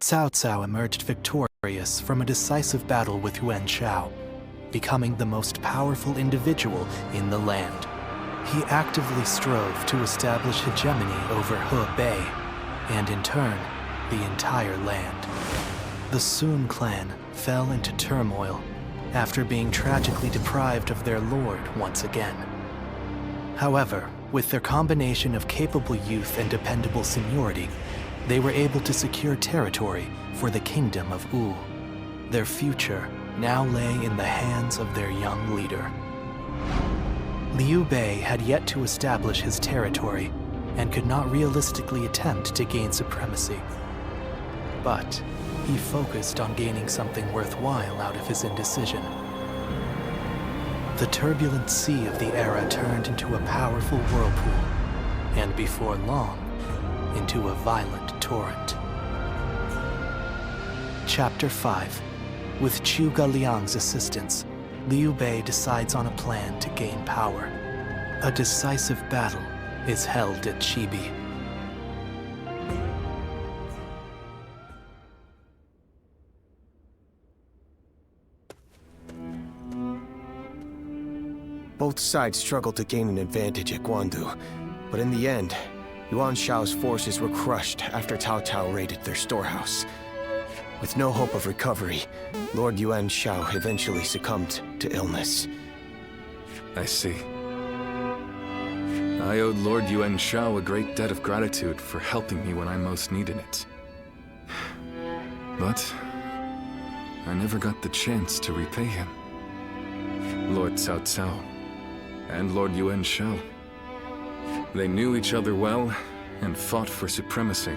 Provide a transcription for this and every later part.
Cao Cao emerged victorious from a decisive battle with Yuan Shao, becoming the most powerful individual in the land. He actively strove to establish hegemony over Hebei, and in turn, the entire land. The Sun clan fell into turmoil after being tragically deprived of their lord once again. However, with their combination of capable youth and dependable seniority, they were able to secure territory for the kingdom of Wu. Their future now lay in the hands of their young leader. Liu Bei had yet to establish his territory and could not realistically attempt to gain supremacy. But he focused on gaining something worthwhile out of his indecision. The turbulent sea of the era turned into a powerful whirlpool, and before long, into a violent torrent. Chapter 5. With Chu Galiang's assistance, Liu Bei decides on a plan to gain power. A decisive battle is held at Chibi. Both sides struggled to gain an advantage at Guandu, but in the end, Yuan Shao's forces were crushed after Cao Cao raided their storehouse. With no hope of recovery, Lord Yuan Shao eventually succumbed to illness. I see. I owed Lord Yuan Shao a great debt of gratitude for helping me when I most needed it. But I never got the chance to repay him. Lord Cao Cao and Lord Yuan Shao. They knew each other well and fought for supremacy.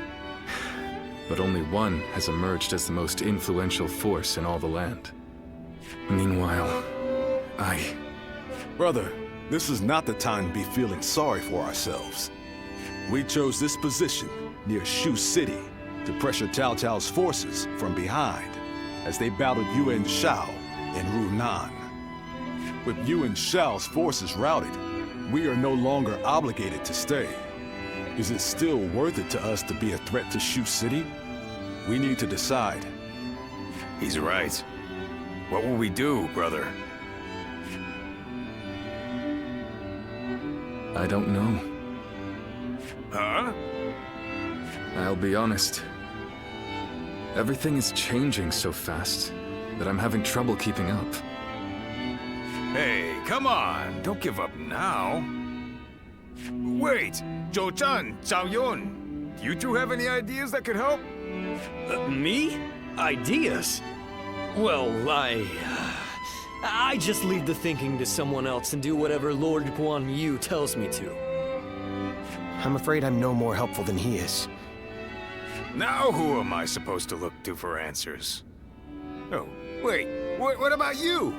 But only one has emerged as the most influential force in all the land. Meanwhile, Brother, this is not the time to be feeling sorry for ourselves. We chose this position near Shu City to pressure Cao Cao's forces from behind as they battled Yuan Shao in Runan. With Yuan Shao's forces routed, we are no longer obligated to stay. Is it still worth it to us to be a threat to Shu City? We need to decide. He's right. What will we do, brother? I don't know. Huh? I'll be honest. Everything is changing so fast that I'm having trouble keeping up. Hey, come on! Don't give up now! Wait! Zhou Zhan, Zhao Yun! Do you two have any ideas that could help? Me? Ideas? Well, I just leave the thinking to someone else and do whatever Lord Guan Yu tells me to. I'm afraid I'm no more helpful than he is. Now who am I supposed to look to for answers? Oh, wait, what about you?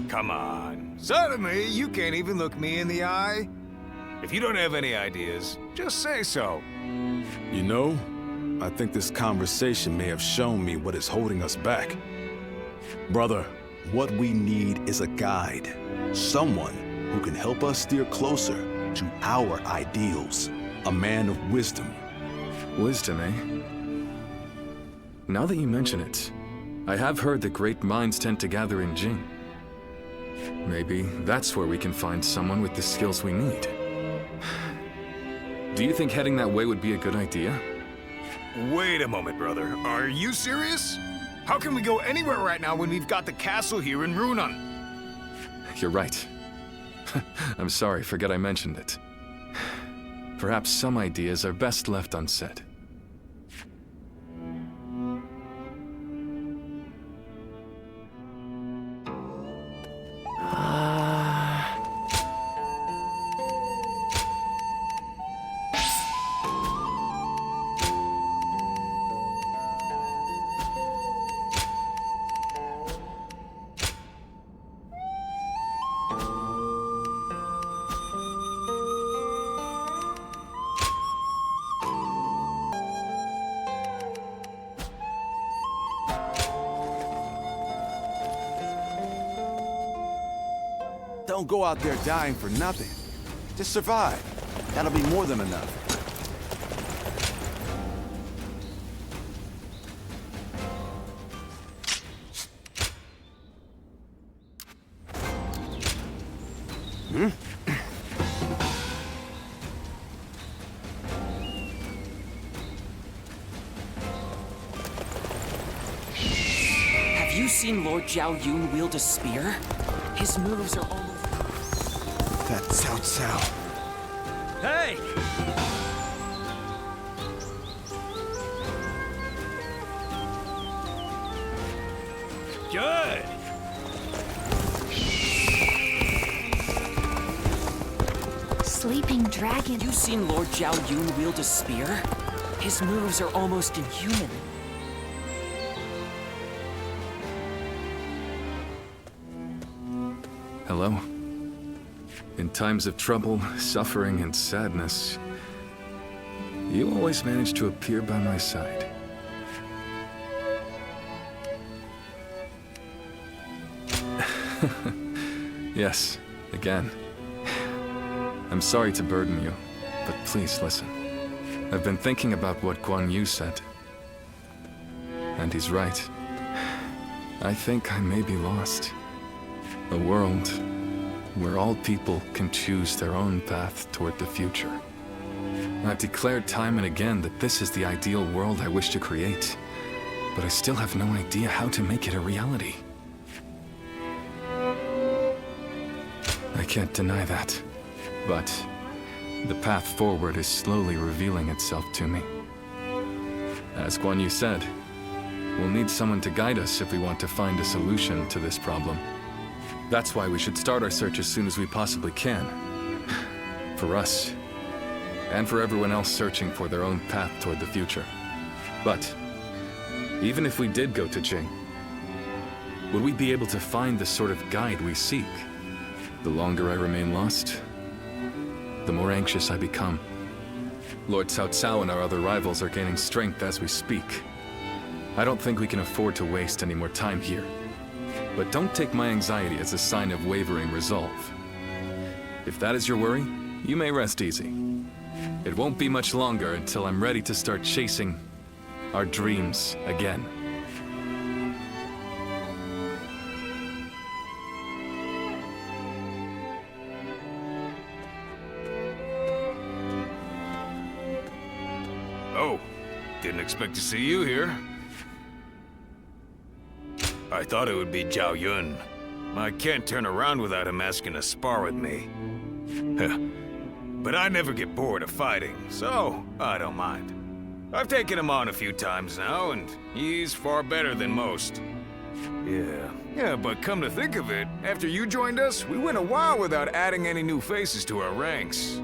Come on, suddenly you can't even look me in the eye? If you don't have any ideas, just say so. You know, I think this conversation may have shown me what is holding us back. Brother, what we need is a guide. Someone who can help us steer closer to our ideals. A man of wisdom. Wisdom, eh? Now that you mention it, I have heard that great minds tend to gather in Jing. Maybe that's where we can find someone with the skills we need. Do you think heading that way would be a good idea? Wait a moment, brother. Are you serious? How can we go anywhere right now when we've got the castle here in Runan? You're right. I'm sorry, forget I mentioned it. Perhaps some ideas are best left unsaid. Don't go out there dying for nothing. Just survive. That'll be more than enough. You seen Lord Zhao Yun wield a spear? His moves are almost... That's Cao Cao. Hey! Good! Sleeping dragon. You seen Lord Zhao Yun wield a spear? His moves are almost inhuman. Hello. In times of trouble, suffering, and sadness, you always manage to appear by my side. Yes, again. I'm sorry to burden you, but please listen. I've been thinking about what Guan Yu said. And he's right. I think I may be lost. A world where all people can choose their own path toward the future. I've declared time and again that this is the ideal world I wish to create, but I still have no idea how to make it a reality. I can't deny that, but the path forward is slowly revealing itself to me. As Guan Yu said, we'll need someone to guide us if we want to find a solution to this problem. That's why we should start our search as soon as we possibly can. For us, and for everyone else searching for their own path toward the future. But, even if we did go to Jing, would we be able to find the sort of guide we seek? The longer I remain lost, the more anxious I become. Lord Cao Cao and our other rivals are gaining strength as we speak. I don't think we can afford to waste any more time here. But don't take my anxiety as a sign of wavering resolve. If that is your worry, you may rest easy. It won't be much longer until I'm ready to start chasing our dreams again. Oh, didn't expect to see you here. I thought it would be Zhao Yun. I can't turn around without him asking to spar with me. But I never get bored of fighting, so I don't mind. I've taken him on a few times now, and he's far better than most. Yeah, but come to think of it, after you joined us, we went a while without adding any new faces to our ranks.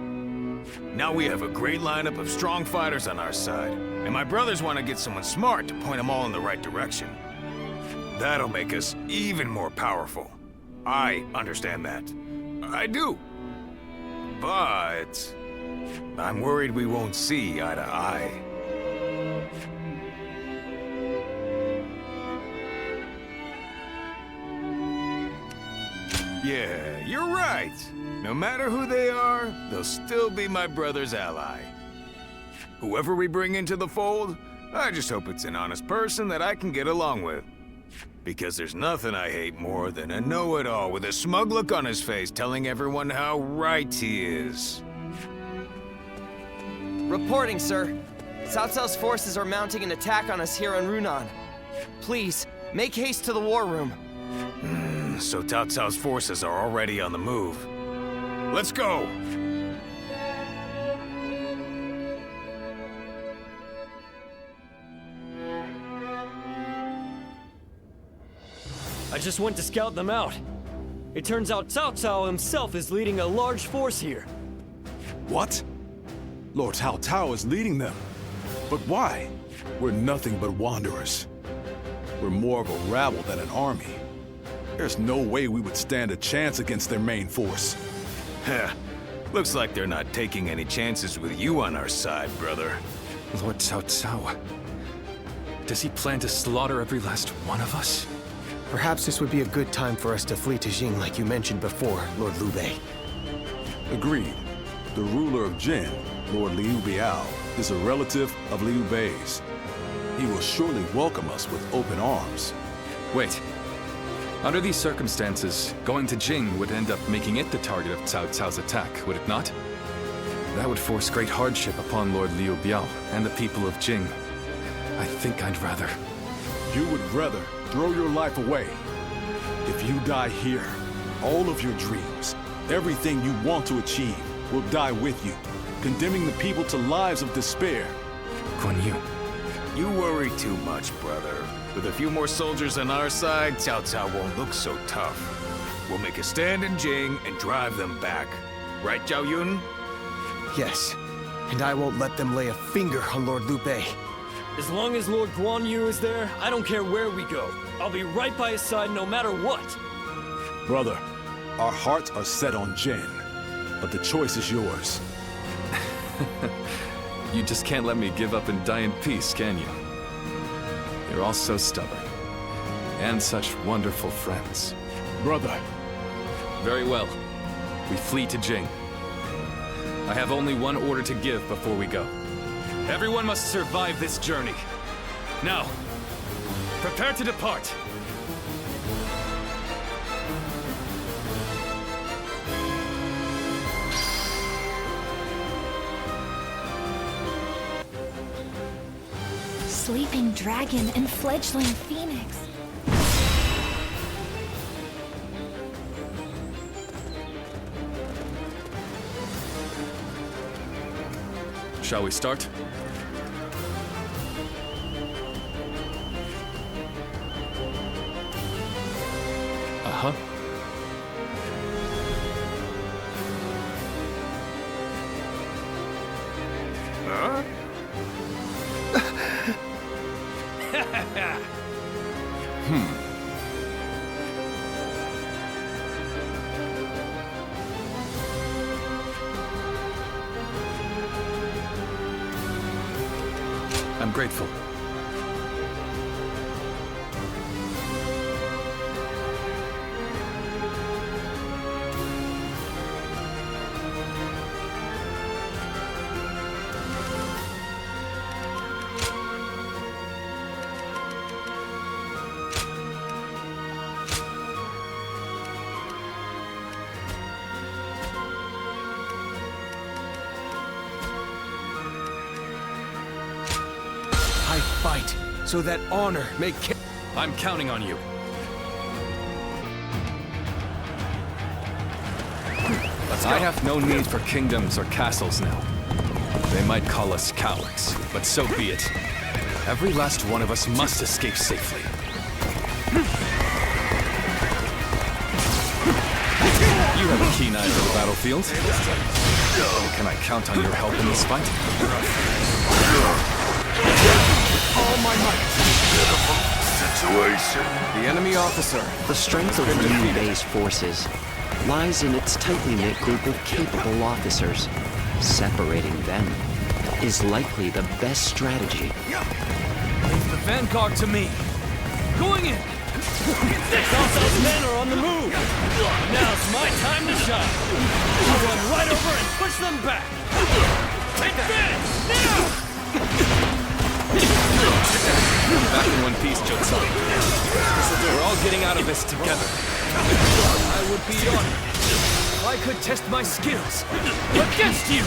Now we have a great lineup of strong fighters on our side, and my brothers want to get someone smart to point them all in the right direction. That'll make us even more powerful. I understand that. I do. But I'm worried we won't see eye to eye. Yeah, you're right. No matter who they are, they'll still be my brother's ally. Whoever we bring into the fold, I just hope it's an honest person that I can get along with. Because there's nothing I hate more than a know-it-all with a smug look on his face telling everyone how right he is. Reporting, sir. Cao Cao's forces are mounting an attack on us here on Runan. Please, make haste to the war room. So Cao Cao's forces are already on the move. Let's go! I just went to scout them out. It turns out Cao Cao himself is leading a large force here. What? Lord Cao Cao is leading them. But why? We're nothing but wanderers. We're more of a rabble than an army. There's no way we would stand a chance against their main force. Heh. Looks like they're not taking any chances with you on our side, brother. Lord Cao Cao. Does he plan to slaughter every last one of us? Perhaps this would be a good time for us to flee to Jing like you mentioned before, Lord Liu Bei. Agreed. The ruler of Jin, Lord Liu Biao, is a relative of Liu Bei's. He will surely welcome us with open arms. Wait. Under these circumstances, going to Jing would end up making it the target of Cao Cao's attack, would it not? That would force great hardship upon Lord Liu Biao and the people of Jing. I think I'd rather... You would rather throw your life away. If you die here, all of your dreams, everything you want to achieve, will die with you, condemning the people to lives of despair. Guan Yu. You worry too much, brother. With a few more soldiers on our side, Cao Cao won't look so tough. We'll make a stand in Jing and drive them back. Right, Zhao Yun? Yes, and I won't let them lay a finger on Lord Liu Bei. As long as Lord Guan Yu is there, I don't care where we go. I'll be right by his side no matter what. Brother, our hearts are set on Jin, but the choice is yours. You just can't let me give up and die in peace, can you? You're all so stubborn. And such wonderful friends. Brother. Very well. We flee to Jing. I have only one order to give before we go. Everyone must survive this journey. Now, prepare to depart. Sleeping dragon and fledgling phoenix. Shall we start? Uh-huh. Huh? I'm grateful. I fight so that honor may I'm counting on you. Let's go. I have no need for kingdoms or castles now. They might call us cowards, but so be it. Every last one of us must escape safely. You have a keen eye for the battlefield. Can I count on your help in this fight? all my might. Situation. The enemy officer. The strength of Liu Bei's forces lies in its tightly knit group of capable officers. Separating them is likely the best strategy. Leave the vanguard to me. Going in. Those men are on the move. Now's my time to shine. I'll run right over and push them back. Take that! Now! Back in one piece, Jotsu. We're all getting out of this together. I would be honored if I could test my skills against you.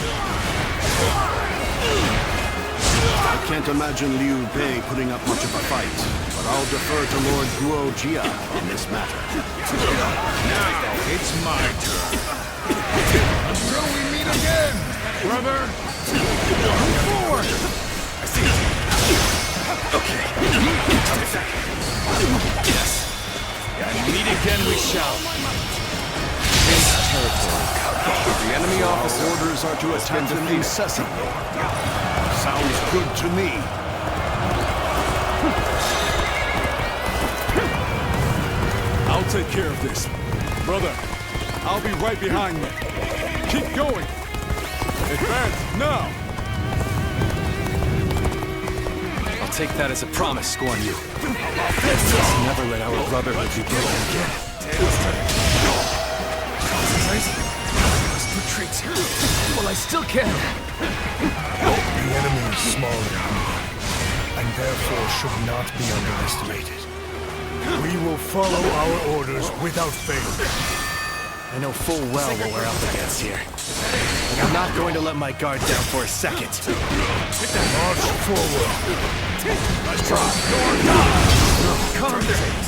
I can't imagine Liu Bei putting up much of a fight, but I'll defer to Lord Guo Jia in this matter. Now it's my turn. Until we meet again, brother. Forward. I see. Okay. Yes. And meet again we shall. This territory. The enemy officer orders are to attack them incessantly. Sounds good to me. I'll take care of this. Brother, I'll be right behind you. Keep going. Advance now. I'll take that as a promise, Guan Yu. Let's never let our brotherhood be broken again. Must retreat. Well, I still can. The enemy is smaller, and therefore should not be underestimated. We will follow our orders without fail. I know full well what we're up against here. And I'm not going to let my guard down for a second. March forward. Let's try. Concentrate!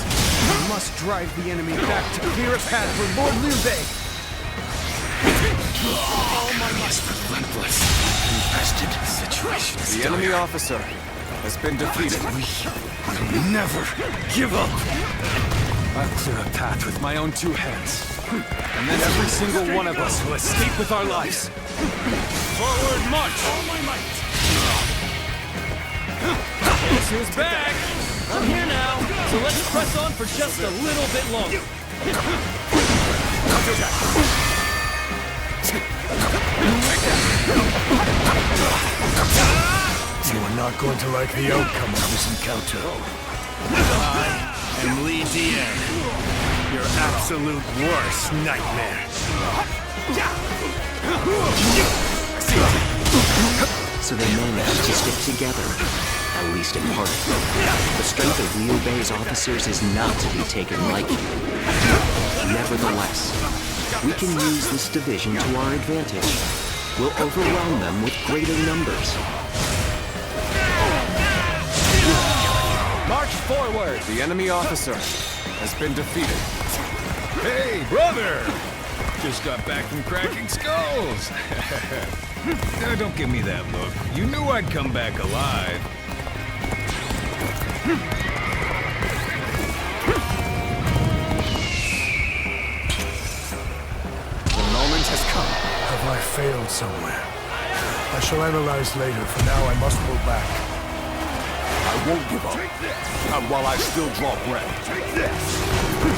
We must drive the enemy back to clear a path for Lord Liu Bei! This relentless, infested situation. The enemy officer has been defeated. We will never give up. I'll clear a path with my own two hands. And then every single one of us will escape with our lives. Forward march! All my might! Guess who's back? I'm here now, so let's press on for just a little bit longer. You are not going to like the outcome of this encounter. I am Li Dian, your absolute worst nightmare. So they managed to stick together, at least in part. The strength of Liu Bei's officers is not to be taken lightly. Nevertheless, we can use this division to our advantage. We'll overwhelm them with greater numbers. March forward! The enemy officer has been defeated. Hey, brother! Just got back from cracking skulls. No, don't give me that look. You knew I'd come back alive. The moment has come. Have I failed somewhere? I shall analyze later. For now, I must pull back. I won't give up. Not while I still draw breath. Take this!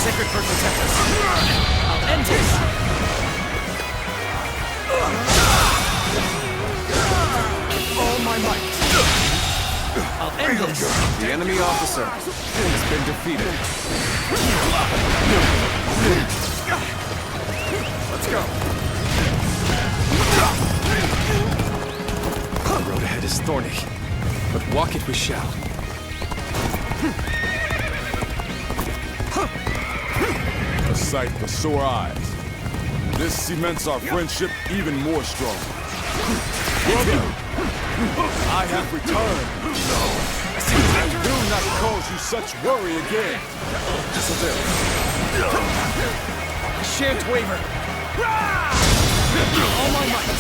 Sacred Bird protect us. I'll end this! All my might. I'll end this! The enemy officer has been defeated. Let's go. The road ahead is thorny, but walk it we shall. A sight for sore eyes. This cements our friendship even more strong. Brother, I have returned. I will not cause you such worry again. I shan't waver. All my might.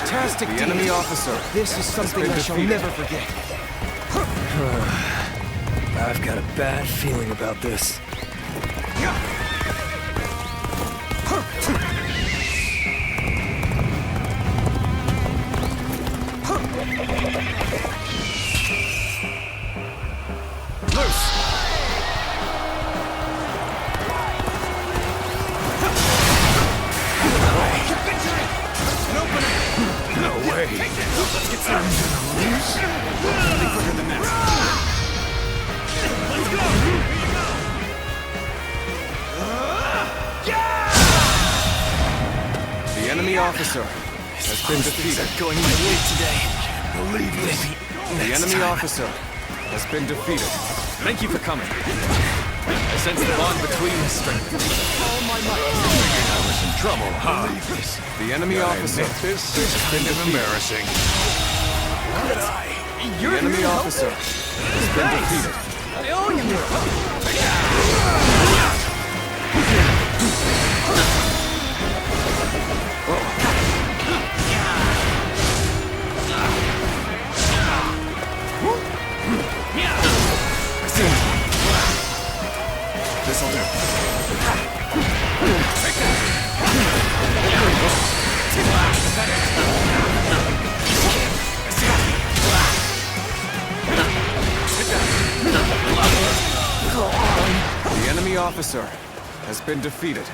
Fantastic The enemy officer. This is something I shall never forget. I've got a bad feeling about this. The enemy officer has been defeated. Going my way today. Believe me. The enemy officer has been defeated. Thank you for coming. I sense the bond between us strengthened. All my might. I was in trouble, huh? The enemy officer This is kind of embarrassing. The enemy officer has been defeated. I owe you more. This'll do. The enemy officer has been defeated.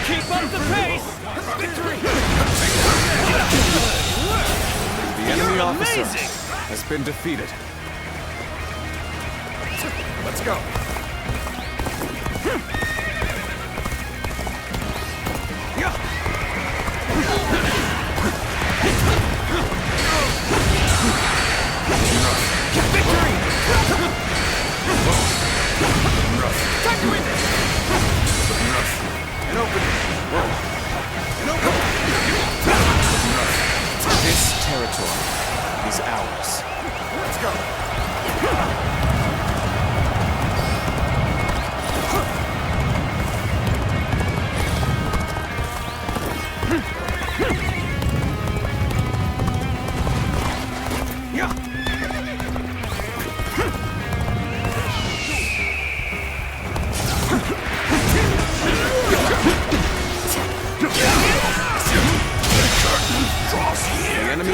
Keep up the pace! The enemy officer has been defeated. Let's go. Victory!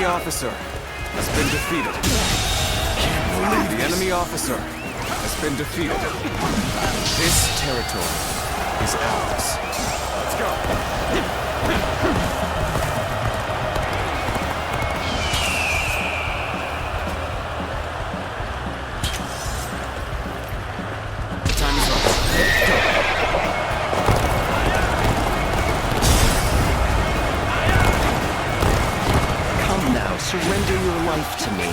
enemy officer has been defeated. The enemy officer has been defeated. This territory is ours. Let's go. Time is up. Go. Come now, surrender your life to me.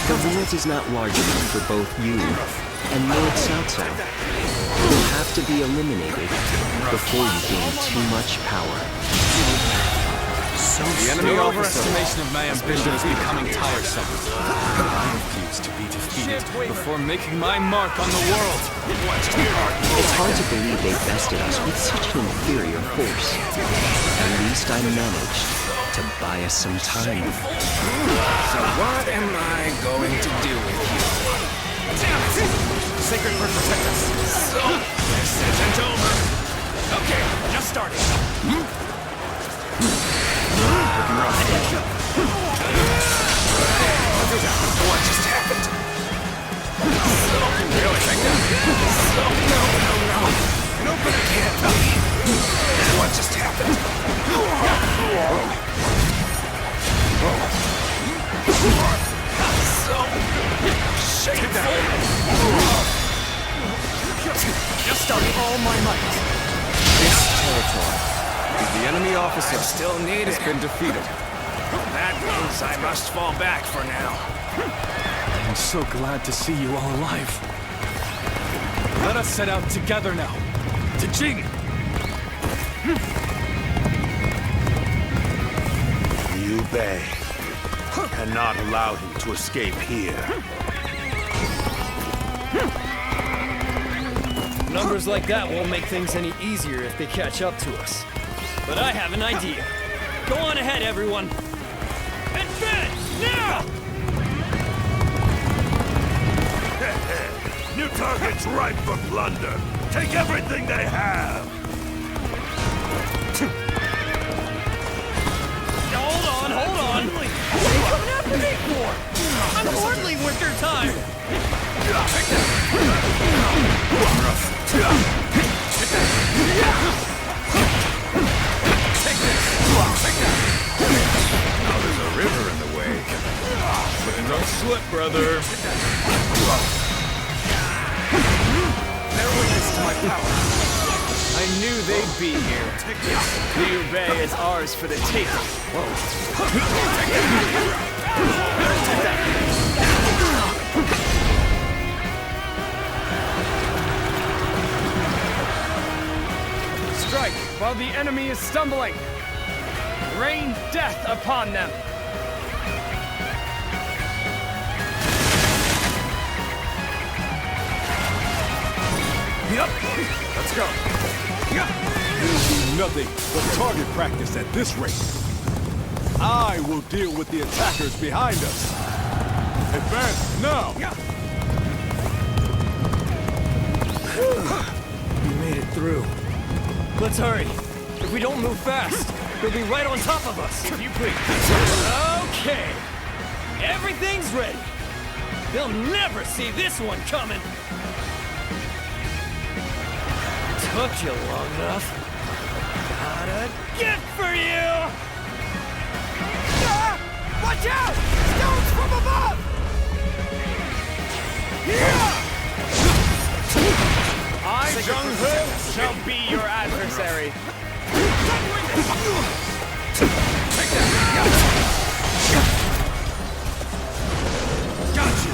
The world is not large enough for both you and Lord Cao Cao. You'll have to be eliminated before you gain too much power. The enemy overestimation of my ambition is becoming tiresome. I refuse to be defeated before making my mark on the world. It's hard to believe they bested us with such an inferior force. At least I managed to buy us some time. So what am I going to do with you? Damn it! Sacred Word protect us. So, this isn't over. Okay, just starting. Looking rough. What just happened? Really, take that? No. Nobody can't be. What just happened? So shameful. Just starting all my might. This territory, the enemy officer Still need has it. been defeated. That means I must fall back for now. I'm so glad to see you all alive. Let us set out together now. To Jing! Liu Bei. Cannot allow him to escape here. Numbers like that won't make things any easier if they catch up to us. But I have an idea. Go on ahead, everyone. Advance, now! New targets ripe for plunder. Take everything they have. Hold on! What are you coming after me for? I'm hardly worth your time! Now there's a river in the way. But don't slip, brother. They're witness to my power. I knew they'd be here. Liu Bei is ours for the taking. Strike while the enemy is stumbling. Rain death upon them. Yep. Let's go. There'll be nothing but target practice at this rate. I will deal with the attackers behind us. Advance now! We made it through. Let's hurry. If we don't move fast, they'll be right on top of us. If you please. Okay. Everything's ready. They'll never see this one coming. Took you long enough. Got a gift for you! Ah! Watch out! Stones from above! I, Zheng-He, shall be your adversary. Gotcha!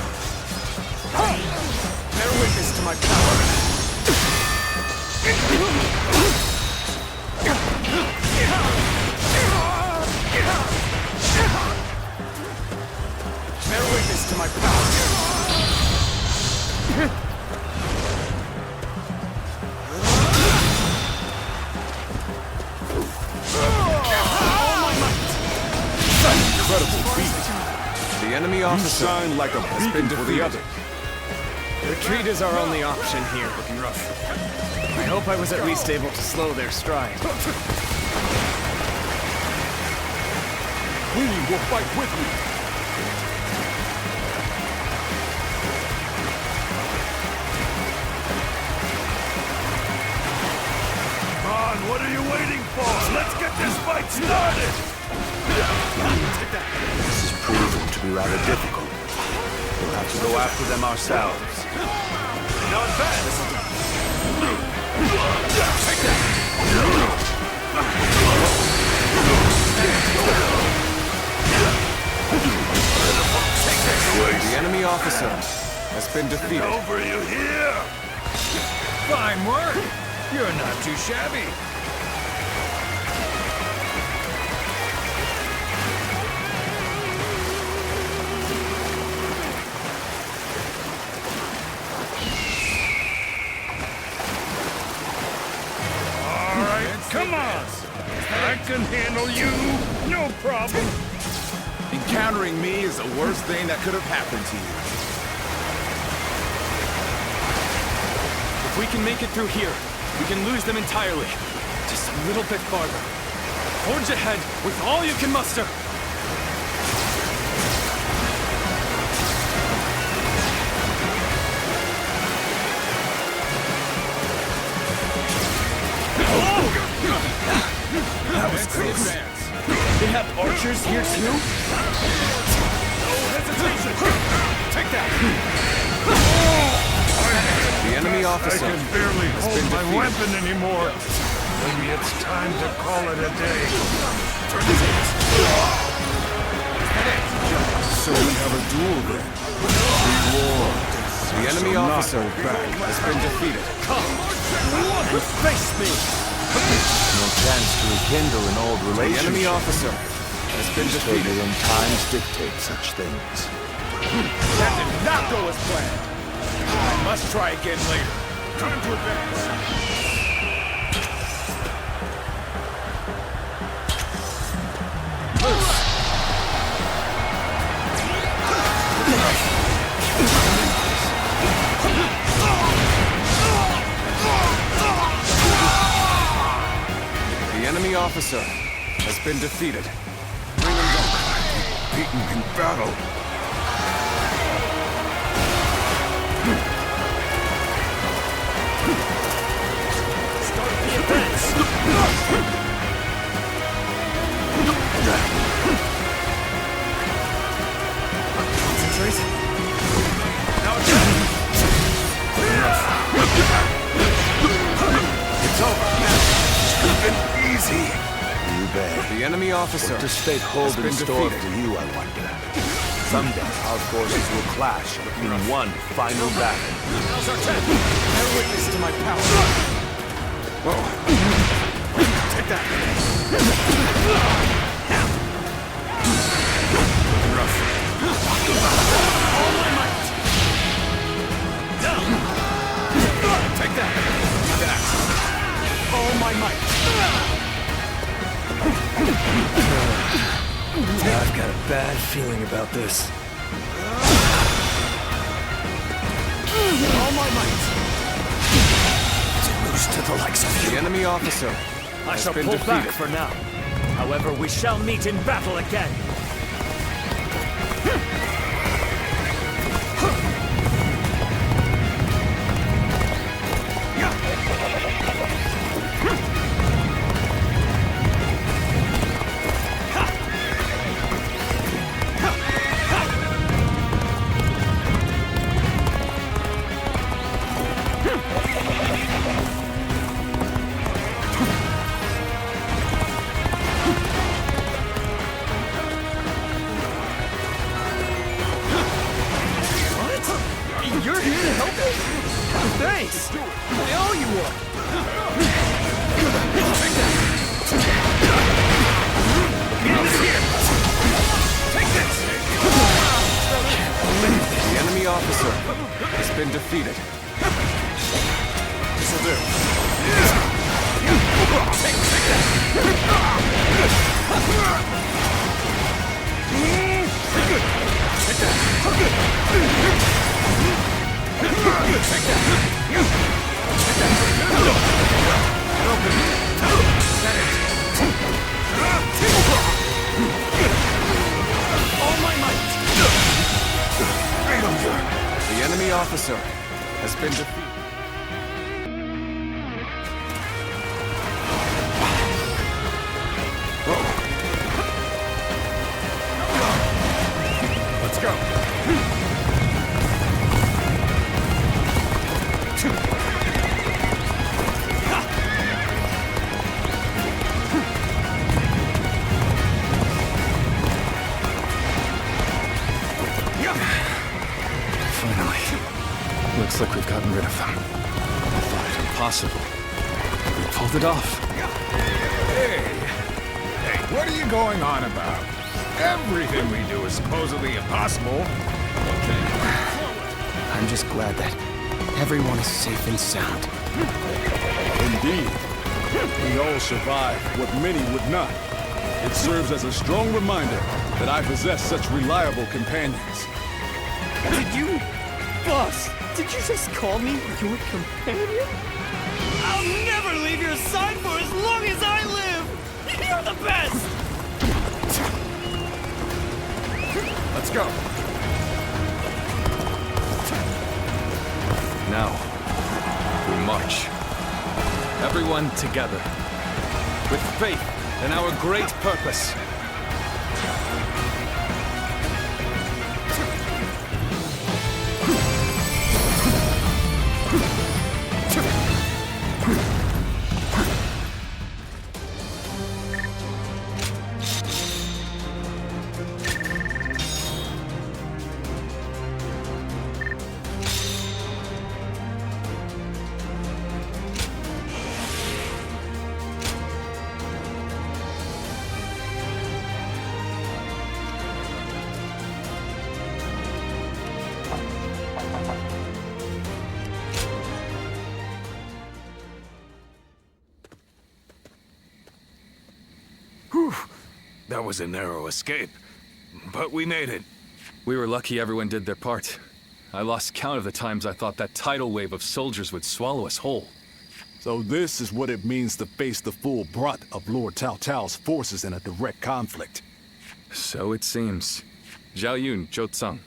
Bear witness to my power. Bear witness to my power. Incredible feat. The enemy You officer shine like a has been beacon for the defeated. other. Retreat is our only option here. Looking rough. I hope I was at least able to slow their stride. We will fight with you. Come on, what are you waiting for? Let's get this fight started! This is proving to be rather difficult. We'll have to go after them ourselves. Now advance! Take that! The enemy officer has been defeated. Over, you hear? Fine work. You're not too shabby. All right, come on! I can handle you, no problem. Encountering me is the worst thing that could have happened to you. If we can make it through here, we can lose them entirely. Just a little bit farther. Forge ahead with all you can muster. That was close. They have archers here too? No hesitation! Take that! The enemy officer I can barely has hold been my defeated. weapon anymore. Maybe it's time to call it a day. So we have a duel then. Reward. The enemy officer has been defeated. Come and face me! No chance to rekindle an old The relationship. enemy officer has been defeated. Fate and times dictate such things. That did not go as planned. I must try again later. Time to advance. The enemy officer has been defeated. Bring him down. Beaten in battle. Start the advance! Concentrate. Now It's over. It's been easy. You bet. The enemy officer What does fate hold has in been store defeated. for you, I wonder? Someday, our forces will clash in one final battle. now's our chance. Bear witness to my power. Take that! All my might. Down. Take that! All my might. I've got a bad feeling about this. All my might. To lose to the likes of you. The enemy officer I has shall been pull defeated. back for now. However, we shall meet in battle again. You're here to help me? Thanks! I owe you one! Hands here! Take this! The enemy officer has been defeated. This'll do. officer has been defeated. Let's go. Finally. Looks like we've gotten rid of them. I thought it impossible. We pulled it off. Hey, what are you going on about? Everything we do is supposedly impossible. I'm just glad that everyone is safe and sound. Indeed. We all survived what many would not. It serves as a strong reminder that I possess such reliable companions. Did you... Boss, did you just call me your companion? I'll never leave your side for as long as I live! You're the best! Let's go. Now, we march. Everyone together. With faith in our great purpose. That was a narrow escape, but we made it. We were lucky everyone did their part. I lost count of the times I thought that tidal wave of soldiers would swallow us whole. So this is what it means to face the full brunt of Lord Cao Cao's forces in a direct conflict. So it seems. Zhao Yun, Zhou Tsang,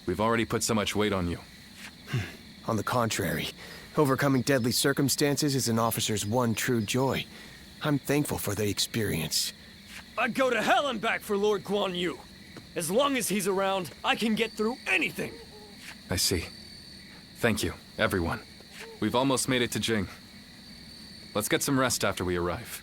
we've already put so much weight on you. On the contrary, overcoming deadly circumstances is an officer's one true joy. I'm thankful for the experience. I'd go to hell and back for Lord Guan Yu. As long as he's around, I can get through anything. I see. Thank you, everyone. We've almost made it to Jing. Let's get some rest after we arrive.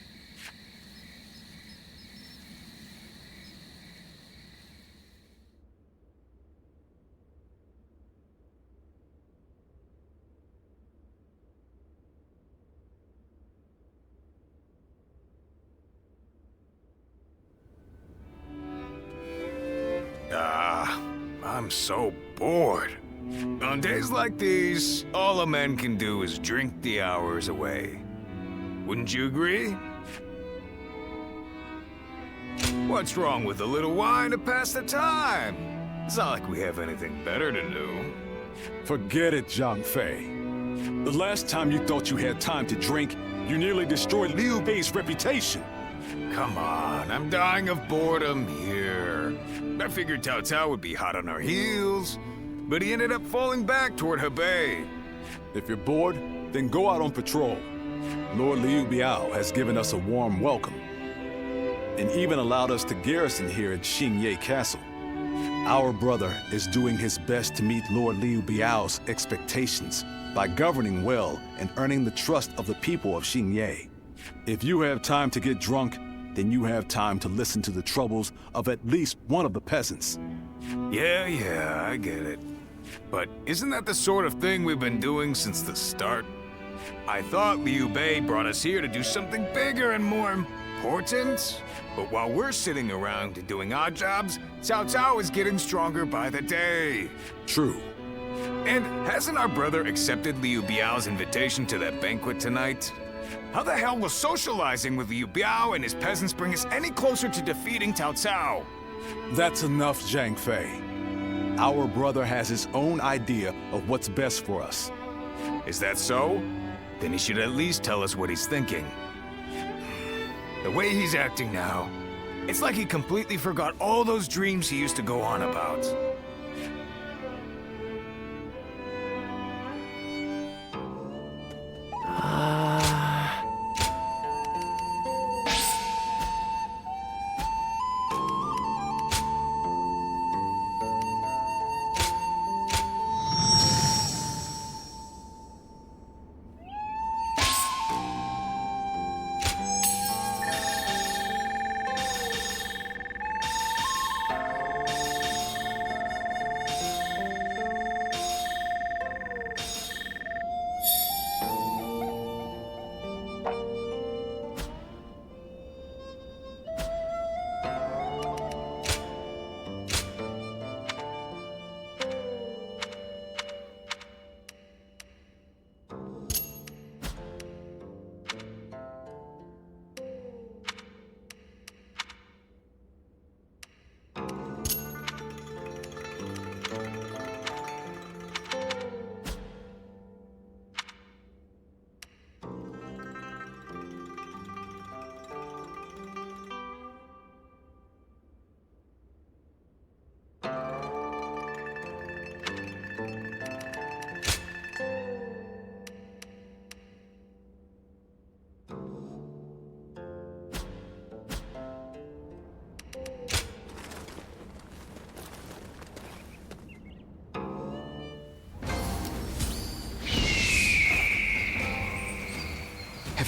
I'm so bored. On days like these, all a man can do is drink the hours away. Wouldn't you agree? What's wrong with a little wine to pass the time? It's not like we have anything better to do. Forget it, Zhang Fei. The last time you thought you had time to drink, you nearly destroyed Liu Bei's reputation. Come on, I'm dying of boredom here. I figured Cao Cao would be hot on our heels, but he ended up falling back toward Hebei. If you're bored, then go out on patrol. Lord Liu Biao has given us a warm welcome, and even allowed us to garrison here at Xinye Castle. Our brother is doing his best to meet Lord Liu Biao's expectations by governing well and earning the trust of the people of Xinye. If you have time to get drunk, then you have time to listen to the troubles of at least one of the peasants. Yeah, I get it. But isn't that the sort of thing we've been doing since the start? I thought Liu Bei brought us here to do something bigger and more important. But while we're sitting around doing odd jobs, Cao Cao is getting stronger by the day. True. And hasn't our brother accepted Liu Biao's invitation to that banquet tonight? How the hell will socializing with Liu Biao and his peasants bring us any closer to defeating Cao Cao? That's enough, Zhang Fei. Our brother has his own idea of what's best for us. Is that so? Then he should at least tell us what he's thinking. The way he's acting now, it's like he completely forgot all those dreams he used to go on about.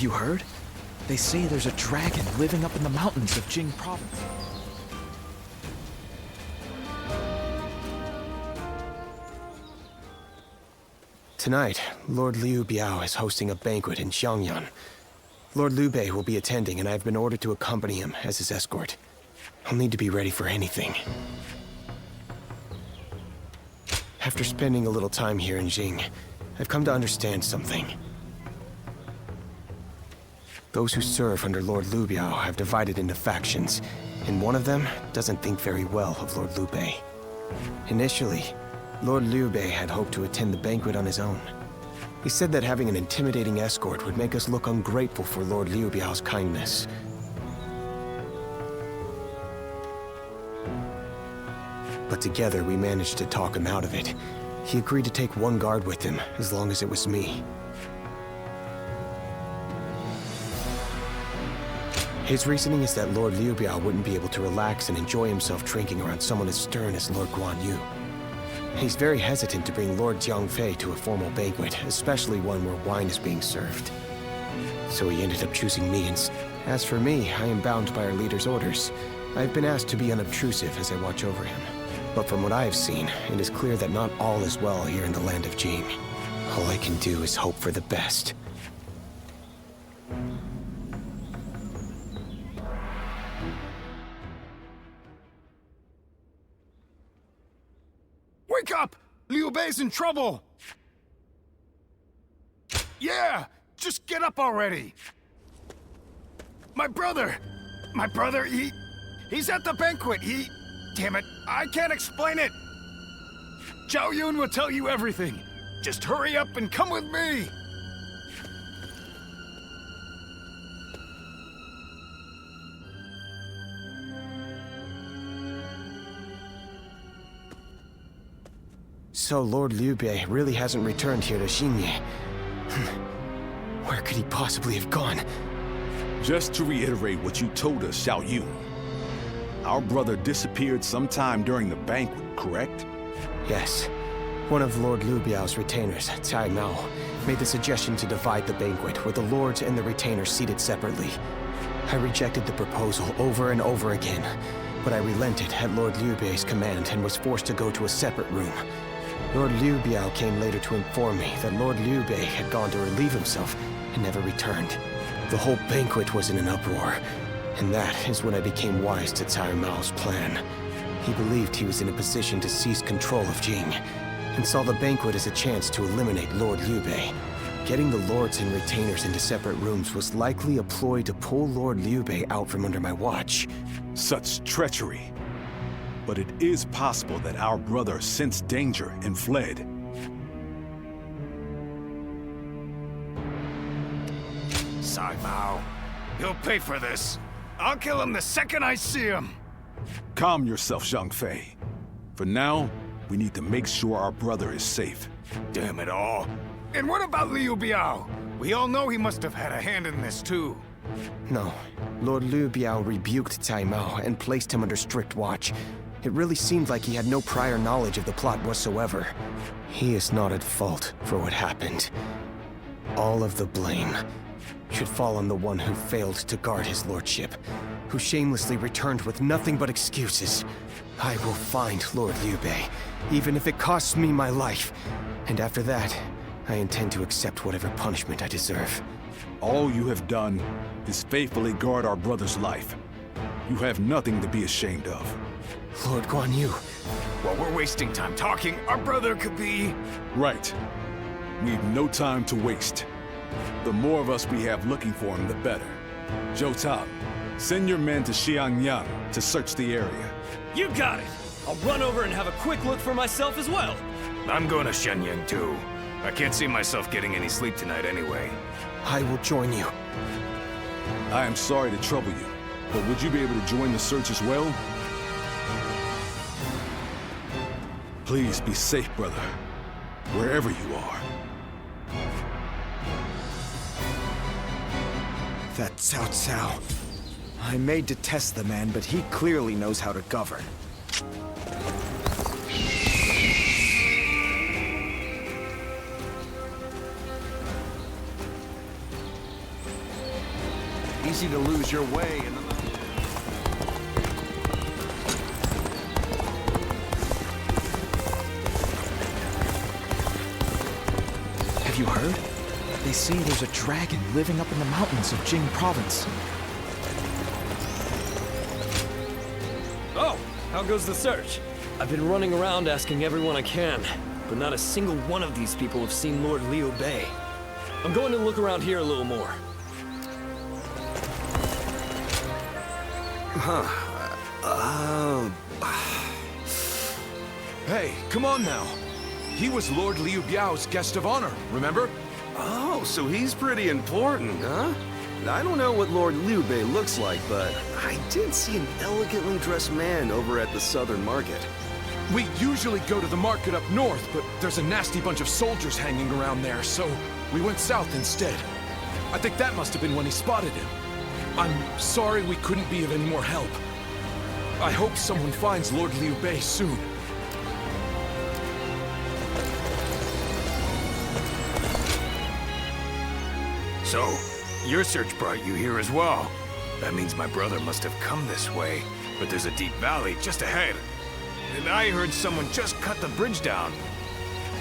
you heard? They say there's a dragon living up in the mountains of Jing province. Tonight, Lord Liu Biao is hosting a banquet in Xiangyan. Lord Liu Bei will be attending, and I've been ordered to accompany him as his escort. I'll need to be ready for anything. After spending a little time here in Jing, I've come to understand something. Those who serve under Lord Liu Biao have divided into factions, and one of them doesn't think very well of Lord Liu Bei. Initially, Lord Liu Bei had hoped to attend the banquet on his own. He said that having an intimidating escort would make us look ungrateful for Lord Liu Biao's kindness. But together we managed to talk him out of it. He agreed to take one guard with him, as long as it was me. His reasoning is that Lord Liu Biao wouldn't be able to relax and enjoy himself drinking around someone as stern as Lord Guan Yu. He's very hesitant to bring Lord Jiangfei to a formal banquet, especially one where wine is being served. So he ended up choosing me, and as for me, I am bound by our leader's orders. I've been asked to be unobtrusive as I watch over him. But from what I have seen, it is clear that not all is well here in the land of Jing. All I can do is hope for the best. Wake up! Liu Bei's in trouble! Yeah! Just get up already! My brother, he's at the banquet, Damn it, I can't explain it! Zhao Yun will tell you everything. Just hurry up and come with me! So Lord Liu Bei really hasn't returned here to Xinye. Where could he possibly have gone? Just to reiterate what you told us, Xiao Yun. Our brother disappeared sometime during the banquet, correct? Yes. One of Lord Liu Biao's retainers, Cai Mao, made the suggestion to divide the banquet, with the lords and the retainers seated separately. I rejected the proposal over and over again, but I relented at Lord Liu Bei's command and was forced to go to a separate room. Lord Liu Biao came later to inform me that Lord Liu Bei had gone to relieve himself and never returned. The whole banquet was in an uproar, and that is when I became wise to Cai Mao's plan. He believed he was in a position to seize control of Jing, and saw the banquet as a chance to eliminate Lord Liu Bei. Getting the lords and retainers into separate rooms was likely a ploy to pull Lord Liu Bei out from under my watch. Such treachery. But it is possible that our brother sensed danger and fled. Cai Mao, he'll pay for this. I'll kill him the second I see him. Calm yourself, Zhang Fei. For now, we need to make sure our brother is safe. Damn it all. And what about Liu Biao? We all know he must have had a hand in this too. No. Lord Liu Biao rebuked Cai Mao and placed him under strict watch. It really seemed like he had no prior knowledge of the plot whatsoever. He is not at fault for what happened. All of the blame should fall on the one who failed to guard his lordship, who shamelessly returned with nothing but excuses. I will find Lord Liu Bei, even if it costs me my life. And after that, I intend to accept whatever punishment I deserve. All you have done is faithfully guard our brother's life. You have nothing to be ashamed of. Lord Guan Yu. While we're wasting time talking, our brother could be... Right. We've no time to waste. The more of us we have looking for him, the better. Zhou Tao, send your men to Xiangyang to search the area. You got it! I'll run over and have a quick look for myself as well. I'm going to Shenyang too. I can't see myself getting any sleep tonight anyway. I will join you. I am sorry to trouble you, but would you be able to join the search as well? Please be safe, brother, wherever you are. That Cao Cao. I may detest the man, but he clearly knows how to govern. easy to lose your way in the... Have you heard? They say there's a dragon living up in the mountains of Jing province. Oh, how goes the search? I've been running around asking everyone I can, but not a single one of these people have seen Lord Liu Bei. I'm going to look around here a little more. Hey, come on now. He was Lord Liu Biao's guest of honor, remember? Oh, so he's pretty important, huh? I don't know what Lord Liu Bei looks like, but I did see an elegantly dressed man over at the southern market. We usually go to the market up north, but there's a nasty bunch of soldiers hanging around there, so we went south instead. I think that must have been when he spotted him. I'm sorry we couldn't be of any more help. I hope someone finds Lord Liu Bei soon. So, your search brought you here as well. That means my brother must have come this way, but there's a deep valley just ahead. And I heard someone just cut the bridge down.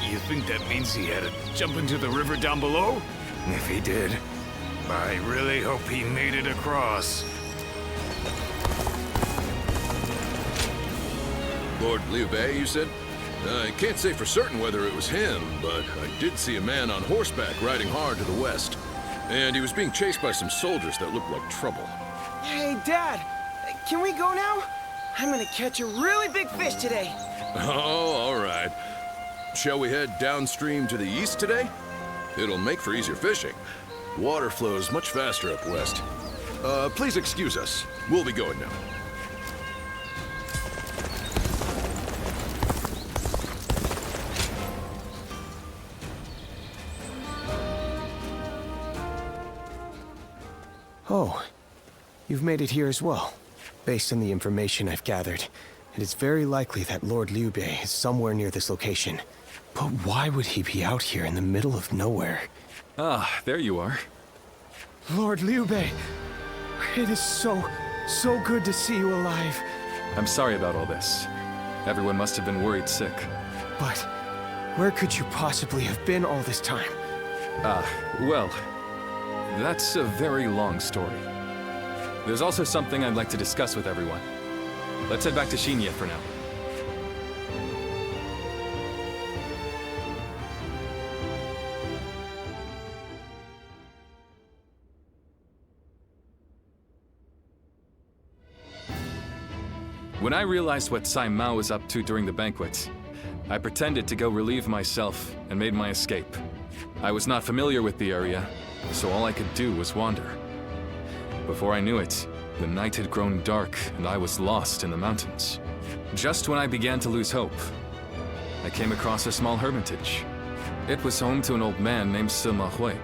You think that means he had to jump into the river down below? If he did, I really hope he made it across. Lord Liu Bei, you said? I can't say for certain whether it was him, but I did see a man on horseback riding hard to the west. And he was being chased by some soldiers that looked like trouble. Hey, Dad! Can we go now? I'm gonna catch a really big fish today. Oh, all right. Shall we head downstream to the east today? It'll make for easier fishing. Water flows much faster up west. Please excuse us. We'll be going now. Oh, you've made it here as well. Based on the information I've gathered, it is very likely that Lord Liu Bei is somewhere near this location. But why would he be out here in the middle of nowhere? Ah, there you are. Lord Liu Bei, it is so good to see you alive. I'm sorry about all this. Everyone must have been worried sick. But where could you possibly have been all this time? Well, that's a very long story. There's also something I'd like to discuss with everyone. Let's head back to Xinye for now. When I realized what Sai Mao was up to during the banquet, I pretended to go relieve myself and made my escape. I was not familiar with the area, so all I could do was wander. Before I knew it, the night had grown dark and I was lost in the mountains. Just when I began to lose hope, I came across a small hermitage. It was home to an old man named Sima Hui.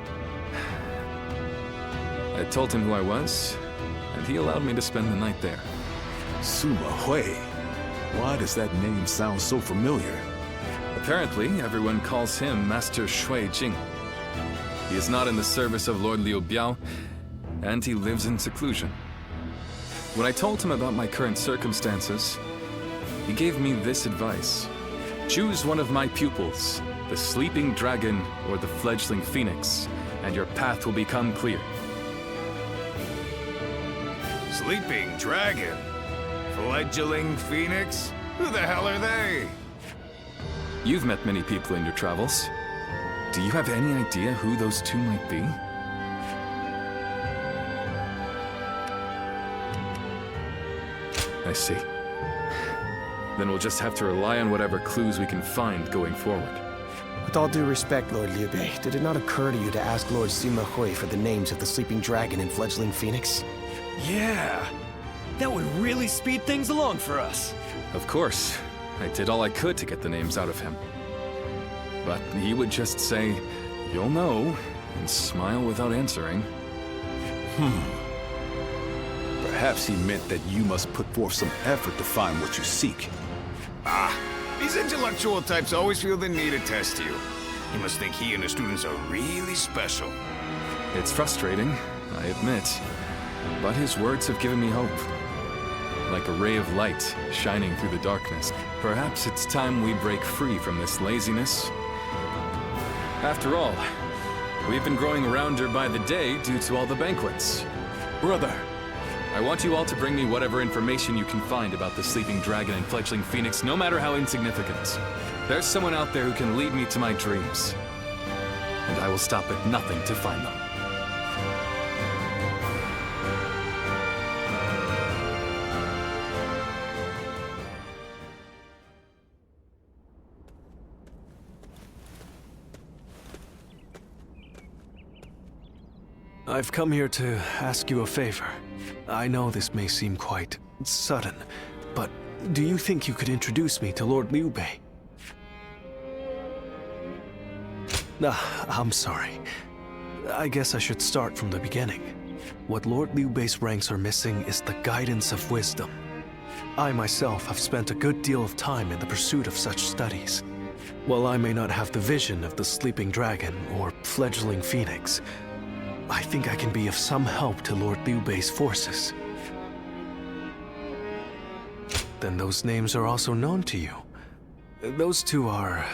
I told him who I was, and he allowed me to spend the night there. Sima Hui? Why does that name sound so familiar? Apparently, everyone calls him Master Shui Jing. He is not in the service of Lord Liu Biao, and he lives in seclusion. When I told him about my current circumstances, he gave me this advice. Choose one of my pupils, the sleeping dragon or the fledgling phoenix, and your path will become clear. Sleeping dragon? Fledgling phoenix? Who the hell are they? You've met many people in your travels. Do you have any idea who those two might be? I see. Then we'll just have to rely on whatever clues we can find going forward. With all due respect, Lord Liu Bei, did it not occur to you to ask Lord Sima Hui for the names of the sleeping dragon and fledgling phoenix? Yeah! That would really speed things along for us. Of course. I did all I could to get the names out of him. But he would just say, "You'll know," and smile without answering. Perhaps he meant that you must put forth some effort to find what you seek. These intellectual types always feel the need to test you. You must think he and his students are really special. It's frustrating, I admit. But his words have given me hope. Like a ray of light shining through the darkness. Perhaps it's time we break free from this laziness. After all, we've been growing rounder by the day due to all the banquets. Brother, I want you all to bring me whatever information you can find about the sleeping dragon and fledgling phoenix, no matter how insignificant. There's someone out there who can lead me to my dreams. And I will stop at nothing to find them. I've come here to ask you a favor. I know this may seem quite sudden, but do you think you could introduce me to Lord Liu Bei? I'm sorry. I guess I should start from the beginning. What Lord Liu Bei's ranks are missing is the guidance of wisdom. I myself have spent a good deal of time in the pursuit of such studies. While I may not have the vision of the sleeping dragon or fledgling phoenix, I think I can be of some help to Lord Liu Bei's forces. Then those names are also known to you. Those two are...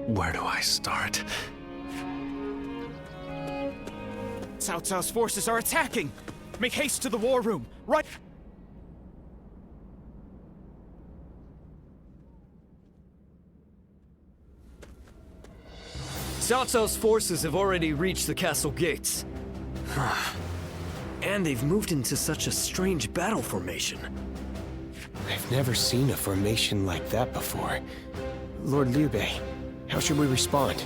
Where do I start? Cao Cao's forces are attacking! Make haste to the war room! Right... Cao Cao's forces have already reached the castle gates. And they've moved into such a strange battle formation. I've never seen a formation like that before. Lord Liu Bei, how should we respond?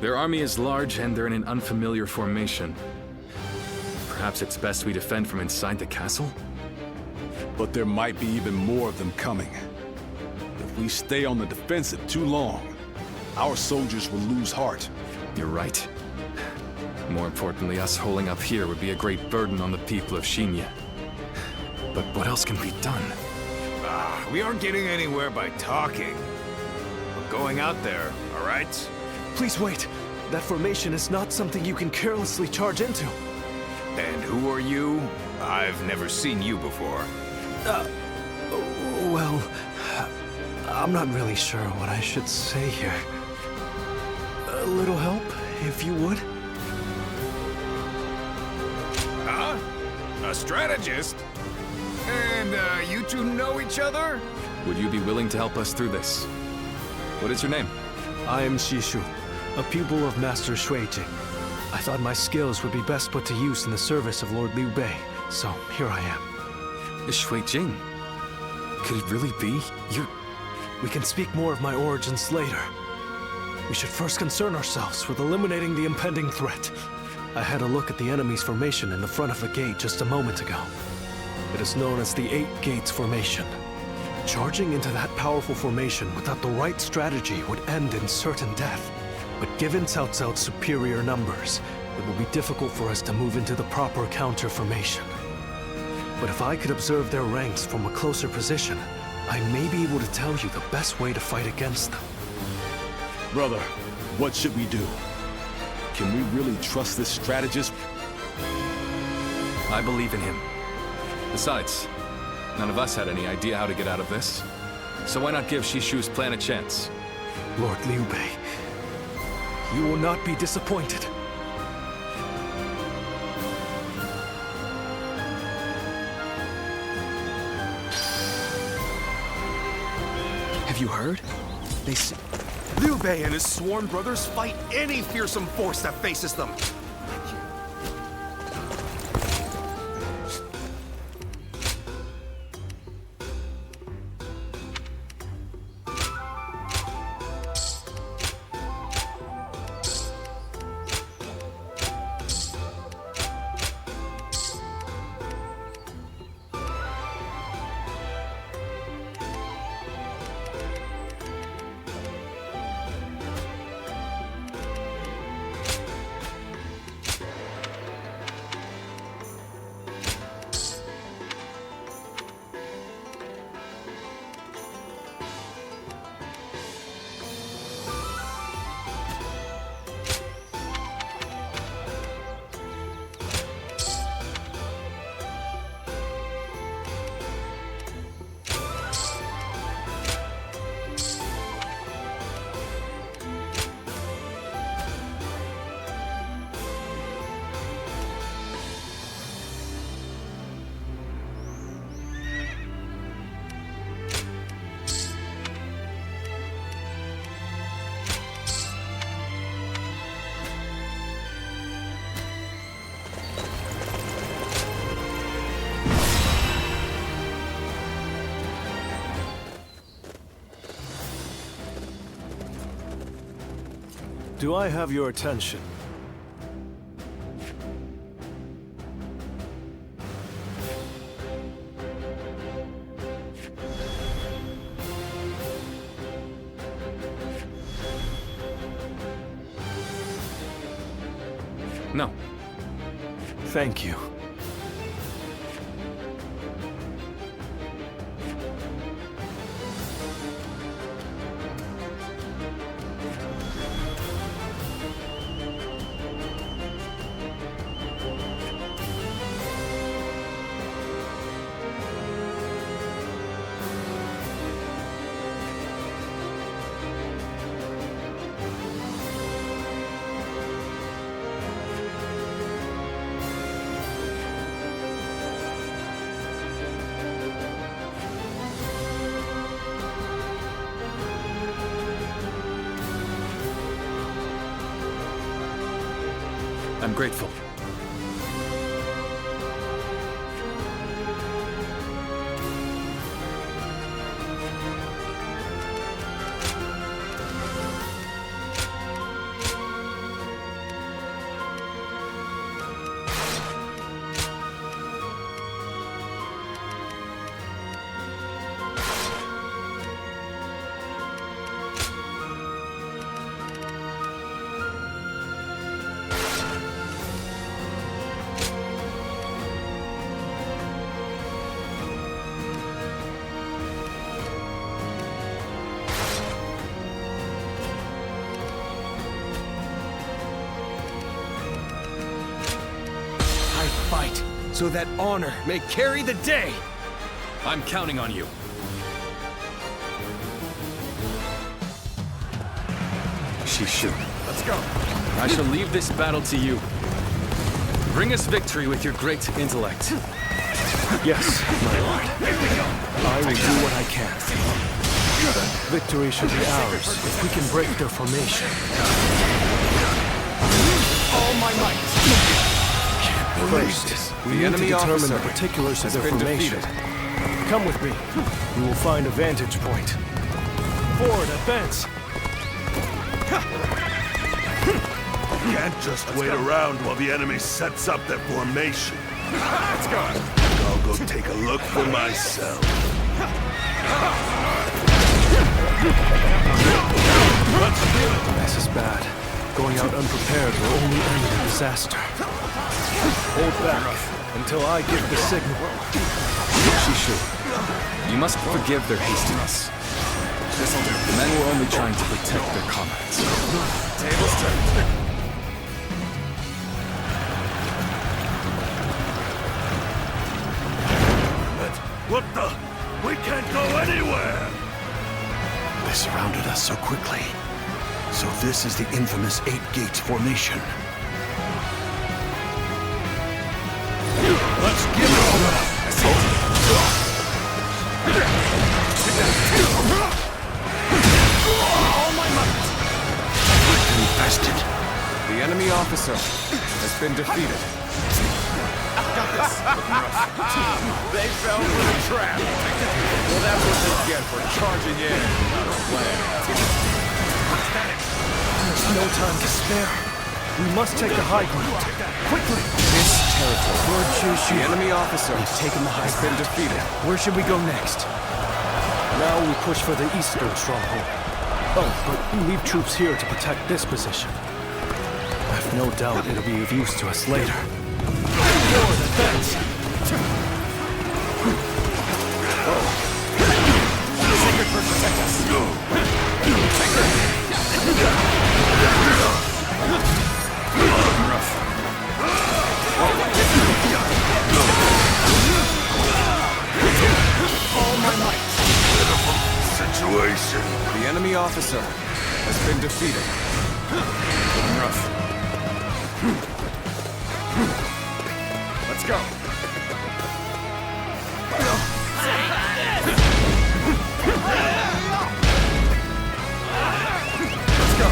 Their army is large and they're in an unfamiliar formation. Perhaps it's best we defend from inside the castle? But there might be even more of them coming. If we stay on the defensive too long, our soldiers will lose heart. You're right. More importantly, us holding up here would be a great burden on the people of Xinye. But what else can be done? We aren't getting anywhere by talking. We're going out there, all right? Please wait. That formation is not something you can carelessly charge into. And who are you? I've never seen you before. Well, I'm not really sure what I should say here. A little help, if you would? Huh? A strategist? And, you two know each other? Would you be willing to help us through this? What is your name? I am Xishu, a pupil of Master Shuijing. I thought my skills would be best put to use in the service of Lord Liu Bei, so here I am. Shuijing? Could it really be? We can speak more of my origins later. We should first concern ourselves with eliminating the impending threat. I had a look at the enemy's formation in the front of the gate just a moment ago. It is known as the 8 Gates Formation. Charging into that powerful formation without the right strategy would end in certain death. But given Cao Cao's superior numbers, it will be difficult for us to move into the proper counter formation. But if I could observe their ranks from a closer position, I may be able to tell you the best way to fight against them. Brother, what should we do? Can we really trust this strategist? I believe in him. Besides, none of us had any idea how to get out of this. So why not give Xishu's plan a chance? Lord Liu Bei, you will not be disappointed. Have you heard? They say... Liu Bei and his sworn brothers fight any fearsome force that faces them. Do I have your attention? No. Thank you. I'm grateful. Fight, so that honor may carry the day! I'm counting on you. Shishu. Let's go! I shall leave this battle to you. Bring us victory with your great intellect. Yes, my lord. I will do what I can. Victory should be ours if we can break their formation. All my might! First, we need to determine the particulars of their formation. Come with me. We will find a vantage point. Forward, advance! Can't just wait around while the enemy sets up their formation. Let's go! I'll go take a look for myself. This is bad. Going out unprepared will only end in disaster. Hold back until I give the signal. Shishu, you must forgive their hastiness. This'll do. The men were only trying to protect their comrades. Tables turned. What the? We can't go anywhere! They surrounded us so quickly. So this is the infamous 8 Gates formation. Let's give it all up! All my might! Infested. The enemy officer has been defeated. Got this! They fell for the trap! Well, that's what they get for charging in without a plan. There's no time to spare. We must take the high ground. Quickly! This territory. Lord Shishu, The enemy officer we've taken the high has ground. been defeated. Where should we go next? Now we push for the eastern stronghold. Oh, but leave troops here to protect this position. I've no doubt it'll be of use to us later. Forward, advance! Sacred Bird, protect us! Rough. All my might! Situation. The enemy officer has been defeated. Rough. Let's go! Let's go!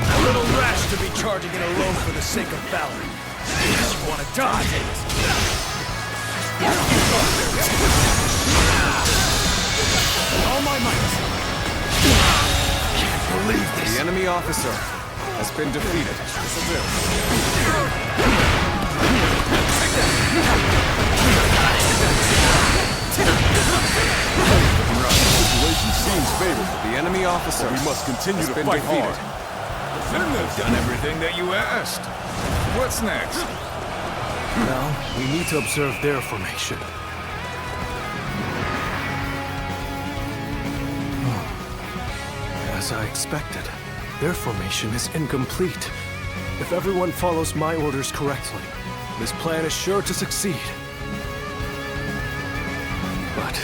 A little rash to be charging in alone for the sake of valor. You want to die? All my might! believe this. The enemy officer has been defeated. The situation seems favorable. The enemy officer We must continue to been fight defeated. hard. Then they've done everything that you asked. What's next? Now, we need to observe their formation. As I expected, their formation is incomplete. If everyone follows my orders correctly, this plan is sure to succeed. But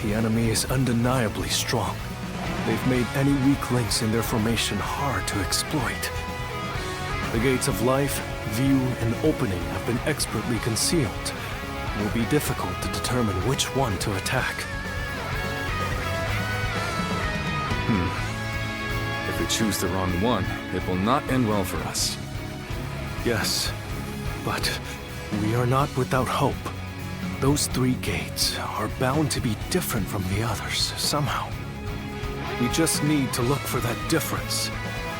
the enemy is undeniably strong. They've made any weak links in their formation hard to exploit. The gates of life, view, and opening have been expertly concealed. It will be difficult to determine which one to attack. If we choose the wrong one, it will not end well for us. Yes, but we are not without hope. Those three gates are bound to be different from the others, somehow. We just need to look for that difference.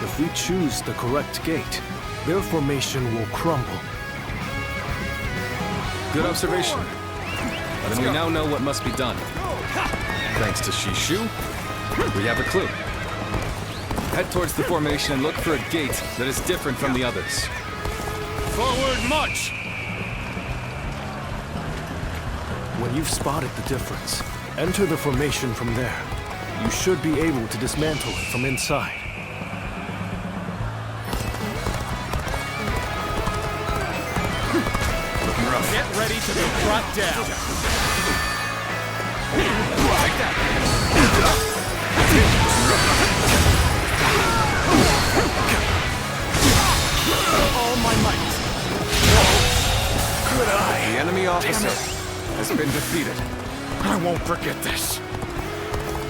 If we choose the correct gate, their formation will crumble. Good observation. Then we now know what must be done. Thanks to Shishu, we have a clue. Head towards the formation and look for a gate that is different from the others. Forward march! When you've spotted the difference, enter the formation from there. You should be able to dismantle it from inside. Get ready to be brought down. Take that. All my might. Good eye. The enemy officer has been defeated. I won't forget this.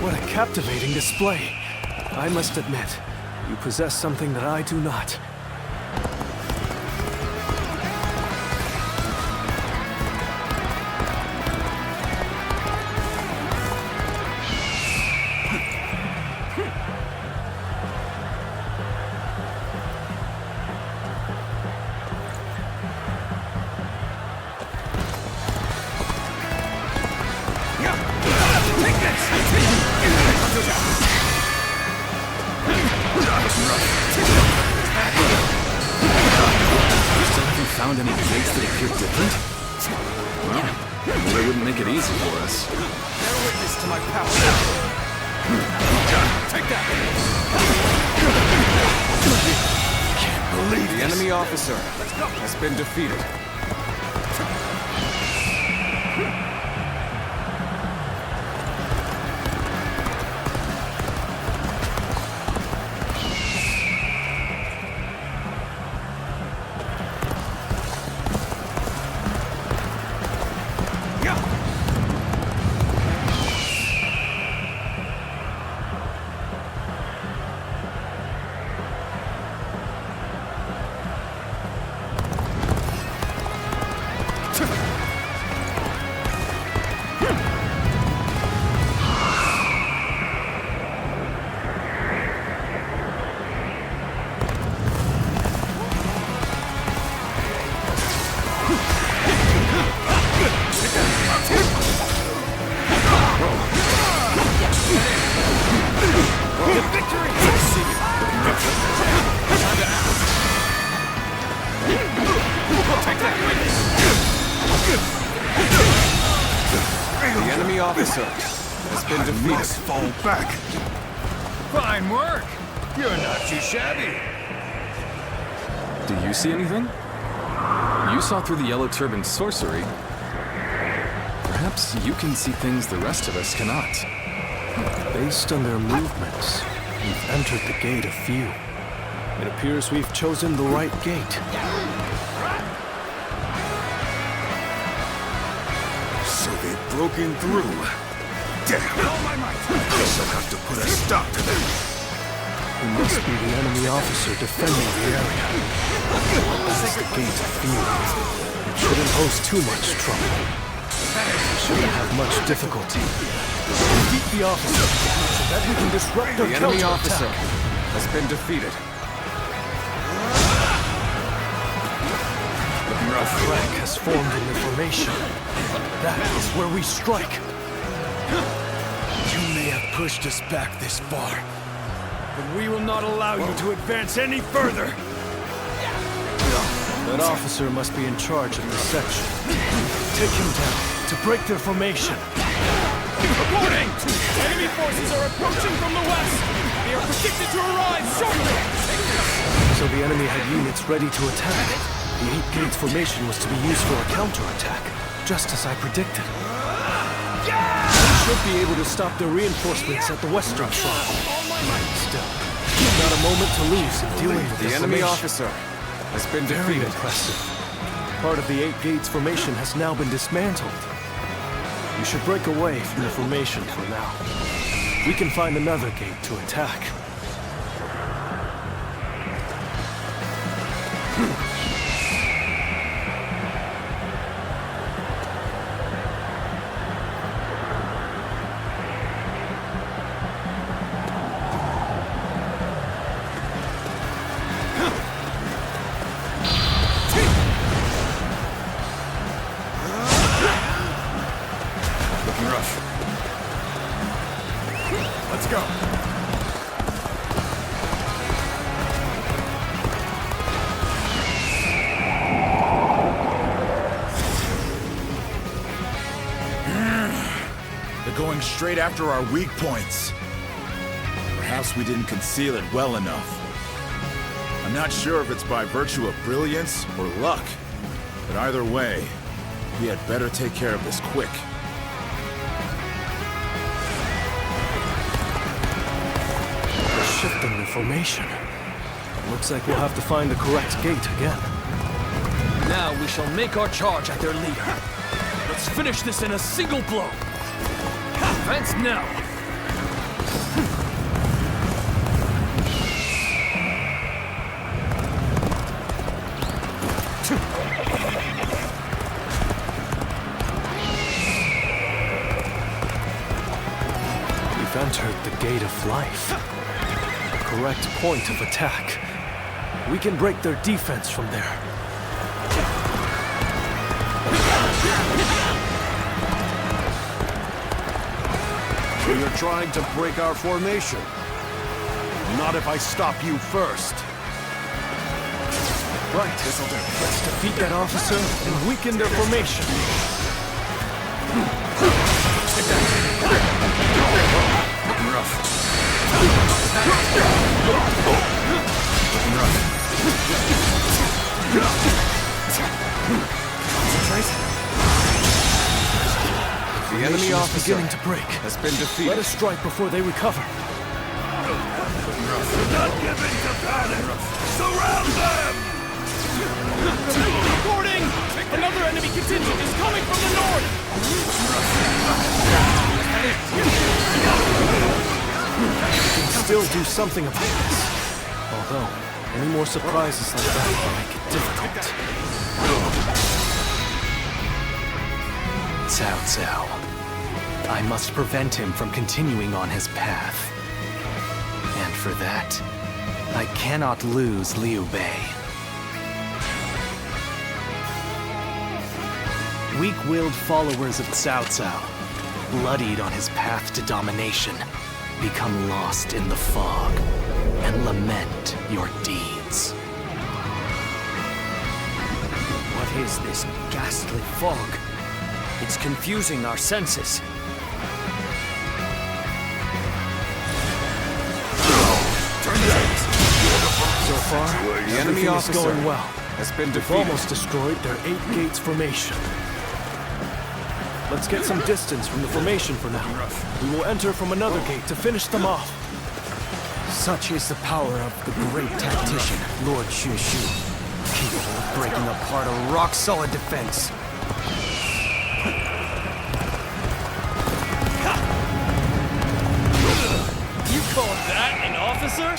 What a captivating display. I must admit, you possess something that I do not. Found any gates that appear different? Well, they wouldn't make it easy for us. Bear witness to my power. Take that. Can't believe the enemy officer has been defeated. The enemy officer has been defeated. Must fall back. Fine work. You're not too shabby. Do you see anything? You saw through the Yellow Turban's sorcery. Perhaps you can see things the rest of us cannot. Based on their movements, we've entered the gate of view. It appears we've chosen the right gate. So they've broken through. Damn! This'll have to put a stop to them. It must be the enemy officer defending the area. That's the gate of view. It shouldn't pose too much trouble. We shouldn't have much difficulty. Defeat the officer so that we can disrupt their The enemy counterattack. officer has been defeated. A flank has formed in the formation. That is where we strike. You may have pushed us back this far, but we will not allow you to advance any further. That officer must be in charge of this section. Take him down to break their formation. Reporting! Enemy forces are approaching from the west! They are predicted to arrive shortly! So the enemy had units ready to attack. The 8 gates formation was to be used for a counterattack, just as I predicted. We should be able to stop their reinforcements at the western front. Still, not a moment to lose in dealing with the this enemy formation. officer has been Very defeated. impressive. Part of the 8 gates formation has now been dismantled. You should break away from the formation for now. We can find another gate to attack. Let's go. They're going straight after our weak points. Perhaps we didn't conceal it well enough. I'm not sure if it's by virtue of brilliance or luck, but either way, we had better take care of this quick. Shifting the formation. Looks like we'll have to find the correct gate again. Now we shall make our charge at their leader. Let's finish this in a single blow. Advance now! We've entered the Gate of Life. A correct point of attack. We can break their defense from there. So you're trying to break our formation? Not if I stop you first. Right, this'll do. Let's defeat that officer and weaken their formation. The enemy officer is beginning to break. Has been defeated. Let us strike before they recover. Not give in to panic! Surround them! Reporting! Another enemy contingent is coming from the north! We can still do something about this. Although, any more surprises like that will make it difficult. Cao Cao. I must prevent him from continuing on his path. And for that, I cannot lose Liu Bei. Weak-willed followers of Cao Cao, bloodied on his path to domination, become lost in the fog and lament your deeds. What is this ghastly fog? It's confusing our senses. So far, The enemy everything is officer going well. has been We've defeated. almost destroyed their 8 gates formation. Let's get some distance from the formation for now. We will enter from another gate to finish them off. Such is the power of the great tactician, Lord Xu, capable of breaking apart a rock-solid defense. You call that an officer?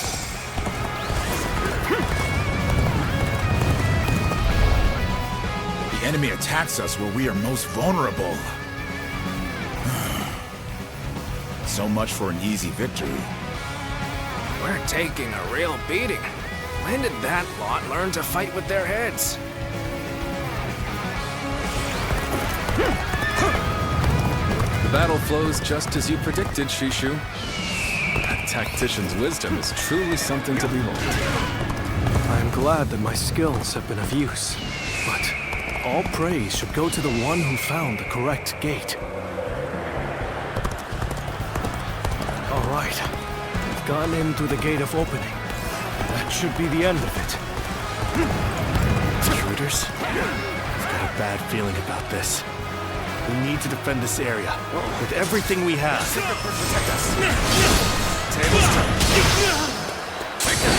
The enemy attacks us where we are most vulnerable. So much for an easy victory. We're taking a real beating. When did that lot learn to fight with their heads? The battle flows just as you predicted, Shishu. That tactician's wisdom is truly something to behold. I am glad that my skills have been of use, but all praise should go to the one who found the correct gate. All right, we've gone in through the gate of opening. That should be the end of it. Intruders? I've got a bad feeling about this. We need to defend this area with everything we have. Protect us. Tables turn. Take that.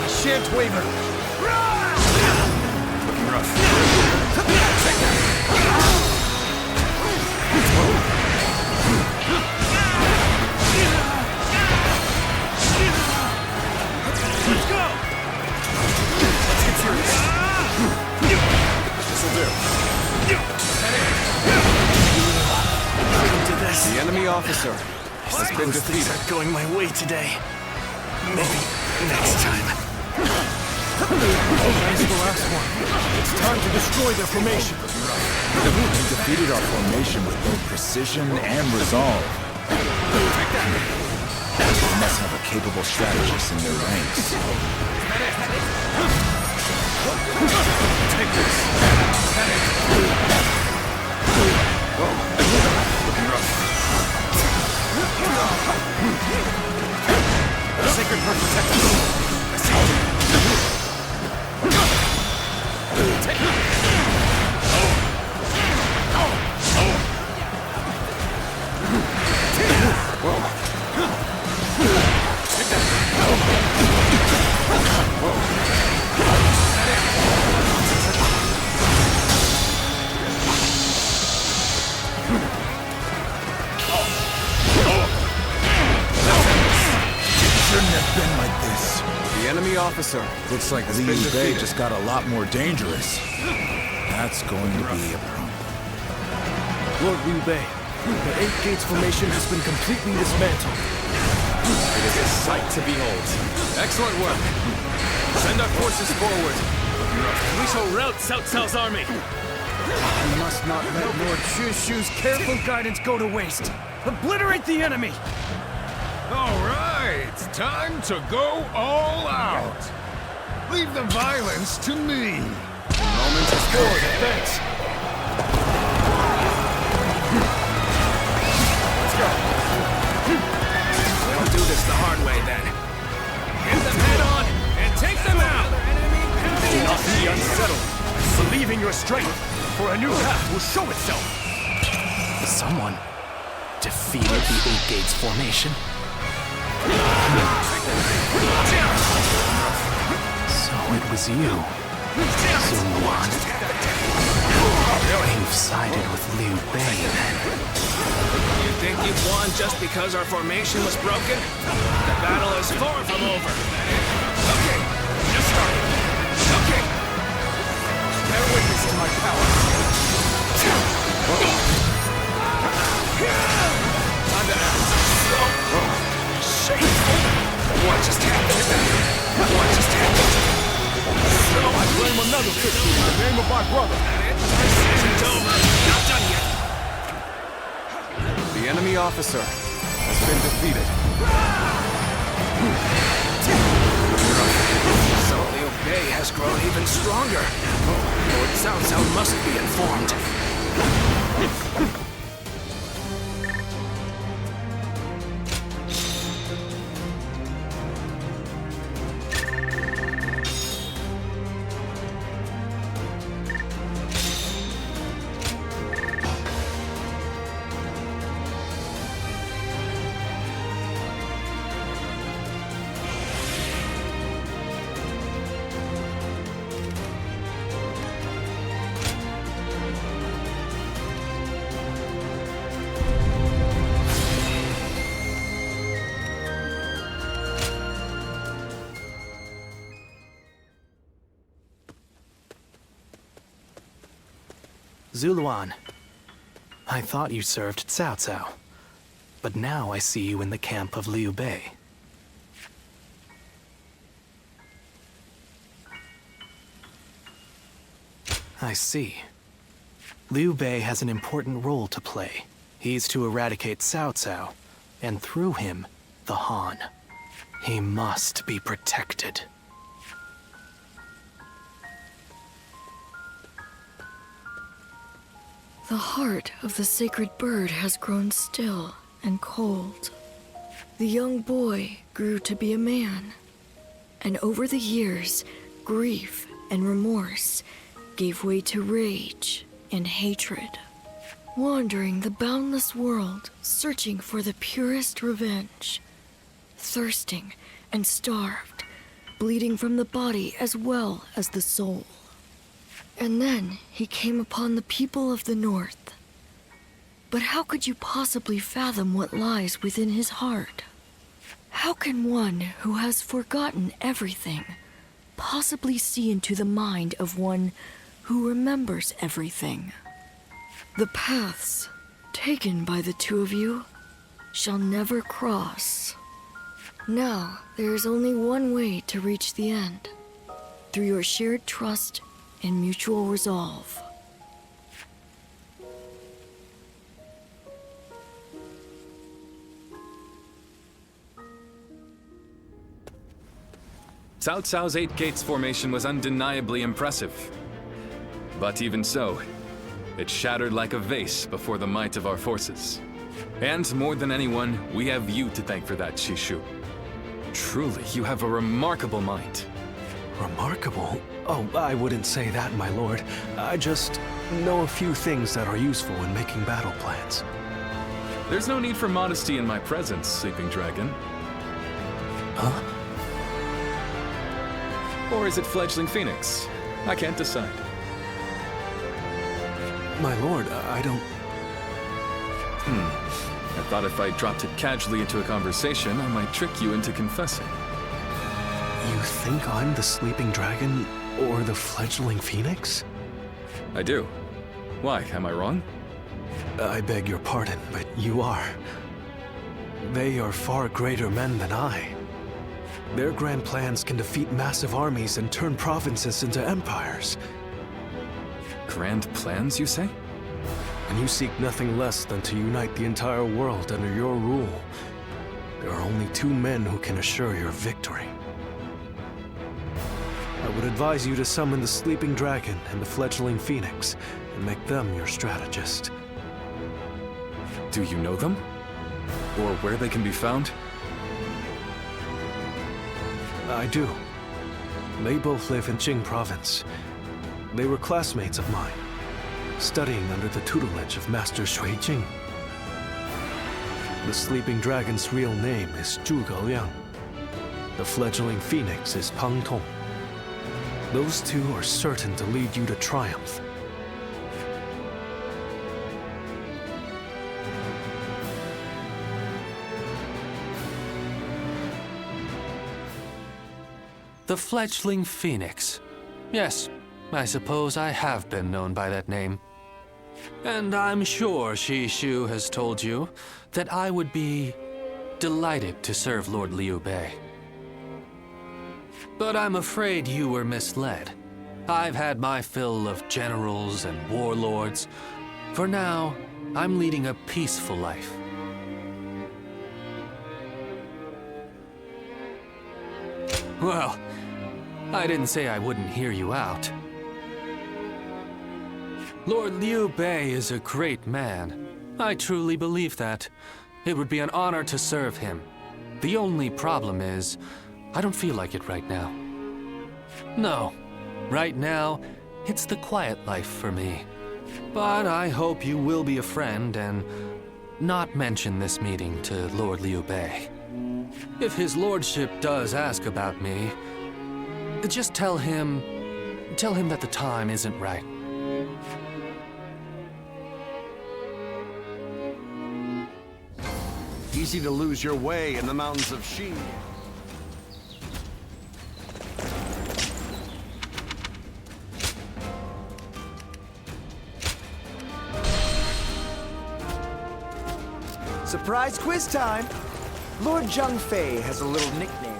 Shan't waver. Looking rough. Let's go! Let's get serious. This'll do. To this. The enemy officer has been Things defeated. aren't going my way today. Maybe next time. That's the last one. It's time to destroy their formation. They defeated our formation with both precision and resolve. They must have a capable strategist in their ranks. Take this. Looking rough. The sacred bird protects us. I see you. Take it. Shouldn't have been like this. The enemy officer Looks like has been Liu Bei defeated. just got a lot more dangerous. That's going to be a problem. Lord Liu Bei, the 8 Gates formation has been completely dismantled. It is a sight to behold. Excellent work. Send our forces forward. We shall rout Cao Cao's army. We must not let Lord Shushu's careful guidance go to waste. Obliterate the enemy! All right, time to go all out. Leave the violence to me. Moment is Forward, advance! Let's go. We'll do this the hard way then. Hit them head on and take them out. Do not be unsettled. Believe in your strength, for a new path will show itself. Someone defeated the 8 Gates formation. So it was you, Xinye. You've sided with Liu Bei then. You think you've won just because our formation was broken? The battle is far from over. Okay, just started. Okay. Bear witness to my power. Time to act. Shameful. What just happened? What just happened? So I blame another victory in the name of my brother. Decision's over. Not done yet. The enemy officer has been defeated. So Liu Bei has grown even stronger. Lord Cao Cao must be informed. Zuluan, I thought you served Cao Cao, but now I see you in the camp of Liu Bei. I see. Liu Bei has an important role to play. He's to eradicate Cao Cao, and through him, the Han. He must be protected. The heart of the sacred bird has grown still and cold. The young boy grew to be a man, and over the years, grief and remorse gave way to rage and hatred. Wandering the boundless world, searching for the purest revenge. Thirsting and starved, bleeding from the body as well as the soul. And then he came upon the people of the North. But how could you possibly fathom what lies within his heart? How can one who has forgotten everything possibly see into the mind of one who remembers everything? The paths taken by the two of you shall never cross. Now, there is only one way to reach the end, through your shared trust and mutual resolve. Cao Cao's 8 Gates formation was undeniably impressive. But even so, it shattered like a vase before the might of our forces. And more than anyone, we have you to thank for that, Shishu. Truly, you have a remarkable mind. Remarkable? Oh, I wouldn't say that, my lord. I just know a few things that are useful in making battle plans. There's no need for modesty in my presence, Sleeping Dragon. Huh? Or is it Fledgling Phoenix? I can't decide. My lord, I don't... I thought if I dropped it casually into a conversation, I might trick you into confessing. You think I'm the Sleeping Dragon or the Fledgling Phoenix? I do. Why, am I wrong? I beg your pardon, but you are. They are far greater men than I. Their grand plans can defeat massive armies and turn provinces into empires. Grand plans, you say? And you seek nothing less than to unite the entire world under your rule. There are only two men who can assure your victory. I would advise you to summon the Sleeping Dragon and the Fledgling Phoenix, and make them your strategist. Do you know them? Or where they can be found? I do. They both live in Jing Province. They were classmates of mine, studying under the tutelage of Master Shui Jing. The Sleeping Dragon's real name is Zhuge Liang. The Fledgling Phoenix is Pang Tong. Those two are certain to lead you to triumph. The Fledgling Phoenix. Yes, I suppose I have been known by that name. And I'm sure Shishu has told you that I would be delighted to serve Lord Liu Bei. But I'm afraid you were misled. I've had my fill of generals and warlords. For now, I'm leading a peaceful life. Well, I didn't say I wouldn't hear you out. Lord Liu Bei is a great man. I truly believe that. It would be an honor to serve him. The only problem is, I don't feel like it right now. No, right now, it's the quiet life for me. But I hope you will be a friend and not mention this meeting to Lord Liu Bei. If his lordship does ask about me, just tell him that the time isn't right. Easy to lose your way in the mountains of Xinye. Surprise quiz time! Lord Zheng Fei has a little nickname.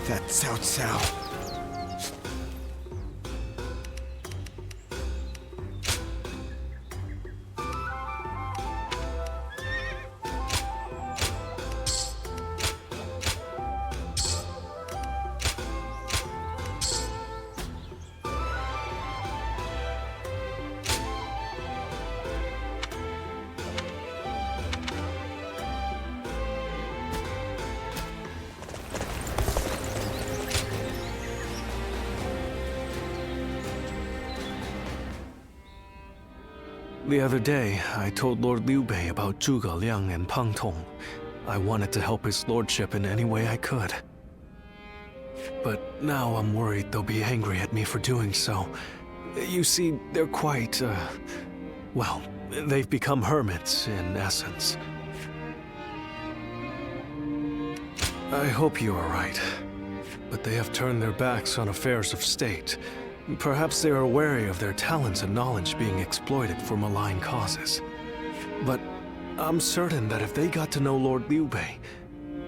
That's Cao Cao. The other day, I told Lord Liu Bei about Zhuge Liang and Pang Tong. I wanted to help his lordship in any way I could. But now I'm worried they'll be angry at me for doing so. You see, they're quite, well, they've become hermits, in essence. I hope you are right. But they have turned their backs on affairs of state. Perhaps they are wary of their talents and knowledge being exploited for malign causes. But I'm certain that if they got to know Lord Liu Bei,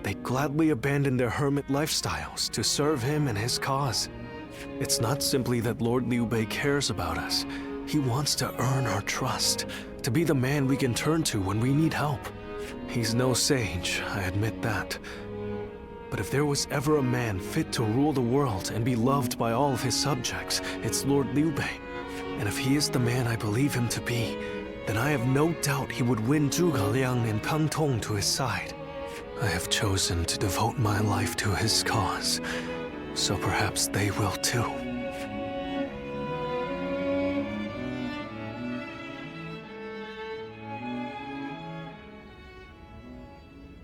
they'd gladly abandon their hermit lifestyles to serve him and his cause. It's not simply that Lord Liu Bei cares about us. He wants to earn our trust, to be the man we can turn to when we need help. He's no sage, I admit that. But if there was ever a man fit to rule the world and be loved by all of his subjects, it's Lord Liu Bei. And if he is the man I believe him to be, then I have no doubt he would win Zhuge Liang and Pang Tong to his side. I have chosen to devote my life to his cause, so perhaps they will too.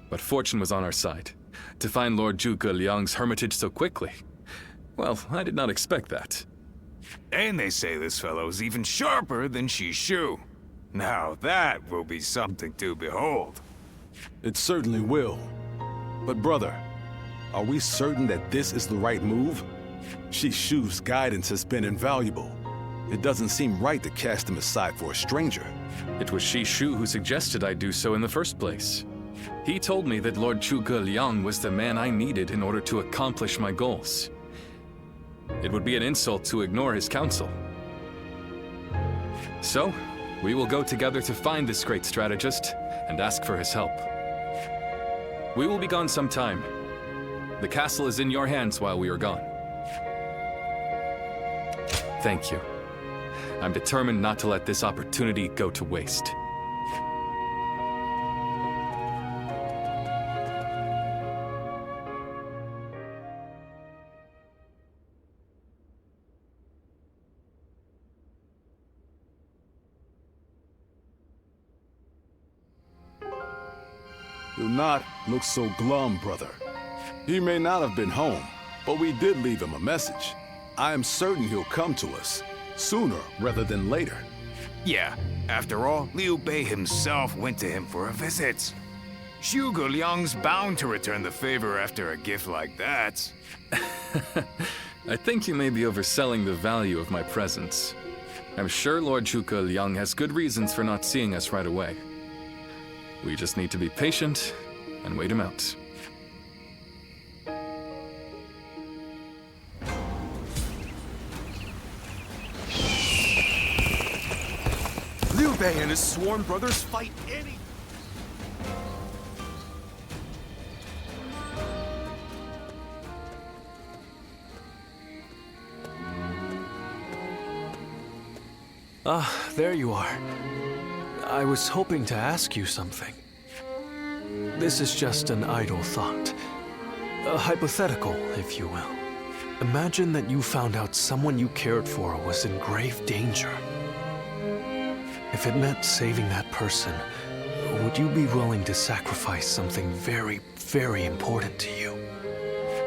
But fortune was on our side. To find Lord Zhuge Liang's hermitage so quickly. Well, I did not expect that. And they say this fellow is even sharper than Shishu. Now that will be something to behold. It certainly will. But brother, are we certain that this is the right move? Shishu's guidance has been invaluable. It doesn't seem right to cast him aside for a stranger. It was Shishu who suggested I do so in the first place. He told me that Lord Zhuge Liang was the man I needed in order to accomplish my goals. It would be an insult to ignore his counsel. So, we will go together to find this great strategist and ask for his help. We will be gone some time. The castle is in your hands while we are gone. Thank you. I'm determined not to let this opportunity go to waste. Do not look so glum, brother. He may not have been home, but we did leave him a message. I am certain he'll come to us, sooner rather than later. Yeah, after all, Liu Bei himself went to him for a visit. Zhuge Liang's bound to return the favor after a gift like that. I think you may be overselling the value of my presence. I'm sure Lord Zhuge Liang has good reasons for not seeing us right away. We just need to be patient and wait him out. Liu Bei and his sworn brothers fight any... Ah, there you are. I was hoping to ask you something. This is just an idle thought. A hypothetical, if you will. Imagine that you found out someone you cared for was in grave danger. If it meant saving that person, would you be willing to sacrifice something very, very important to you?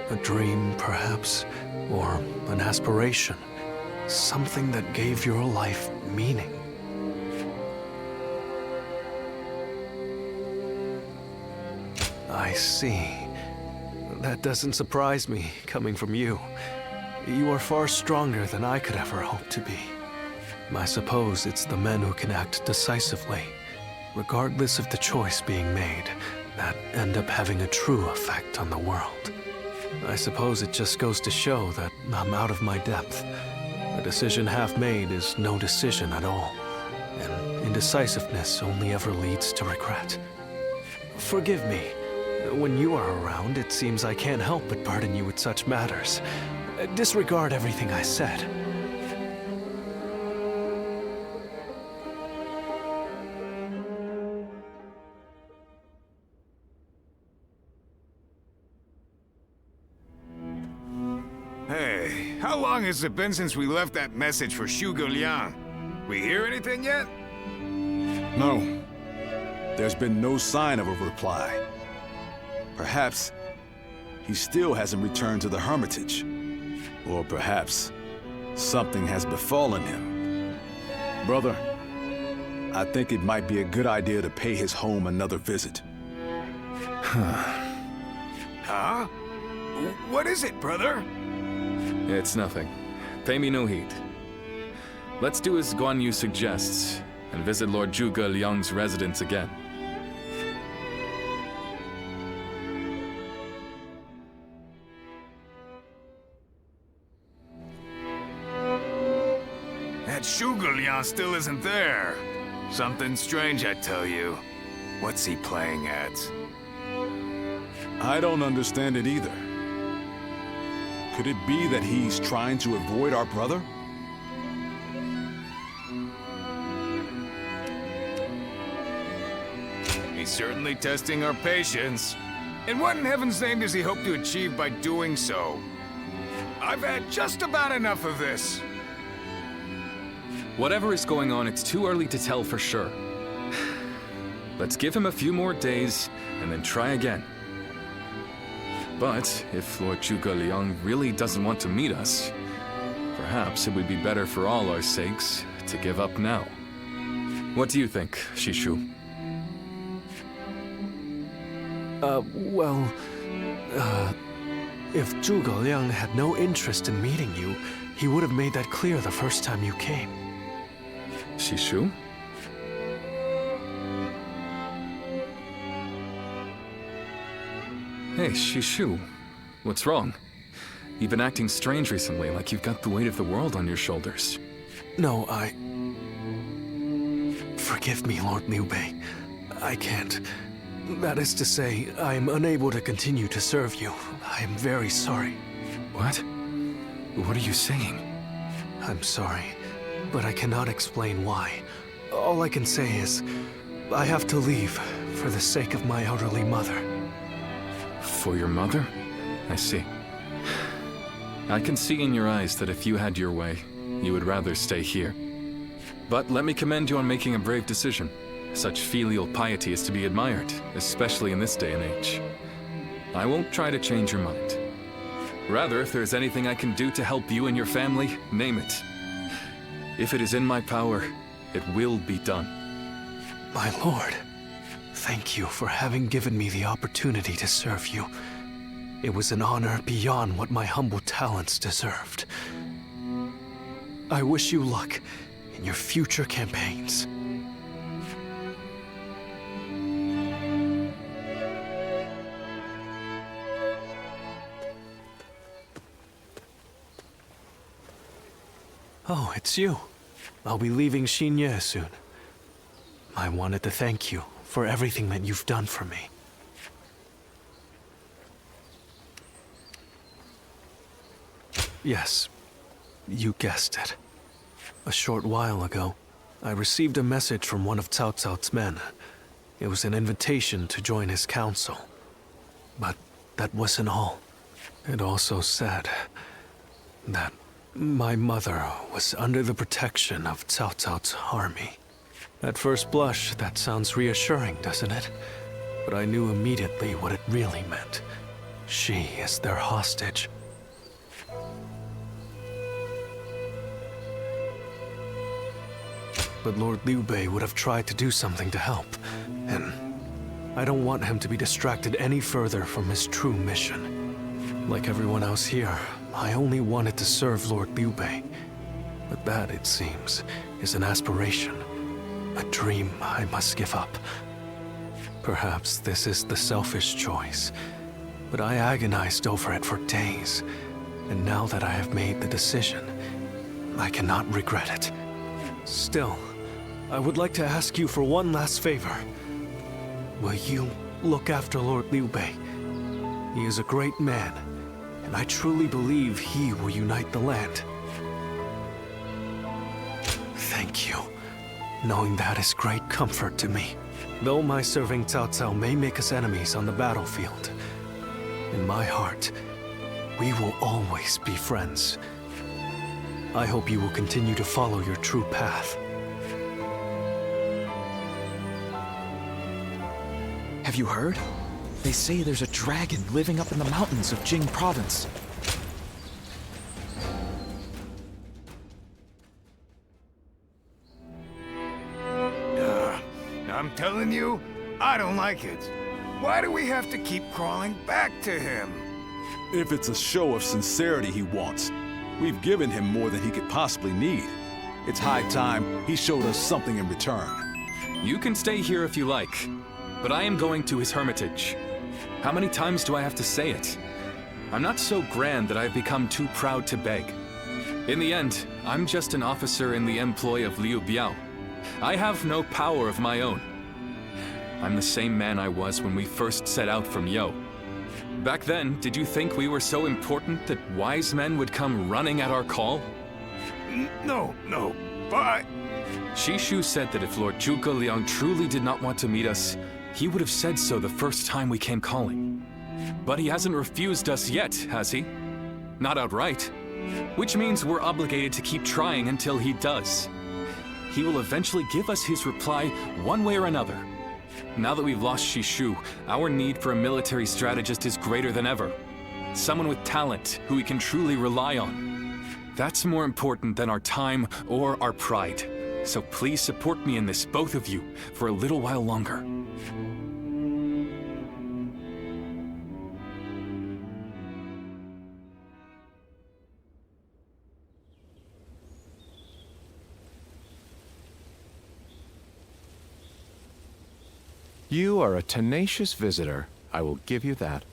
A dream, perhaps, or an aspiration. Something that gave your life meaning. I see. That doesn't surprise me, coming from you. You are far stronger than I could ever hope to be. I suppose it's the men who can act decisively, regardless of the choice being made, that end up having a true effect on the world. I suppose it just goes to show that I'm out of my depth. A decision half made is no decision at all, and indecisiveness only ever leads to regret. Forgive me. When you are around, it seems I can't help but burden you with such matters. Disregard everything I said. Hey, how long has it been since we left that message for Zhuge Liang? We hear anything yet? No. There's been no sign of a reply. Perhaps he still hasn't returned to the Hermitage. Or perhaps something has befallen him. Brother, I think it might be a good idea to pay his home another visit. Huh? What is it, brother? It's nothing. Pay me no heed. Let's do as Guan Yu suggests, and visit Lord Zhuge Liang's residence again. That Zhuge Liang still isn't there. Something strange, I tell you. What's he playing at? I don't understand it either. Could it be that he's trying to avoid our brother? He's certainly testing our patience. And what in heaven's name does he hope to achieve by doing so? I've had just about enough of this. Whatever is going on, it's too early to tell for sure. Let's give him a few more days, and then try again. But if Lord Zhuge Liang really doesn't want to meet us, perhaps it would be better for all our sakes to give up now. What do you think, Shishu? If Zhuge Liang had no interest in meeting you, he would have made that clear the first time you came. Shishu? Hey, Shishu. What's wrong? You've been acting strange recently, like you've got the weight of the world on your shoulders. No, Forgive me, Lord Liu Bei. I can't. That is to say, I am unable to continue to serve you. I am very sorry. What? What are you saying? I'm sorry, but I cannot explain why. All I can say is, I have to leave for the sake of my elderly mother. For your mother? I see. I can see in your eyes that if you had your way, you would rather stay here. But let me commend you on making a brave decision. Such filial piety is to be admired, especially in this day and age. I won't try to change your mind. Rather, if there's anything I can do to help you and your family, name it. If it is in my power, it will be done. My lord, thank you for having given me the opportunity to serve you. It was an honor beyond what my humble talents deserved. I wish you luck in your future campaigns. Oh, it's you. I'll be leaving Xinye soon. I wanted to thank you for everything that you've done for me. Yes, you guessed it. A short while ago, I received a message from one of Cao Cao's men. It was an invitation to join his council. But that wasn't all. It also said that my mother was under the protection of Cao Cao's army. At first blush, that sounds reassuring, doesn't it? But I knew immediately what it really meant. She is their hostage. But Lord Liu Bei would have tried to do something to help, and I don't want him to be distracted any further from his true mission. Like everyone else here, I only wanted to serve Lord Liu Bei. But that, it seems, is an aspiration. A dream I must give up. Perhaps this is the selfish choice, but I agonized over it for days. And now that I have made the decision, I cannot regret it. Still, I would like to ask you for one last favor. Will you look after Lord Liu Bei? He is a great man, and I truly believe he will unite the land. Thank you. Knowing that is great comfort to me. Though my serving Cao Cao may make us enemies on the battlefield, in my heart, we will always be friends. I hope you will continue to follow your true path. Have you heard? They say there's a dragon living up in the mountains of Jing province. I'm telling you, I don't like it. Why do we have to keep crawling back to him? If it's a show of sincerity he wants, we've given him more than he could possibly need. It's high time he showed us something in return. You can stay here if you like, but I am going to his hermitage. How many times do I have to say it? I'm not so grand that I've become too proud to beg. In the end, I'm just an officer in the employ of Liu Biao. I have no power of my own. I'm the same man I was when we first set out from Yo. Back then, did you think we were so important that wise men would come running at our call? No, but... Shishu said that if Lord Zhuge Liang truly did not want to meet us, he would have said so the first time we came calling. But he hasn't refused us yet, has he? Not outright. Which means we're obligated to keep trying until he does. He will eventually give us his reply one way or another. Now that we've lost Shishu, our need for a military strategist is greater than ever. Someone with talent who we can truly rely on. That's more important than our time or our pride. So please support me in this, both of you, for a little while longer. You are a tenacious visitor, I will give you that.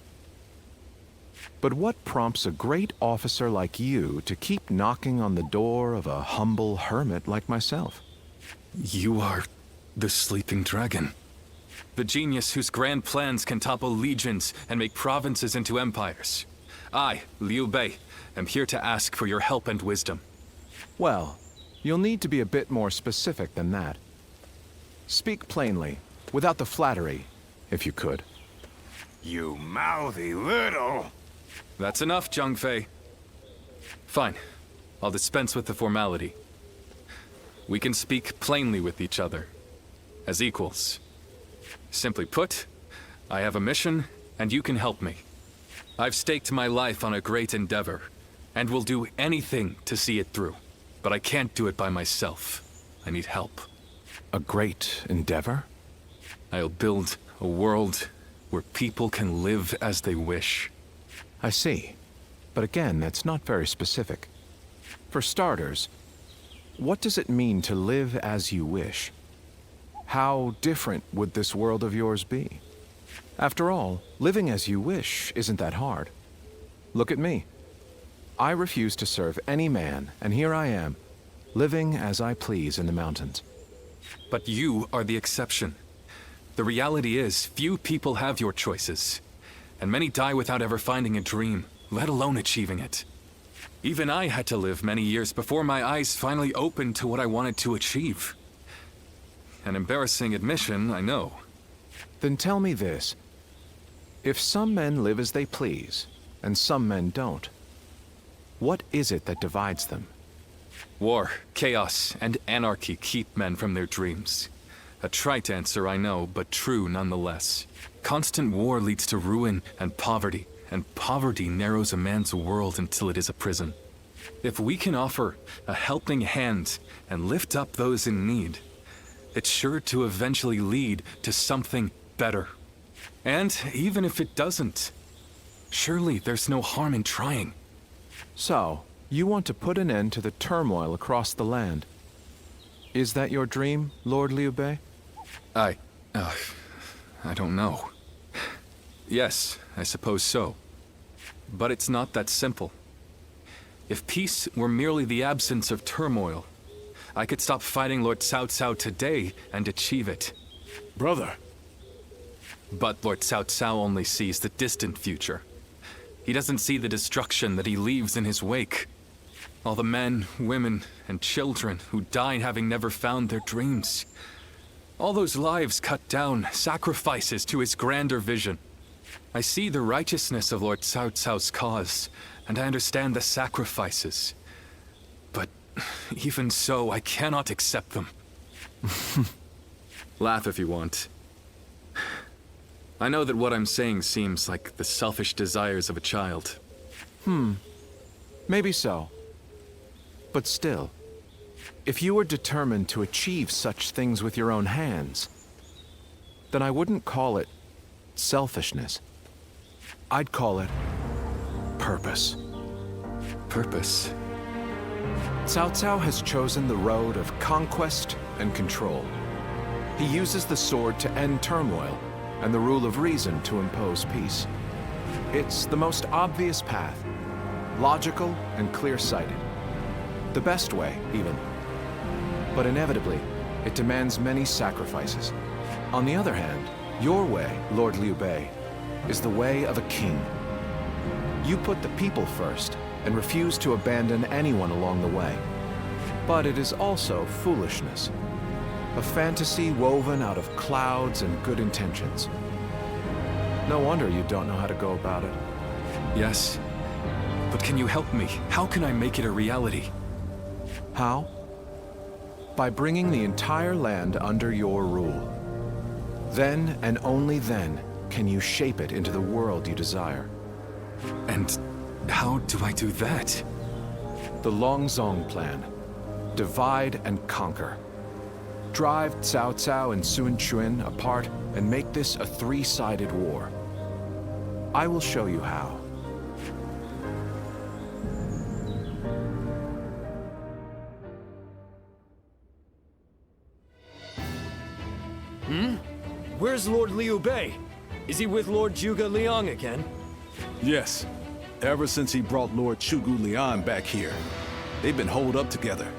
But what prompts a great officer like you to keep knocking on the door of a humble hermit like myself? You are the sleeping dragon. The genius whose grand plans can topple legions and make provinces into empires. I, Liu Bei, am here to ask for your help and wisdom. Well, you'll need to be a bit more specific than that. Speak plainly, without the flattery, if you could. You mouthy little... That's enough, Zhang Fei. Fine. I'll dispense with the formality. We can speak plainly with each other, as equals. Simply put, I have a mission, and you can help me. I've staked my life on a great endeavor, and will do anything to see it through. But I can't do it by myself. I need help. A great endeavor? I'll build a world where people can live as they wish. I see. But again, that's not very specific. For starters, what does it mean to live as you wish? How different would this world of yours be? After all, living as you wish isn't that hard. Look at me. I refuse to serve any man, and here I am, living as I please in the mountains. But you are the exception. The reality is, few people have your choices. And many die without ever finding a dream, let alone achieving it. Even I had to live many years before my eyes finally opened to what I wanted to achieve. An embarrassing admission, I know. Then tell me this. If some men live as they please, and some men don't, what is it that divides them? War, chaos, and anarchy keep men from their dreams. A trite answer, I know, but true nonetheless. Constant war leads to ruin and poverty narrows a man's world until it is a prison. If we can offer a helping hand and lift up those in need, it's sure to eventually lead to something better. And even if it doesn't, surely there's no harm in trying. So, you want to put an end to the turmoil across the land. Is that your dream, Lord Liu Bei? I don't know. Yes, I suppose so. But it's not that simple. If peace were merely the absence of turmoil, I could stop fighting Lord Cao Cao today and achieve it. Brother. But Lord Cao Cao only sees the distant future. He doesn't see the destruction that he leaves in his wake. All the men, women, and children who died having never found their dreams. All those lives cut down, sacrifices to his grander vision. I see the righteousness of Lord Cao Cao's cause, and I understand the sacrifices. But even so, I cannot accept them. Laugh if you want. I know that what I'm saying seems like the selfish desires of a child. Maybe so. But still, if you were determined to achieve such things with your own hands, then I wouldn't call it selfishness. I'd call it purpose. Purpose? Cao Cao has chosen the road of conquest and control. He uses the sword to end turmoil and the rule of reason to impose peace. It's the most obvious path, logical and clear-sighted. The best way, even. But inevitably, it demands many sacrifices. On the other hand, your way, Lord Liu Bei, is the way of a king. You put the people first and refuse to abandon anyone along the way. But it is also foolishness. A fantasy woven out of clouds and good intentions. No wonder you don't know how to go about it. Yes, but can you help me? How can I make it a reality? How? By bringing the entire land under your rule. Then, and only then, can you shape it into the world you desire. And how do I do that? The Longzong plan. Divide and conquer. Drive Cao Cao and Sun Quan apart and make this a three-sided war. I will show you how. Where's Lord Liu Bei? Is he with Lord Zhuge Liang again? Yes. Ever since he brought Lord Zhuge Liang back here. They've been holed up together,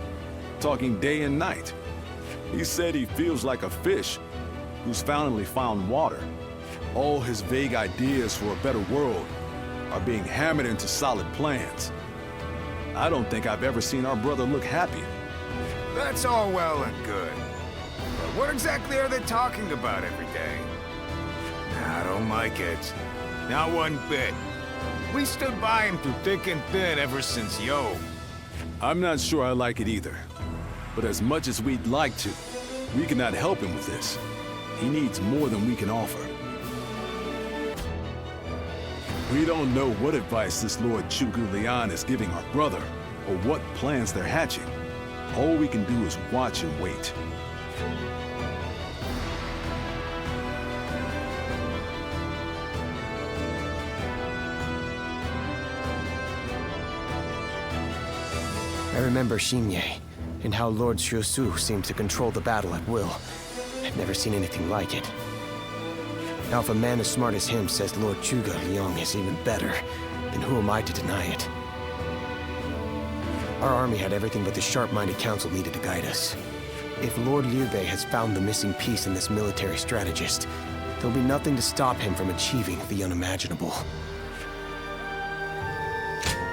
talking day and night. He said he feels like a fish who's finally found water. All his vague ideas for a better world are being hammered into solid plans. I don't think I've ever seen our brother look happy. That's all well and good. But what exactly are they talking about every day? I don't like it. Not one bit. We stood by him through thick and thin ever since Yo. I'm not sure I like it either. But as much as we'd like to, we cannot help him with this. He needs more than we can offer. We don't know what advice this Lord Zhuge Liang is giving our brother, or what plans they're hatching. All we can do is watch and wait. I remember Xinye, and how Lord Xuesu seemed to control the battle at will. I've never seen anything like it. Now if a man as smart as him says Lord Zhuge Liang is even better, then who am I to deny it? Our army had everything but the sharp-minded council needed to guide us. If Lord Liu Bei has found the missing piece in this military strategist, there'll be nothing to stop him from achieving the unimaginable.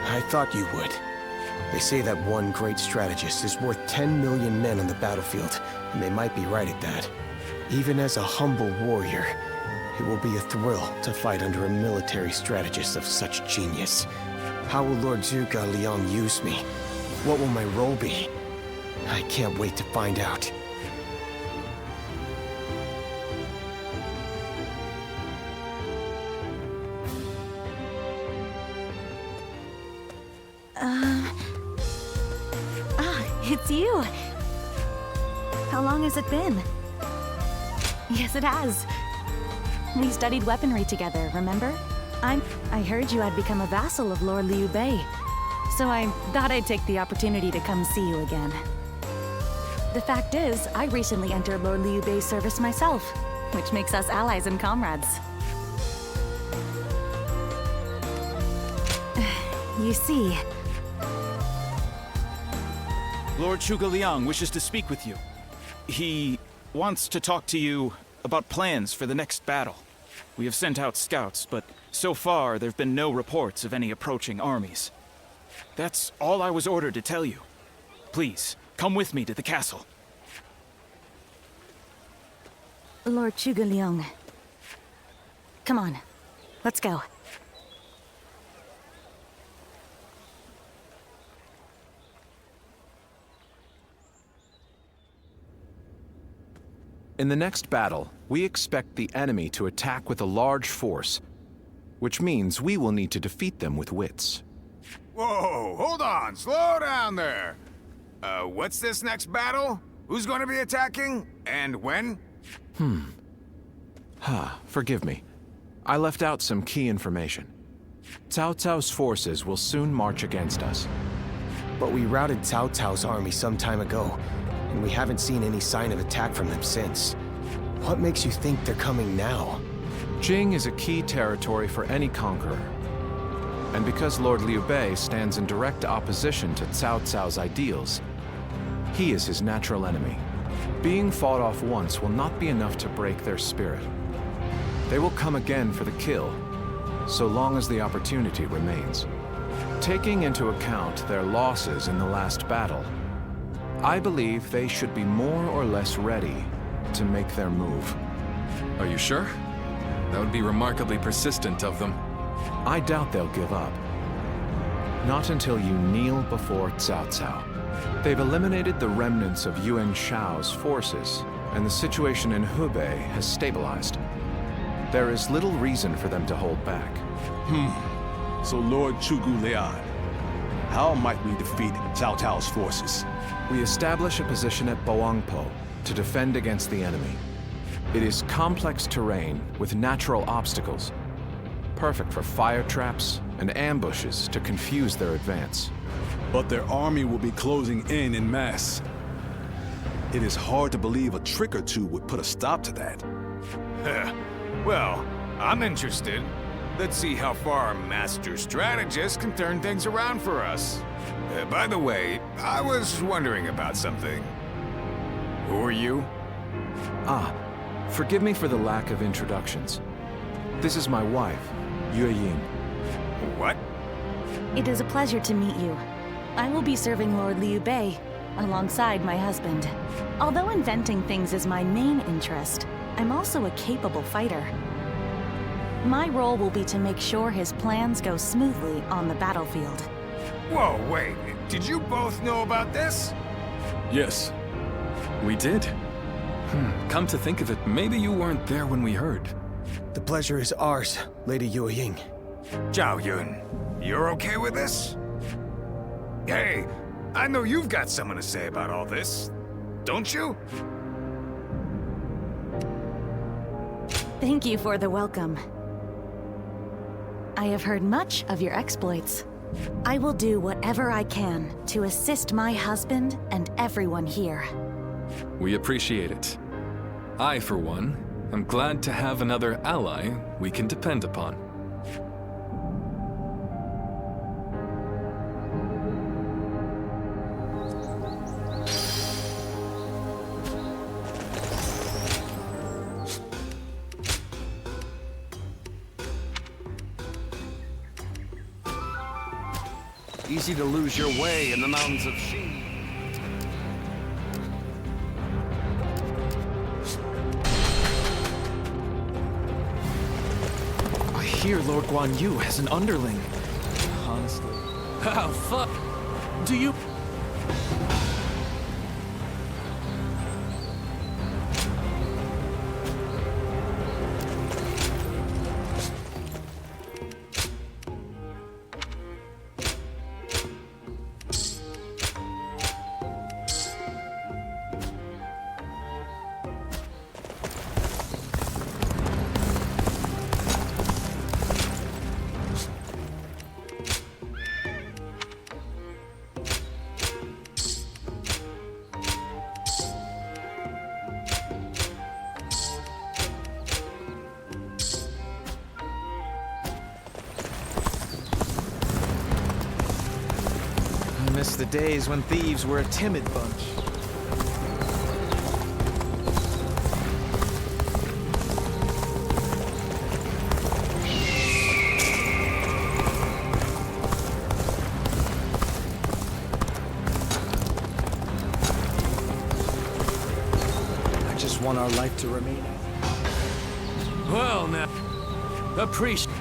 I thought you would. They say that one great strategist is worth 10 million men on the battlefield, and they might be right at that. Even as a humble warrior, it will be a thrill to fight under a military strategist of such genius. How will Lord Zhuge Liang use me? What will my role be? I can't wait to find out. It's you. How long has it been? Yes, it has. We studied weaponry together, remember? I heard you had become a vassal of Lord Liu Bei. so I thought I'd take the opportunity to come see you again. The fact is, I recently entered Lord Liu Bei's service myself, which makes us allies and comrades. You see... Lord Zhuge Liang wishes to speak with you. He wants to talk to you about plans for the next battle. We have sent out scouts, but so far there have been no reports of any approaching armies. That's all I was ordered to tell you. Please, come with me to the castle. Lord Zhuge Liang. Come on, let's go. In the next battle, we expect the enemy to attack with a large force, which means we will need to defeat them with wits. Whoa, hold on, slow down there. What's this next battle? Who's gonna be attacking? And when? Forgive me. I left out some key information. Cao Cao's forces will soon march against us. But we routed Cao Cao's army some time ago, and we haven't seen any sign of attack from them since. What makes you think they're coming now? Jing is a key territory for any conqueror. And because Lord Liu Bei stands in direct opposition to Cao Cao's ideals, he is his natural enemy. Being fought off once will not be enough to break their spirit. They will come again for the kill, so long as the opportunity remains. Taking into account their losses in the last battle, I believe they should be more or less ready to make their move. Are you sure? That would be remarkably persistent of them. I doubt they'll give up. Not until you kneel before Cao Cao. They've eliminated the remnants of Yuan Shao's forces, and the situation in Hubei has stabilized. There is little reason for them to hold back. So Lord Zhuge Liang, how might we defeat Cao Cao's forces? We establish a position at Bowangpo to defend against the enemy. It is complex terrain with natural obstacles, perfect for fire traps and ambushes to confuse their advance. But their army will be closing in mass. It is hard to believe a trick or two would put a stop to that. Well, I'm interested. Let's see how far our master strategist can turn things around for us. By the way, I was wondering about something. Who are you? Forgive me for the lack of introductions. This is my wife, Yue Ying. What? It is a pleasure to meet you. I will be serving Lord Liu Bei, alongside my husband. Although inventing things is my main interest, I'm also a capable fighter. My role will be to make sure his plans go smoothly on the battlefield. Whoa, wait. Did you both know about this? Yes, we did. Come to think of it, maybe you weren't there when we heard. The pleasure is ours, Lady Yue Ying. Zhao Yun, you're okay with this? Hey, I know you've got something to say about all this, don't you? Thank you for the welcome. I have heard much of your exploits. I will do whatever I can to assist my husband and everyone here. We appreciate it. I, for one, am glad to have another ally we can depend upon. Easy to lose your way in the mountains of Xinye. I hear Lord Guan Yu has an underling. Honestly. Oh, fuck! Do you... miss the days when thieves were a timid bunch. I just want our life to remain. Well, now, appreciate.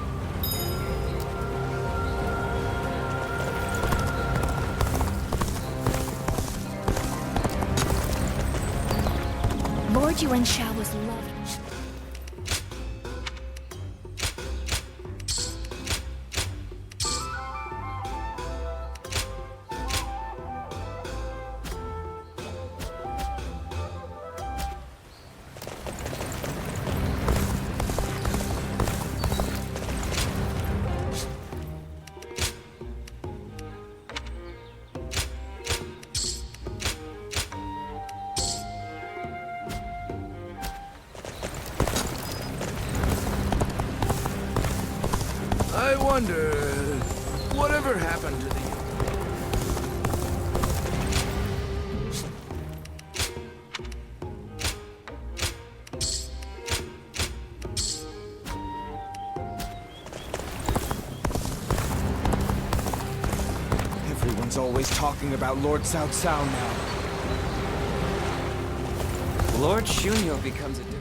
Lord Yuan Shao was loved. I wonder, whatever happened to the... Everyone's always talking about Lord Cao Cao now. Lord Xinye becomes a different...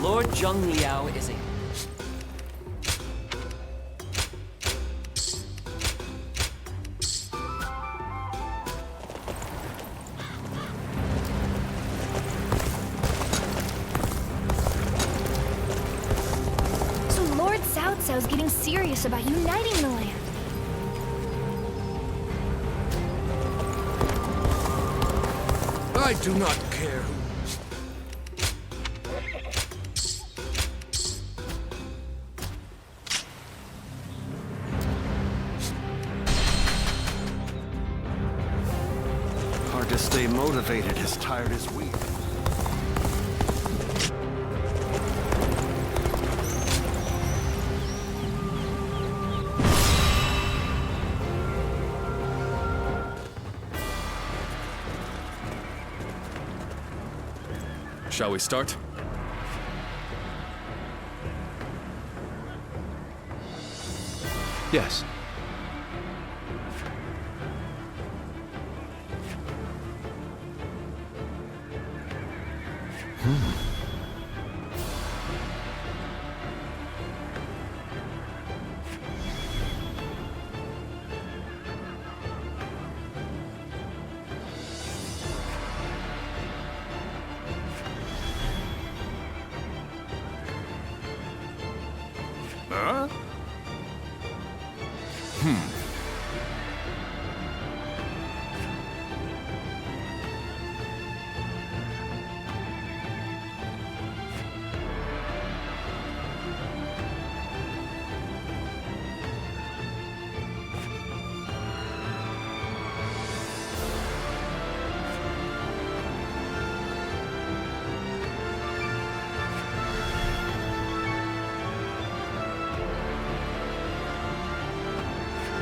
Lord Zheng Liao is a... So Lord Cao Cao's getting serious about uniting the land. I do not care who... Hard to stay motivated as tired as we. Shall we start? Yes. Huh?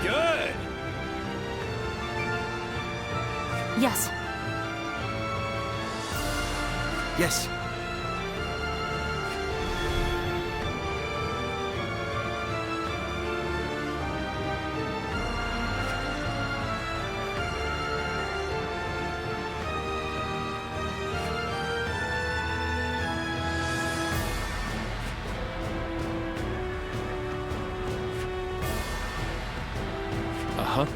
Good! Yes. Yes. Uh-huh.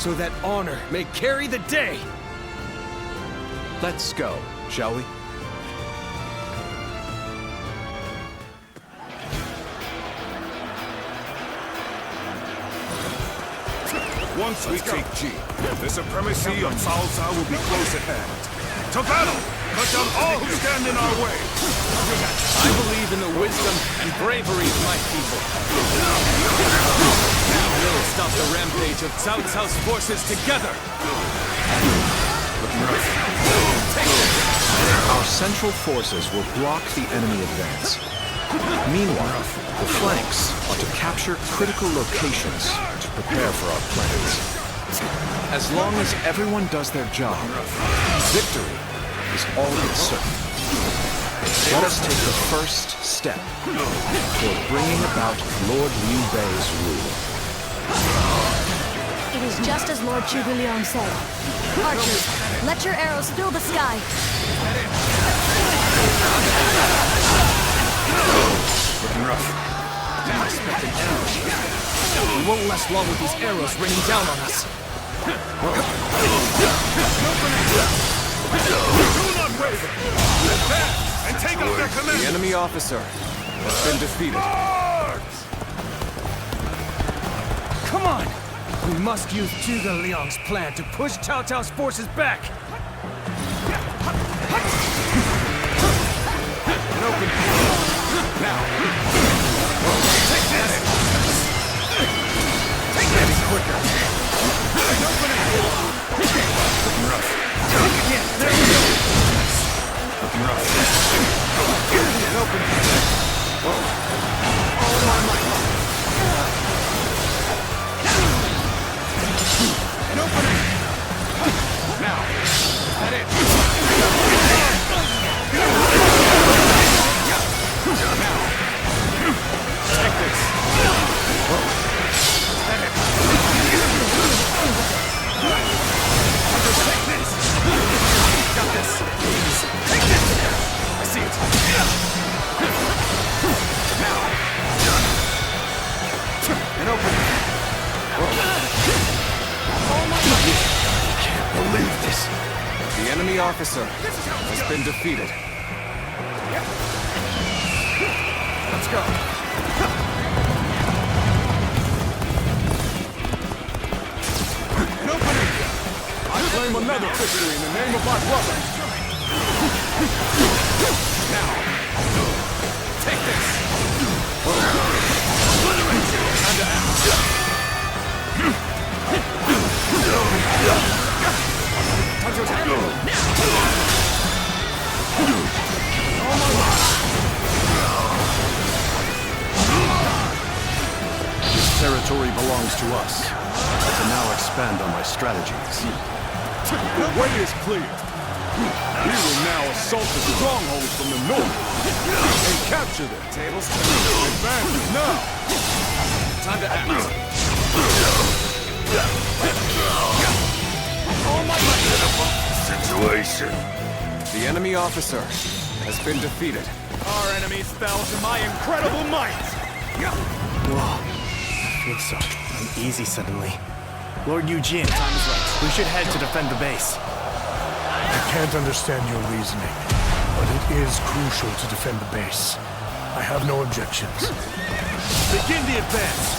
so that honor may carry the day! Let's go, shall we? Once we take G, the supremacy of Cao Cao will be close at hand. To battle! Cut down all who stand in our way! I believe in the wisdom and bravery of my people. We will stop the rampage of Cao Cao's forces together! Our central forces will block the enemy advance. Meanwhile, the flanks are to capture critical locations to prepare for our plans. As long as everyone does their job, victory is all but certain. Let us take the first step toward bringing about Lord Liu Bei's rule. It is just as Lord Zhuge said. Archers, let your arrows fill the sky. Looking rough. Didn't expect an arrow. We won't last long with these arrows raining down on us. Do not waver! Advance and take up their command! The enemy officer has been defeated. Come on! We must use Zhuge Liang's plan to push Cao Cao's forces back! An open now! Take this! Take this! Quicker! An opening! Looking rough. Take again! There we go! Looking rough. An opening! All my might! An opening! Now! Is that it? Now! Take this! Is that it? Take this! Got this! Take this! I see it! Now! An opening! Oh my God! I can't believe this! The enemy officer has been defeated. Let's go! An opening! I claim another victory in the name of my brother! Now! Take this! Time to act! Time to attack! This territory belongs to us. I can now expand on my strategies. The way is clear. We will now assault the strongholds from the north and capture them. Tables Advance now! Time to act! Oh my God! Situation! The enemy officer has been defeated. Our enemies fell to my incredible might! Whoa. I feel so uneasy suddenly. Lord Eugene, we should head to defend the base. I can't understand your reasoning, but it is crucial to defend the base. I have no objections. Begin the advance!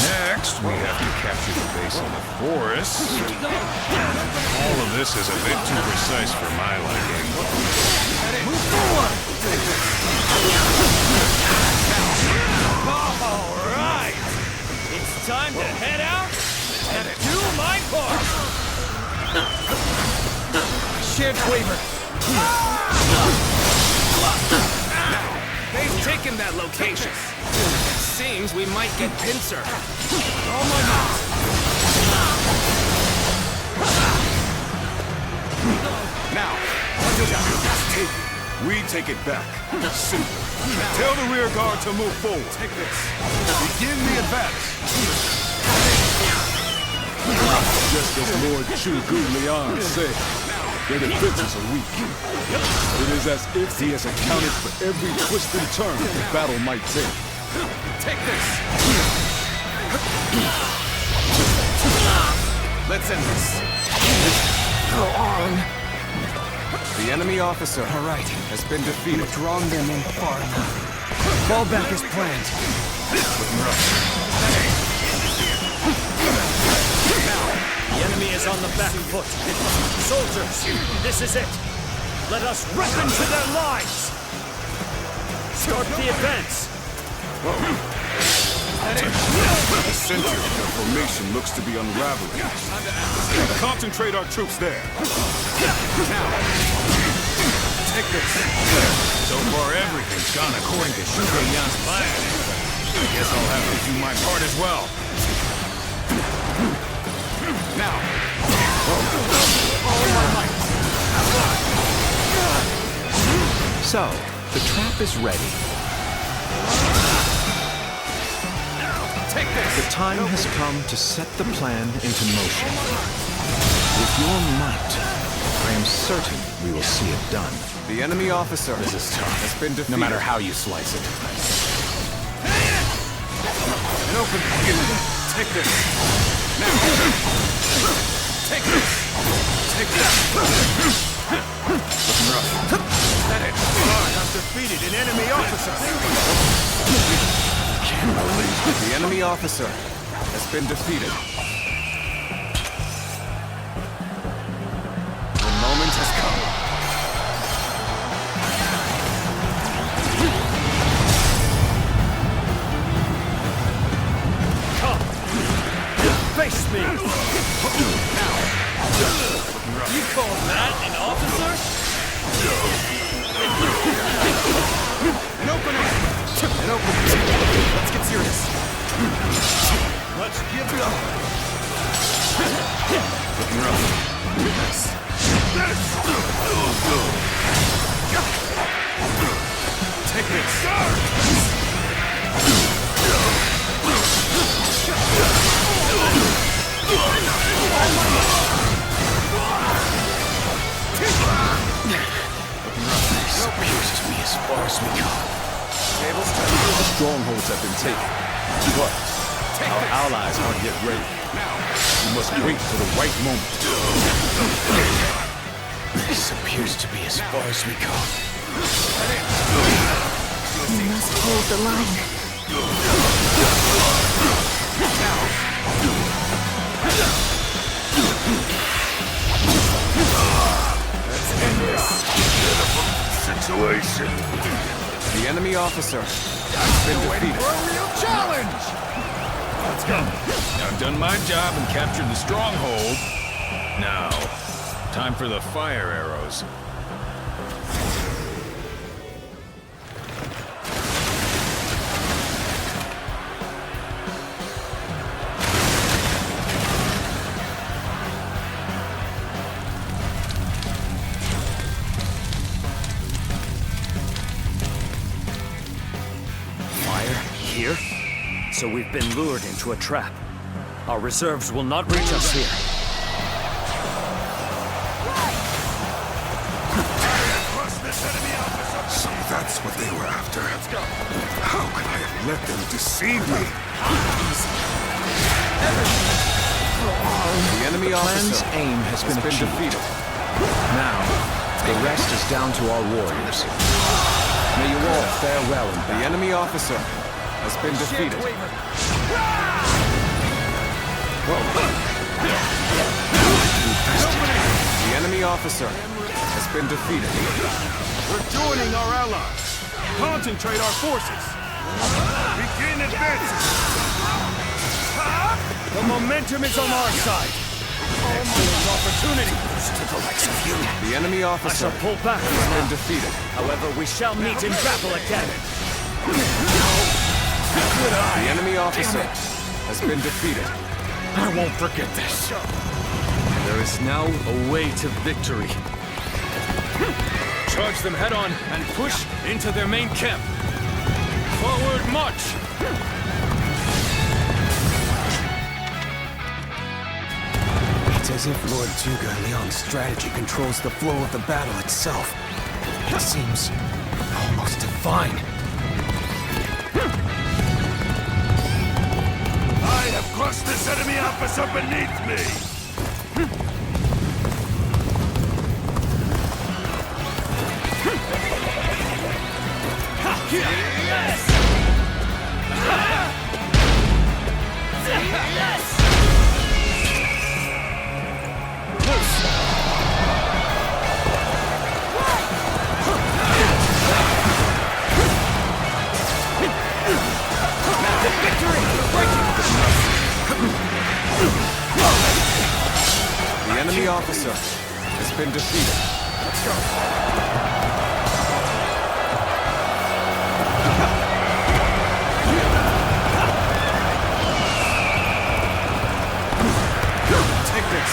Next, we have to capture the base in the forest. All of this is a bit too precise for my liking. Move forward! All right! It's time to head out and do my part! Shared waver! They've taken that location. Seems we might get pincer. Oh my God! Now, we take it back. Tell the rear guard to move forward. Take this. Begin the advance. Just as Lord Zhuge said, their defenses are weak. It is as if he has accounted for every twist and turn the battle might take. Take this. Let's end this. Go on. The enemy officer has been defeated. We've drawn them in far enough. Fall back as planned. The enemy is on the back foot. Soldiers, this is it. Let us rip into their lives. Start the advance. The center of the formation looks to be unraveling. Concentrate our troops there. Now, take this. So far, everything's gone according to Zhuge Liang's plan. I guess I'll have to do my part as well. Now. All my might. So, the trap is ready. Take this. The time has come to set the plan into motion. With your might, I am certain we will see it done. The enemy officer This is tough. has been defeated. No matter how you slice it. An open. Take this. Now. Take this. Take this. Looking rough. That it. I've defeated an enemy officer. Can't believe it. The enemy officer has been defeated. The moment has come. Face me! Now! You call that an officer? An opening! An opening! Let's get serious. Let's give it up! Looking rough. Nice. Take this! This appears to be as far as we go. Tables turn. The strongholds have been taken. But our allies aren't yet ready. We must wait for the right moment. This appears to be as far as we go. We must hold the line. Let's end this situation. The enemy officer has been defeated. For a real challenge! Let's go. I've done my job and captured the stronghold. Now, time for the fire arrows. Here? So we've been lured into a trap. Our reserves will not reach us here. So that's what they were after. How could I have let them deceive me? The enemy Plan's officer aim has been achieved. defeated. Now, the rest is down to our warriors. May you all fare well in battle. The enemy officer has been defeated. The enemy officer has been defeated. We're joining our allies. Concentrate our forces. Begin advancing. The momentum is on our side. Excellent opportunity. To the likes of you. The enemy officer I shall pull back has been defeated. However, we shall meet in battle again. The enemy officer has been defeated. I won't forget this. There is now a way to victory. Charge them head on and push into their main camp. Forward march! It's as if Lord Zhuge Liang's strategy controls the flow of the battle itself. It seems almost divine. I I have crushed this enemy officer beneath me! Yes! Yes! The enemy officer has been defeated. Let's go. Take this.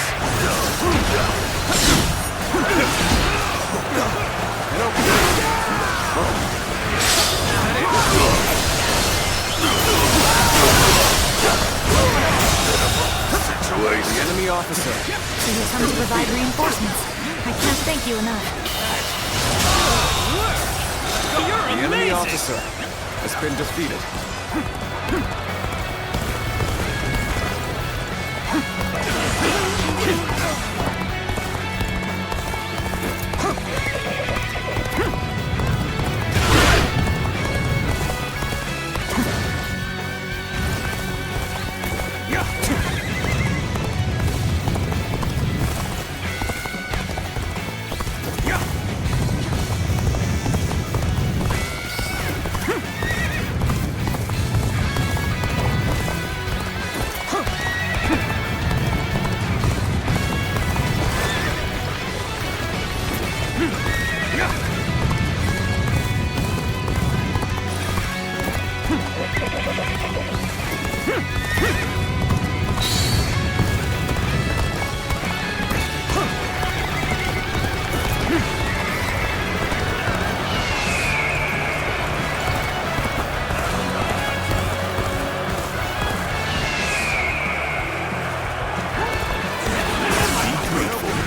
The enemy officer. It is time to provide reinforcements. I can't thank you enough. The enemy officer has been defeated.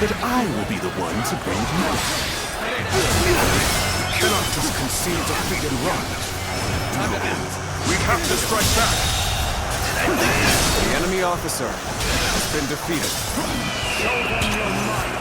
That I will be the one to bring him up. We cannot just concede defeat and run. No, we have to strike back. The enemy officer has been defeated. Show them your might.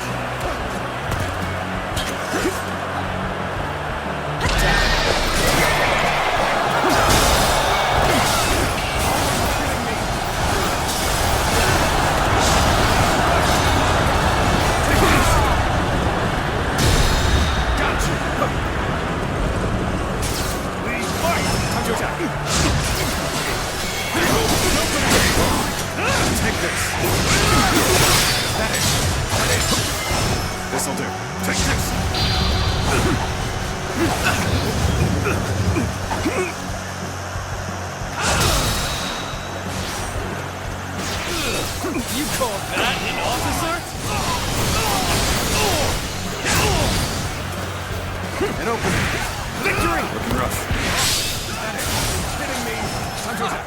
This'll do. Take this! You call that an officer? An opening. Victory! Looking rough. Hitting me. Time to attack.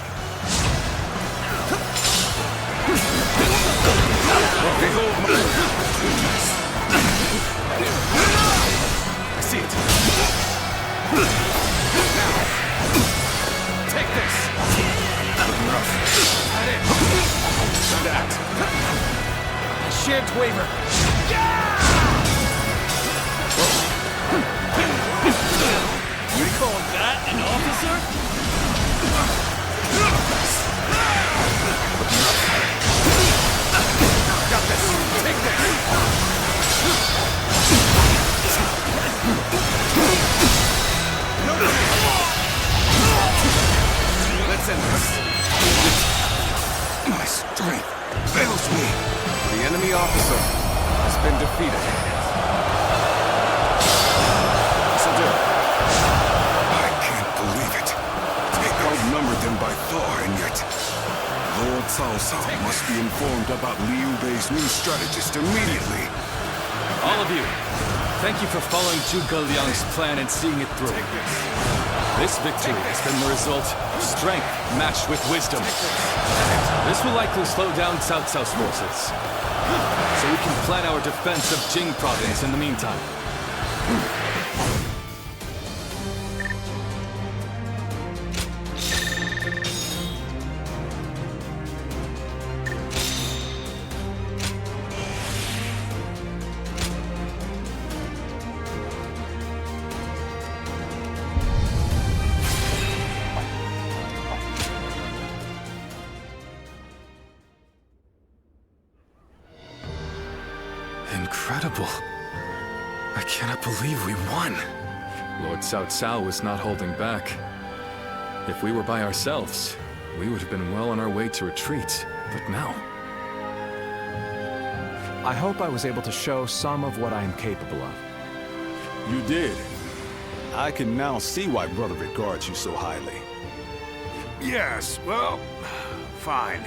I see it. Now. Take this. Looking rough. That it. Time to act. I shan't waver. You call that an officer? Got this. Take this. Let's end this. My strength fails me. The enemy officer has been defeated. This'll do. I can't believe it. They outnumbered them by far, and yet Lord Cao Cao must be informed about Liu Bei's new strategist immediately. All of you, thank you for following Zhuge Liang's plan and seeing it through. This victory has been the result of strength matched with wisdom. This will likely slow down Cao Cao's forces, so we can plan our defense of Jing province in the meantime. unbelievable. I cannot believe we won. Lord Cao Cao was not holding back. If we were by ourselves, we would have been well on our way to retreat. But now... I hope I was able to show some of what I am capable of. You did. I can now see why Brother regards you so highly. Yes, well, fine.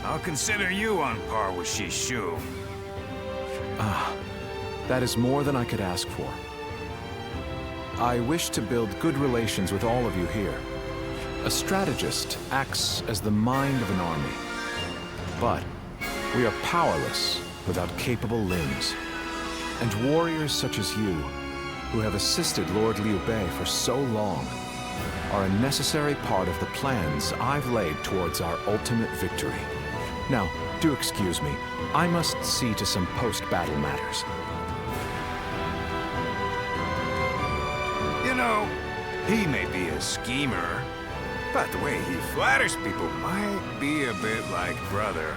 I'll consider you on par with Shishu. That is more than I could ask for. I wish to build good relations with all of you here. A strategist acts as the mind of an army. But we are powerless without capable limbs. And warriors such as you, who have assisted Lord Liu Bei for so long, are a necessary part of the plans I've laid towards our ultimate victory. Now, do excuse me. I must see to some post-battle matters. You know, he may be a schemer, but the way he flatters people might be a bit like brother.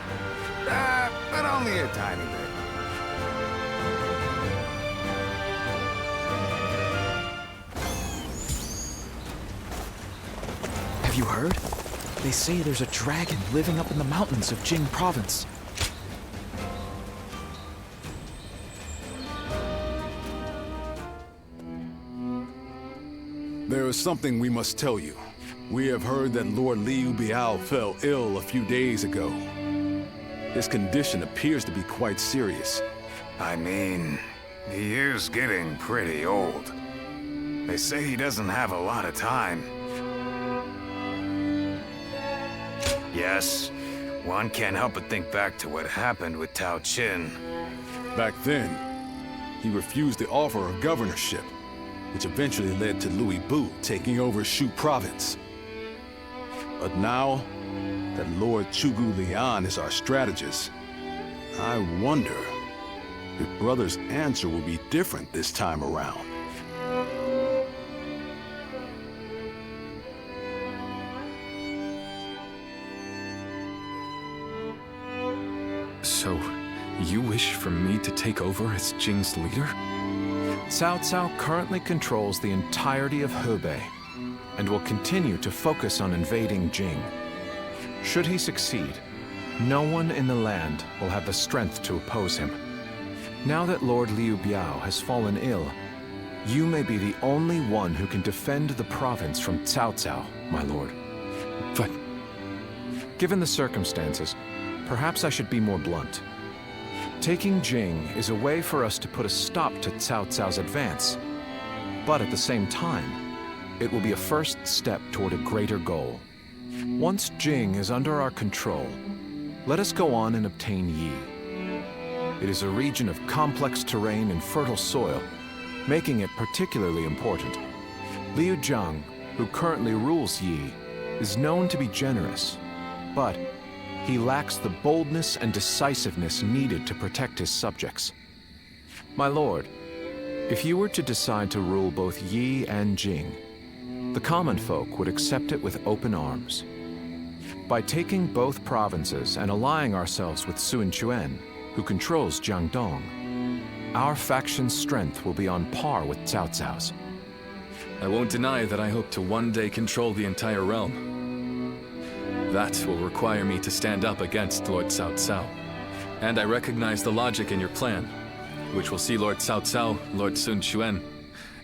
But only a tiny bit. Have you heard? They say there's a dragon living up in the mountains of Jing province. There is something we must tell you. We have heard that Lord Liu Biao fell ill a few days ago. His condition appears to be quite serious. I mean, he is getting pretty old. They say he doesn't have a lot of time. Yes, one can't help but think back to what happened with Tao Qin. Back then, he refused the offer of governorship, which eventually led to Louis Bu taking over Shu province. But now that Lord Chugu Lian is our strategist, I wonder if Brother's answer will be different this time around. So, you wish for me to take over as Jing's leader? Cao Cao currently controls the entirety of Hebei, and will continue to focus on invading Jing. Should he succeed, no one in the land will have the strength to oppose him. Now that Lord Liu Biao has fallen ill, you may be the only one who can defend the province from Cao Cao, my lord. But... given the circumstances, perhaps I should be more blunt. Taking Jing is a way for us to put a stop to Cao Cao's advance. But at the same time, it will be a first step toward a greater goal. Once Jing is under our control, let us go on and obtain Yi. It is a region of complex terrain and fertile soil, making it particularly important. Liu Zhang, who currently rules Yi, is known to be generous, but he lacks the boldness and decisiveness needed to protect his subjects. My lord, if you were to decide to rule both Yi and Jing, the common folk would accept it with open arms. By taking both provinces and allying ourselves with Sun Quan, who controls Jiangdong, our faction's strength will be on par with Cao Cao's. I won't deny that I hope to one day control the entire realm. That will require me to stand up against Lord Cao Cao. And I recognize the logic in your plan, which will see Lord Cao Cao, Lord Sun Quan,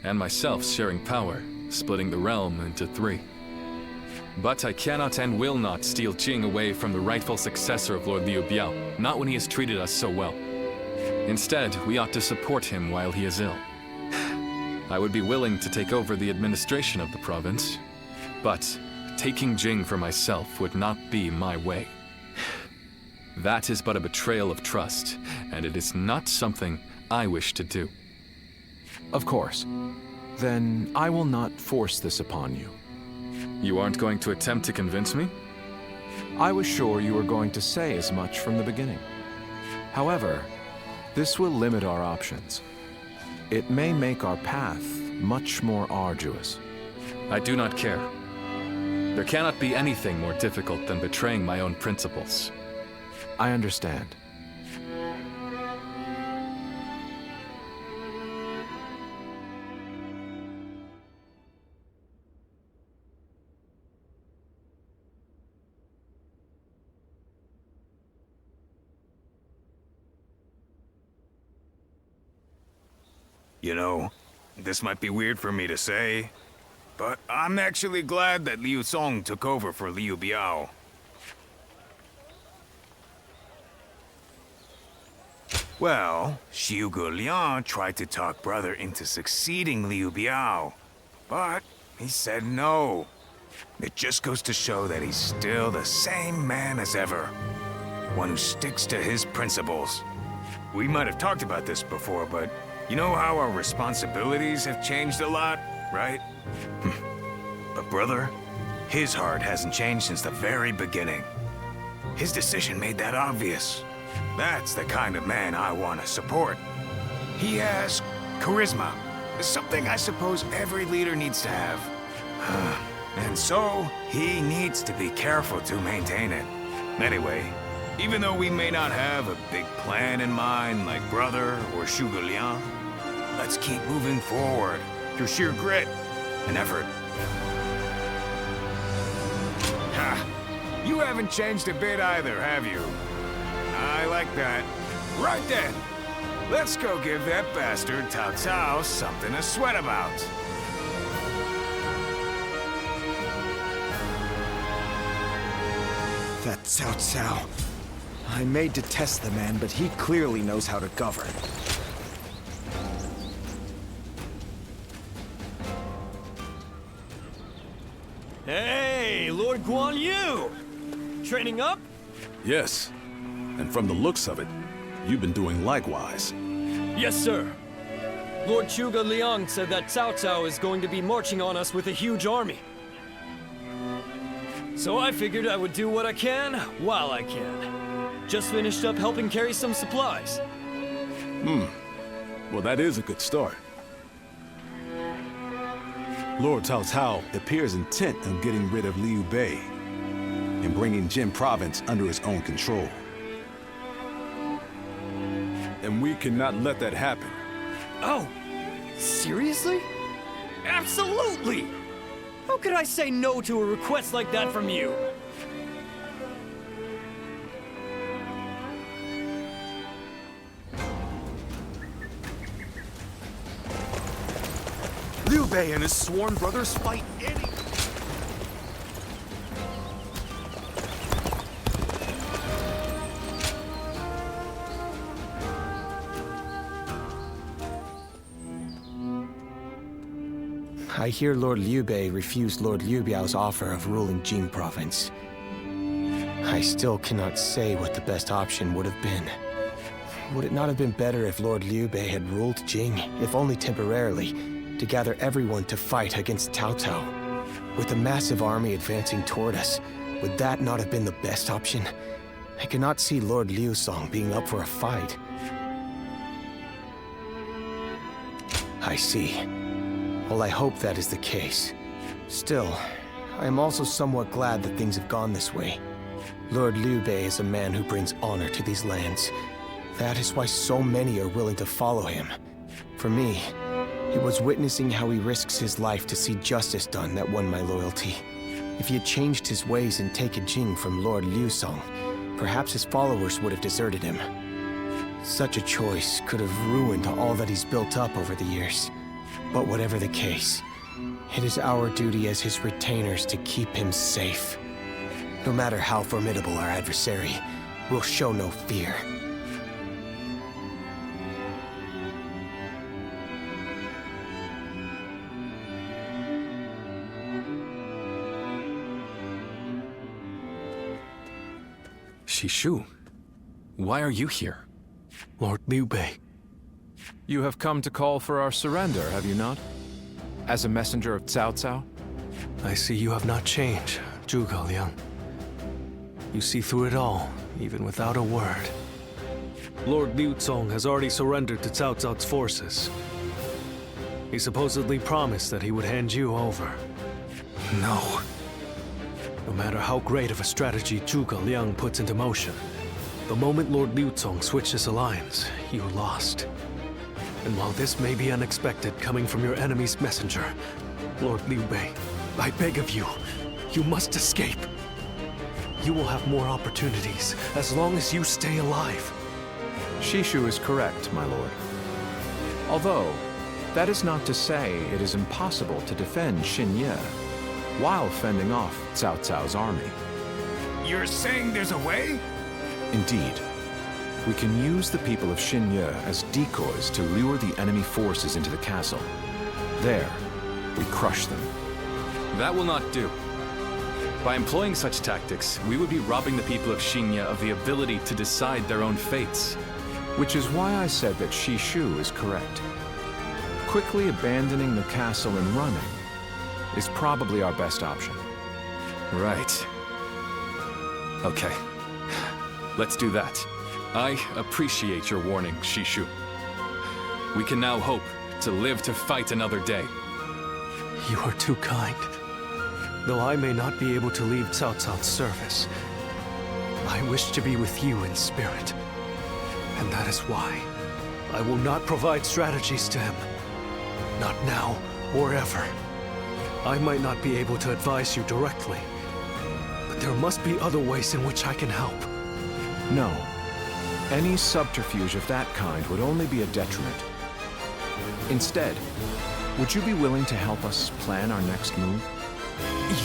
and myself sharing power, splitting the realm into 3. But I cannot and will not steal Jing away from the rightful successor of Lord Liu Biao, not when he has treated us so well. Instead, we ought to support him while he is ill. I would be willing to take over the administration of the province, but taking Jing for myself would not be my way. That is but a betrayal of trust, and it is not something I wish to do. Of course. Then I will not force this upon you. You aren't going to attempt to convince me? I was sure you were going to say as much from the beginning. However, this will limit our options. It may make our path much more arduous. I do not care. There cannot be anything more difficult than betraying my own principles. I understand. You know, this might be weird for me to say, but I'm actually glad that Liu Song took over for Liu Biao. Well, Xiu Liang tried to talk brother into succeeding Liu Biao, but he said no. It just goes to show that he's still the same man as ever. One who sticks to his principles. We might have talked about this before, but you know how our responsibilities have changed a lot, right? But brother, his heart hasn't changed since the very beginning. His decision made that obvious. That's the kind of man I want to support. He has charisma, something I suppose every leader needs to have. And so, he needs to be careful to maintain it. Anyway, even though we may not have a big plan in mind like brother or Xu Liang, let's keep moving forward through sheer grit and effort. Ha! You haven't changed a bit either, have you? I like that. Right then, let's go give that bastard Cao Cao something to sweat about. That Cao Cao. I may detest the man, but he clearly knows how to govern. Hey, Lord Guan Yu! Training up? Yes. And from the looks of it, you've been doing likewise. Yes, sir. Lord Zhuge Liang said that Cao Cao is going to be marching on us with a huge army. So I figured I would do what I can, while I can. Just finished up helping carry some supplies. Well, that is a good start. Lord Cao Cao appears intent on getting rid of Liu Bei and bringing Jin Province under his own control. And we cannot let that happen. Oh, seriously? Absolutely! How could I say no to a request like that from you? Liu Bei and his sworn brothers fight any... I hear Lord Liu Bei refused Lord Liu Biao's offer of ruling Jing Province. I still cannot say what the best option would have been. Would it not have been better if Lord Liu Bei had ruled Jing, if only temporarily, to gather everyone to fight against Cao Cao? With a massive army advancing toward us, would that not have been the best option? I cannot see Lord Liu Song being up for a fight. I see. Well, I hope that is the case. Still, I am also somewhat glad that things have gone this way. Lord Liu Bei is a man who brings honor to these lands. That is why so many are willing to follow him. For me, it was witnessing how he risks his life to see justice done that won my loyalty. If he had changed his ways and taken Jing from Lord Liu Song, perhaps his followers would have deserted him. Such a choice could have ruined all that he's built up over the years. But whatever the case, it is our duty as his retainers to keep him safe. No matter how formidable our adversary, we'll show no fear. Shishu, why are you here? Lord Liu Bei. You have come to call for our surrender, have you not? As a messenger of Cao Cao? I see you have not changed, Zhuge Liang. You see through it all, even without a word. Lord Liu Song has already surrendered to Cao Cao's forces. He supposedly promised that he would hand you over. No. No matter how great of a strategy Zhuge Liang puts into motion, the moment Lord Liu Song switched his alliance, you lost. And while this may be unexpected coming from your enemy's messenger, Lord Liu Bei, I beg of you, you must escape. You will have more opportunities as long as you stay alive. Shishu is correct, my lord. Although, That is not to say it is impossible to defend Xinye while fending off Cao Cao's army. You're saying there's a way? Indeed. We can use the people of Xinye as decoys to lure the enemy forces into the castle. There, we crush them. That will not do. By employing such tactics, we would be robbing the people of Xinye of the ability to decide their own fates. Which is why I said that Shishu is correct. Quickly abandoning the castle and running is probably our best option. Right. Okay. Let's do that. I appreciate your warning, Shishu. We can now hope to live to fight another day. You are too kind. Though I may not be able to leave Cao Cao's service, I wish to be with you in spirit. And that is why I will not provide strategies to him. Not now or ever. I might not be able to advise you directly, but there must be other ways in which I can help. No. Any subterfuge of that kind would only be a detriment. Instead, would you be willing to help us plan our next move?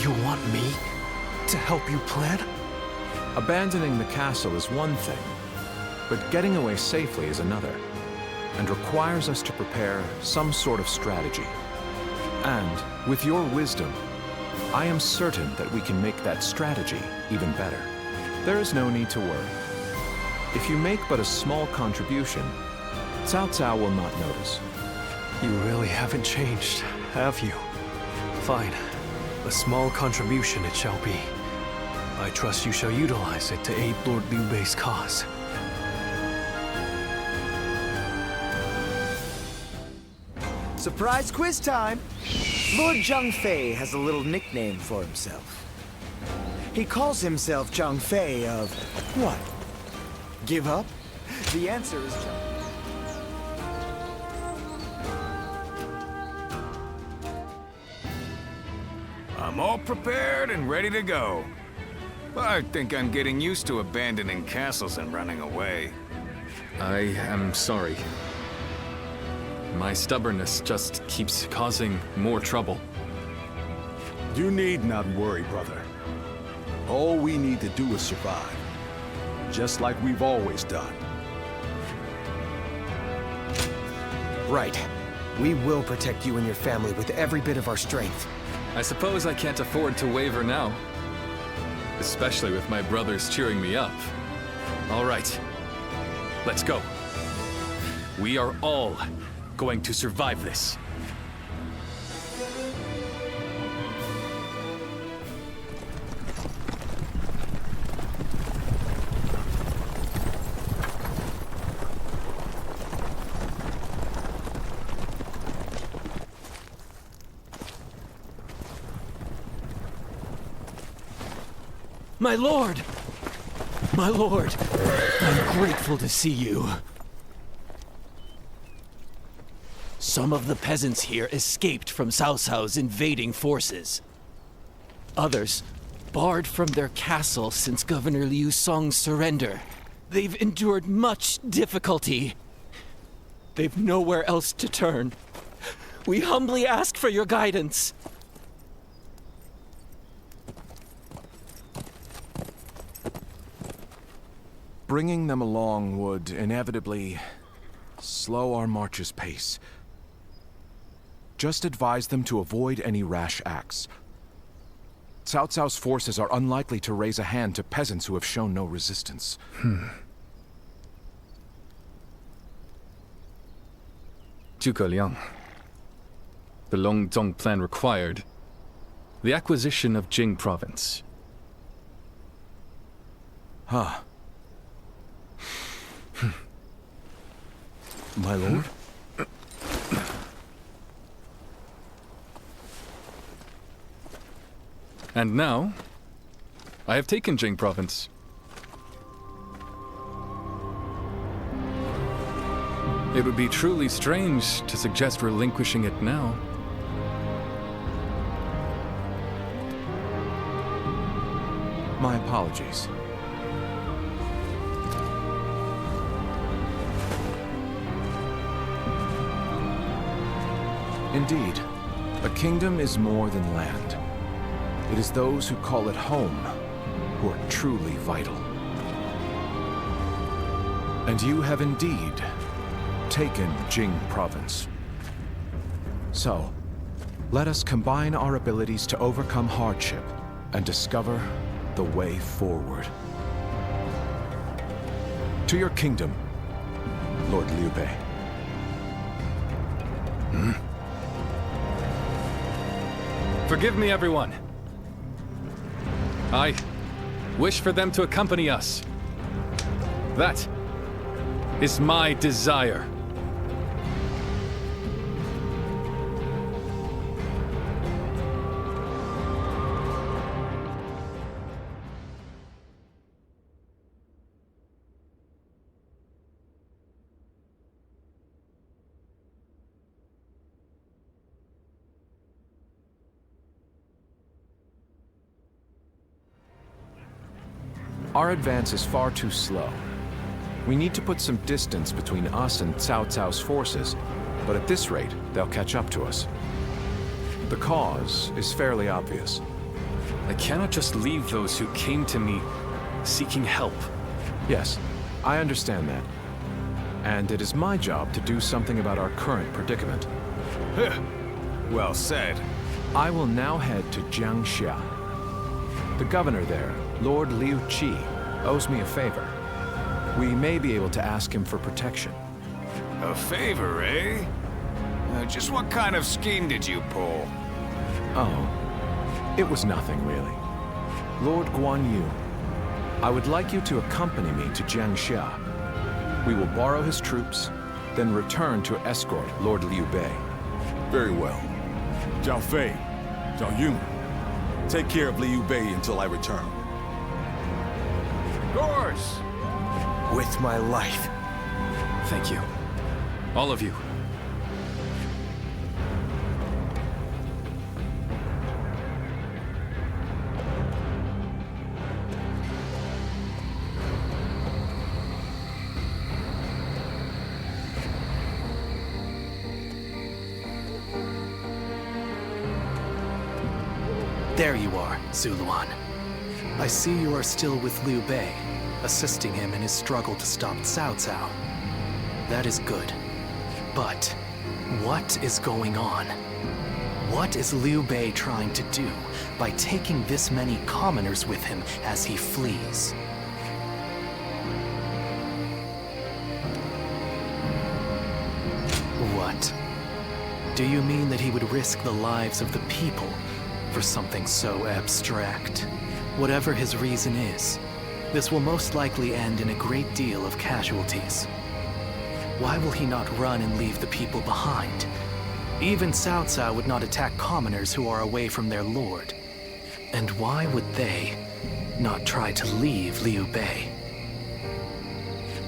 You want me to help you plan? Abandoning the castle is one thing, but getting away safely is another, and requires us to prepare some sort of strategy. And, with your wisdom, I am certain that we can make that strategy even better. There is no need to worry. If you make but a small contribution, Cao Cao will not notice. You really haven't changed, have you? Fine. A small contribution it shall be. I trust you shall utilize it to aid Lord Liu Bei's cause. Surprise quiz time! Lord Zhang Fei has a little nickname for himself. He calls himself Zhang Fei of... what? Give up? The answer is I'm all prepared and ready to go. I think I'm getting used to abandoning castles and running away. I am sorry. My stubbornness just keeps causing more trouble. You need not worry, brother. All we need to do is survive. Just like we've always done. Right. We will protect you and your family with every bit of our strength. I suppose I can't afford to waver now. Especially with my brothers cheering me up. All right. Let's go. We are all going to survive this. My lord! My lord! I'm grateful to see you. Some of the peasants here escaped from Cao Cao's invading forces. Others barred from their castle since Governor Liu Song's surrender. They've endured much difficulty. They've nowhere else to turn. We humbly ask for your guidance. Bringing them along would inevitably slow our march's pace. Just advise them to avoid any rash acts. Cao Cao's forces are unlikely to raise a hand to peasants who have shown no resistance. Zhuge Liang. The Longzong plan required the acquisition of Jing province. Huh. My lord? And now, I have taken Jing province. It would be truly strange to suggest relinquishing it now. My apologies. Indeed, a kingdom is more than land. It is those who call it home who are truly vital. And you have indeed taken Jing province. So, let us combine our abilities to overcome hardship and discover the way forward. To your kingdom, Lord Liu Bei. Forgive me, everyone. I wish for them to accompany us. That is my desire. Our advance is far too slow. We need to put some distance between us and Cao Cao's forces, but at this rate, they'll catch up to us. The cause is fairly obvious. I cannot just leave those who came to me seeking help. Yes, I understand that. And it is my job to do something about our current predicament. Well said. I will now head to Jiangxia. The governor there, Lord Liu Qi, owes me a favor. We may be able to ask him for protection. A favor, eh? Just what kind of scheme did you pull? Oh, it was nothing really. Lord Guan Yu, I would like you to accompany me to Jiangxia. We will borrow his troops, then return to escort Lord Liu Bei. Very well. Zhao Fei, Zhao Yun, take care of Liu Bei until I return. Of course! With my life. Thank you. All of you. There you are, Zuluan. I see you are still with Liu Bei, assisting him in his struggle to stop Cao Cao. That is good. But what is going on? What is Liu Bei trying to do by taking this many commoners with him as he flees? What? Do you mean that he would risk the lives of the people for something so abstract? Whatever his reason is, this will most likely end in a great deal of casualties. Why will he not run and leave the people behind? Even Cao Cao would not attack commoners who are away from their lord. And why would they not try to leave Liu Bei?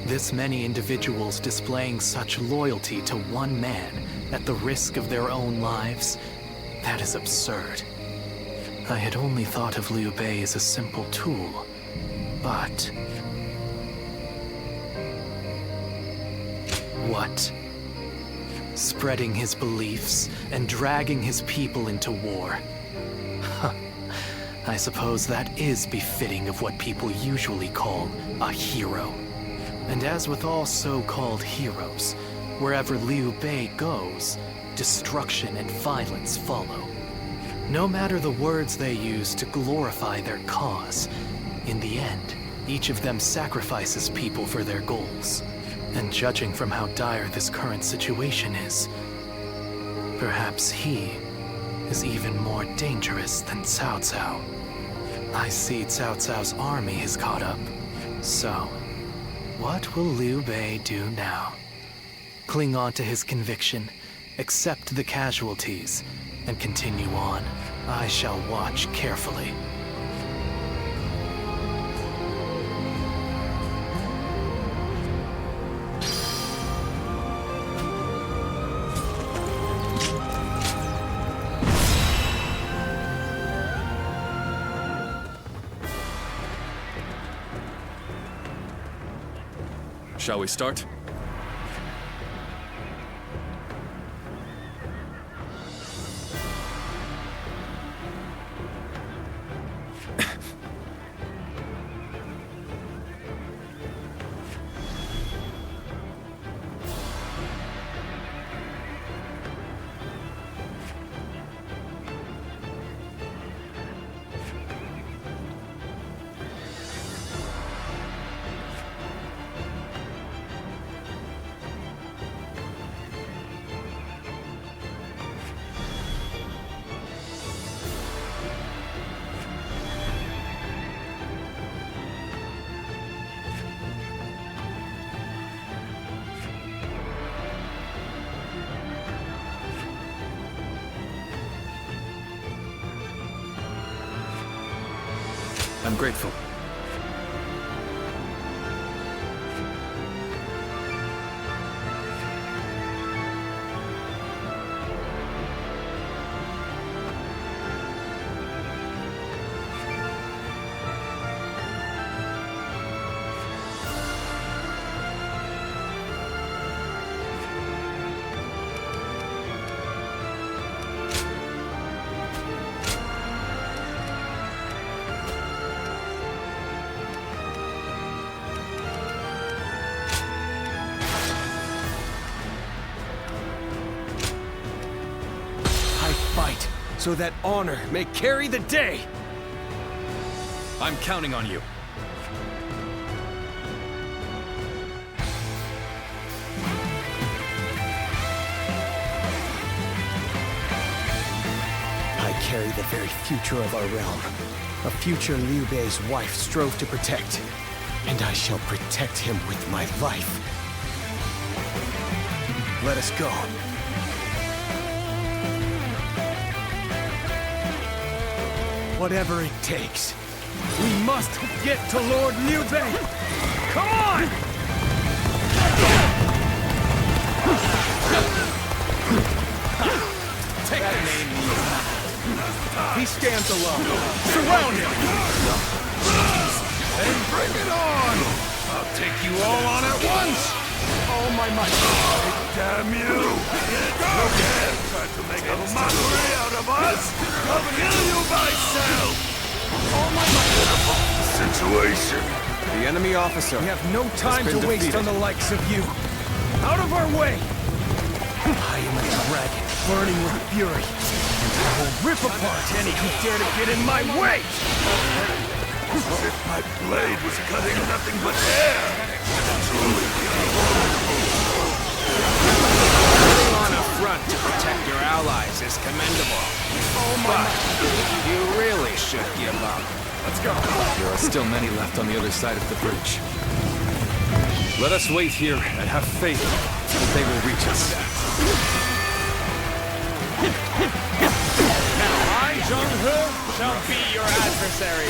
This many individuals displaying such loyalty to one man at the risk of their own lives, that is absurd. I had only thought of Liu Bei as a simple tool, but... What? Spreading his beliefs and dragging his people into war. Huh. I suppose that is befitting of what people usually call a hero. And as with all so-called heroes, wherever Liu Bei goes, destruction and violence follow. No matter the words they use to glorify their cause, in the end, each of them sacrifices people for their goals. And judging from how dire this current situation is, perhaps he is even more dangerous than Cao Cao. I see Cao Cao's army has caught up. So, what will Liu Bei do now? Cling on to his conviction, accept the casualties, and continue on. I shall watch carefully. Shall we start? I'm grateful. Fight, so that honor may carry the day! I'm counting on you. I carry the very future of our realm. A future Liu Bei's wife strove to protect. And I shall protect him with my life. Let us go. Whatever it takes. We must get to Lord Liu Bei! Come on! Take that name. He stands alone. Surround him! Then bring it on! I'll take you all on at once! All my might. Damn you! Okay, tried to make a mockery out of us! I'll kill you myself! All my might. Situation. The enemy officer. We have no time to waste on the likes of you. Out of our way! I am a dragon, burning with fury. And I will rip apart any who dare to get in my way! As if my blade was cutting nothing but air! Truly. Putting on a front to protect your allies is commendable. But you really should give up. Let's go. There are still many left on the other side of the bridge. Let us wait here and have faith that they will reach us. Now I, Zheng-He, shall be your adversary.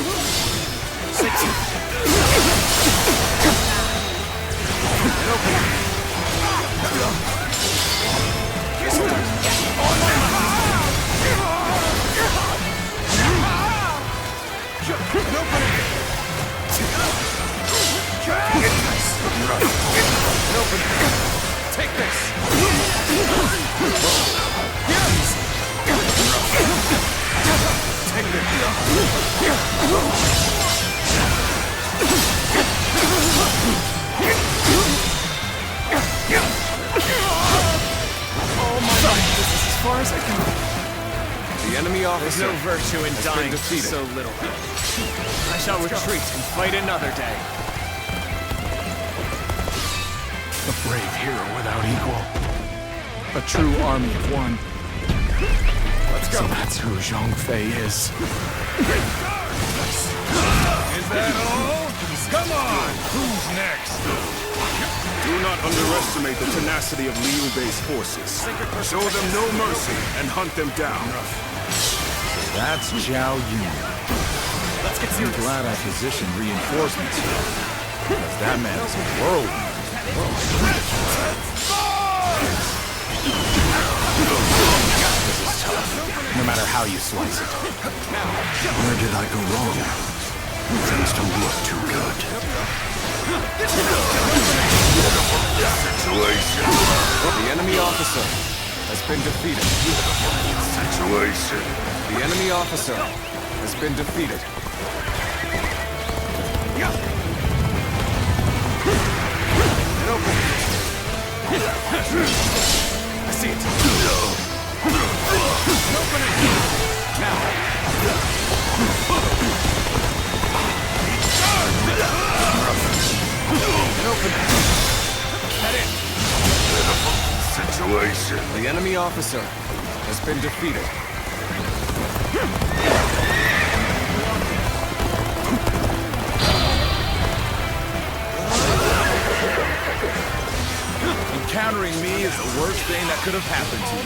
Take this! Take this! Oh my God, this is as far as I can go. The enemy officer. There's no virtue in dying so little. I shall retreat and fight another day. A brave hero without equal. A true army of one. Let's go. So that's who Zhang Fei is. Is that all? Come on! Who's next? Do not underestimate the tenacity of Liu Bei's forces. Show them no mercy and hunt them down. That's Zhao Yun. Let's get I'm serious. glad I positioned reinforcements here. Because that man is a whirlwind. This is tough, no matter how you slice it. Where did I go wrong? Things don't look too good. Situation. The enemy officer has been defeated. Situation. The enemy officer has been defeated. I see it. Open it. Head in. Situation. The enemy officer has been defeated. Encountering me is the worst thing that could have happened to you.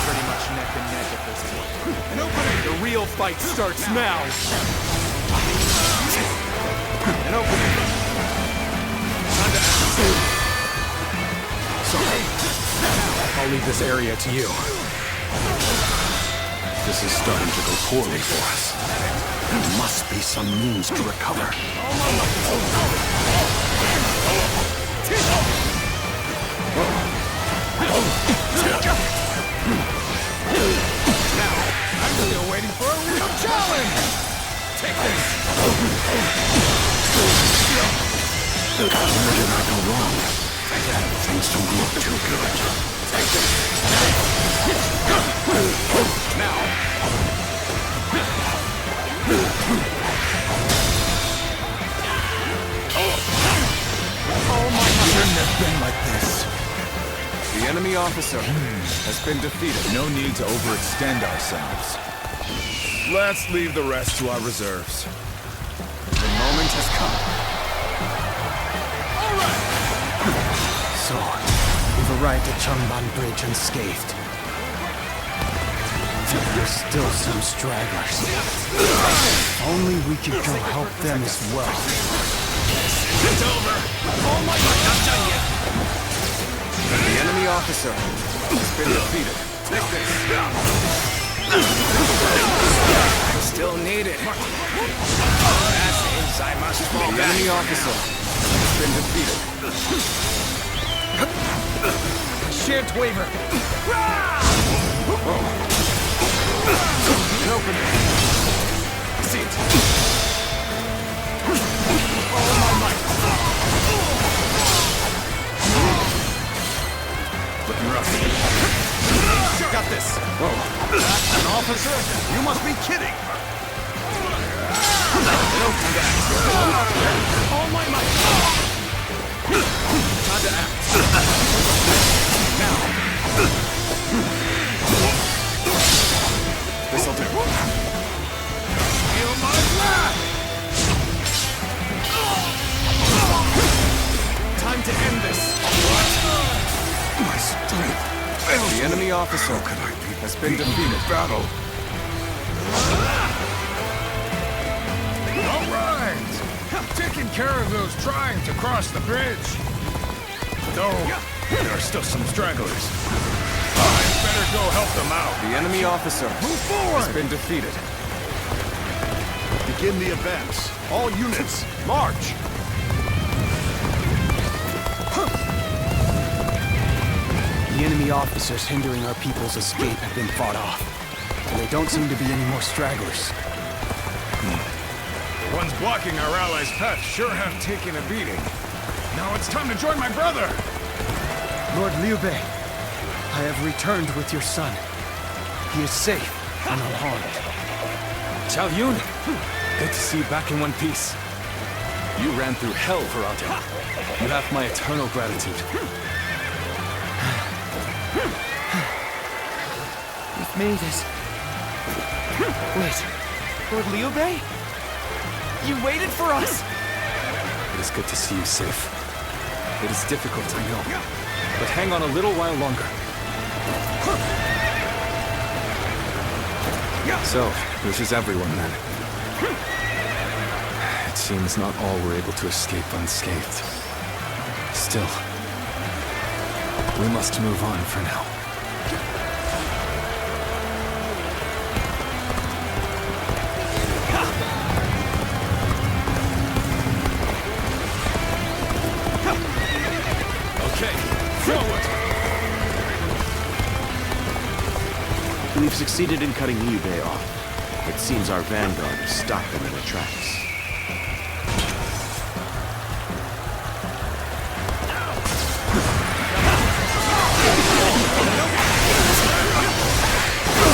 Pretty much neck and neck at this point. real fight starts now! An opening! Time to act! Sorry. I'll leave this area to you. This is starting to go poorly for us. There must be some means to recover. Now, I'm still waiting for a real challenge! Take this! Where did I go wrong? Things don't look too good. Take this! Now! Oh my God! Shouldn't have been like this. The enemy officer has been defeated. No need to overextend ourselves. Let's leave the rest to our reserves. The moment has come. So, we've arrived at Changban Bridge unscathed. There's still some stragglers. Only we could go help them as well. It's over! Oh my God, not done yet! The enemy officer has been defeated. Take this! I'm still needed. That means I must fall The back. enemy officer has been defeated. Shan't waver. An opening. See it. Looking rough. Got this. An officer? You must be kidding! All my might. Time to act. Now. This'll do. Feel my wrath! Time to end this. My strength fails The enemy officer has been defeated. battle. All right! Taking care of those trying to cross the bridge. Though, there are still some stragglers. I'd better go help them out. The enemy officer Move forward! has been defeated. Begin the advance. All units, march! The enemy officers hindering our people's escape have been fought off. And there don't seem to be any more stragglers. The ones blocking our allies' path sure have taken a beating. Now it's time to join my brother! Lord Liu Bei, I have returned with your son. He is safe and unharmed. Zhao Yun! Good to see you back in one piece. You ran through hell for our day. You have my eternal gratitude. We've made it. Wait, Lord Liu Bei? You waited for us! It is good to see you safe. It is difficult, I know. But hang on a little while longer. So, this is everyone then. It seems not all were able to escape unscathed. Still, we must move on for now. Okay, forward! We've succeeded in cutting Liu Bei off. It seems our vanguard has stopped them in their tracks.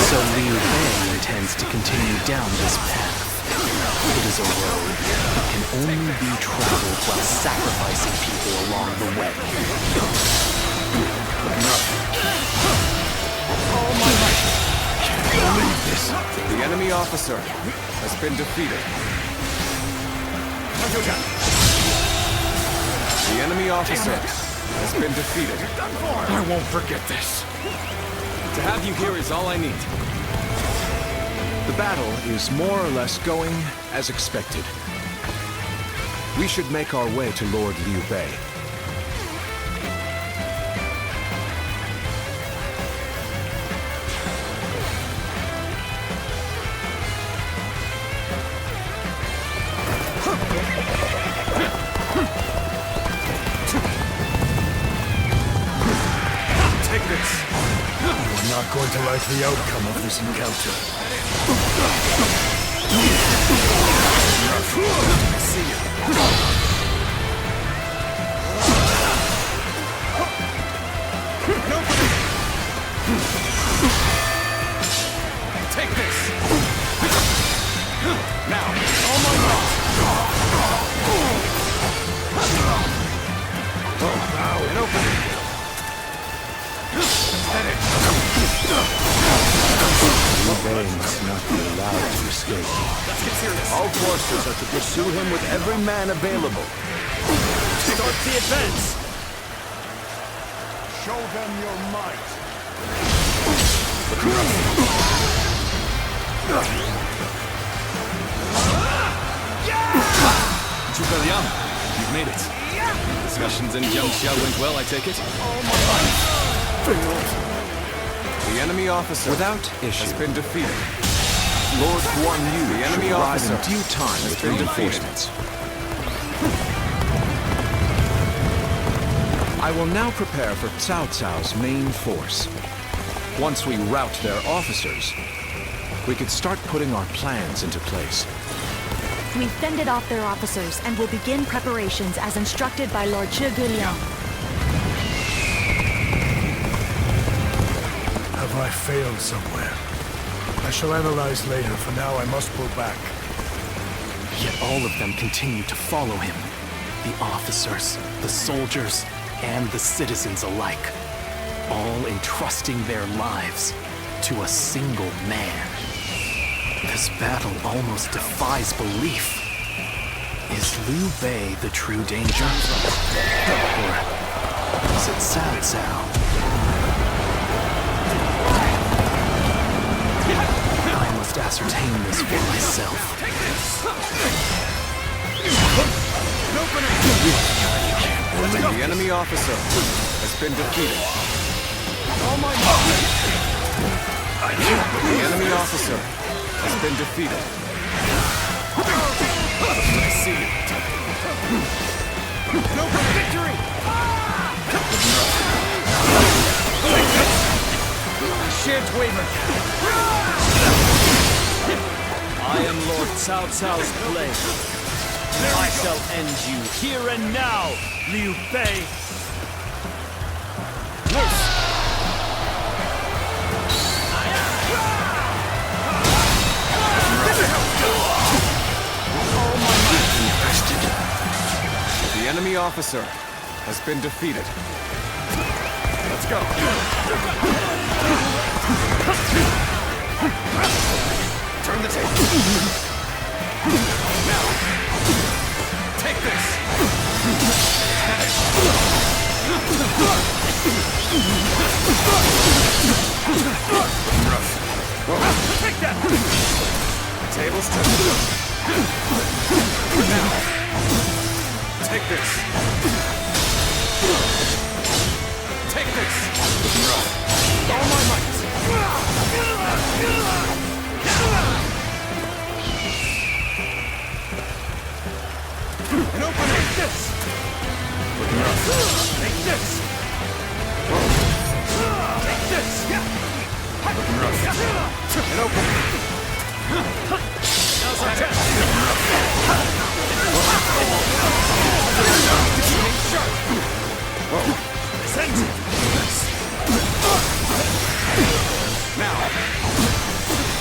So Liu Bei intends to continue down this path. It is a road that can only be traveled while sacrificing people along the way. Oh my life! Can't believe this. The enemy officer has been defeated. The enemy officer has been defeated. I won't forget this. To have you here is all I need. The battle is more or less going as expected. We should make our way to Lord Liu Bei. Take this. You're not going to like the outcome of this encounter. See you. Take this. Now, all my might. Now, and open it. Liu Bei must not be allowed to escape. Let's get serious. All forces are to pursue him with every man available. Start the advance! Show them your might. Zhuge Liang, you've made it. Discussions in Jiangxia went well, I take it? The enemy officer without issue has been defeated. Lord Guan Yu, the enemy officer, in due time with reinforcements. I will now prepare for Cao Cao's main force. Once we rout their officers, we could start putting our plans into place. We've fended off their officers and will begin preparations as instructed by Lord Zhuge Liang. Have I failed somewhere? I shall analyze later. For now, I must pull back. Yet all of them continue to follow him. The officers, the soldiers, and the citizens alike. All entrusting their lives to a single man. This battle almost defies belief. Is Liu Bei the true danger? Or is it Cao Cao? I must ascertain this for myself. The enemy officer has been defeated. The enemy officer has been defeated. I see it. Victory! Shan't waver. I am Lord Cao Cao's blade. I shall end you here and now, Liu Bei. The enemy officer has been defeated. Let's go. Turn the table. Now, take this. Take that! Tables turned. Now, take this. Take this. All my might. And open it. This. Take this. Take this. Looking rough. And open. Now's our test. Send it. Now,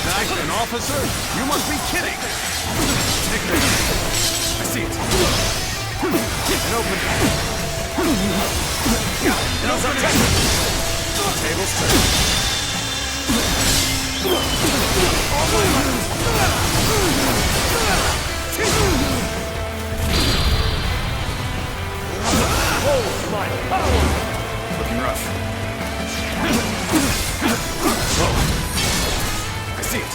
knight and officer, you must be kidding. Take this. I see it. And open. Now's our test. Tables turned. All my might. Hold my power! Looking rough. Whoa. I see it.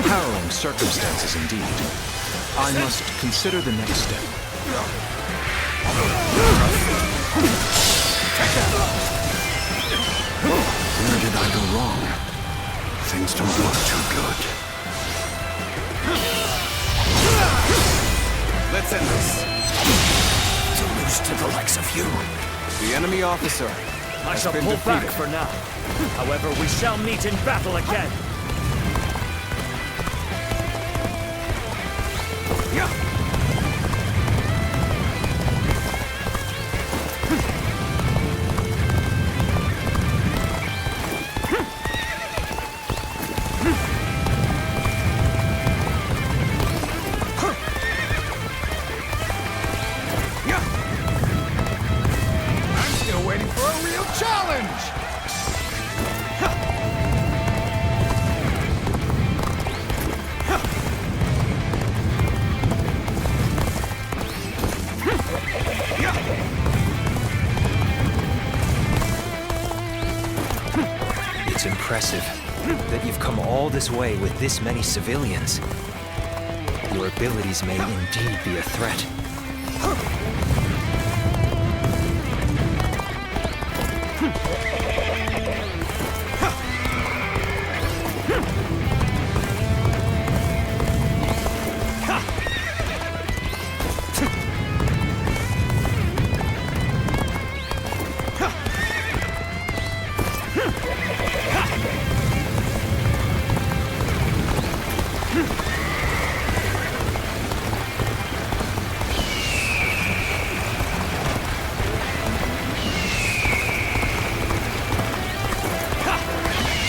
Harrowing circumstances indeed. I must consider the next step. Where did I go wrong? Things don't look too good. Let's end this. To lose to the likes of you. The enemy officer I has shall been pull defeated. back for now. However, we shall meet in battle again. I'm still waiting for a real challenge! It's impressive that you've come all this way with this many civilians. Your abilities may indeed be a threat.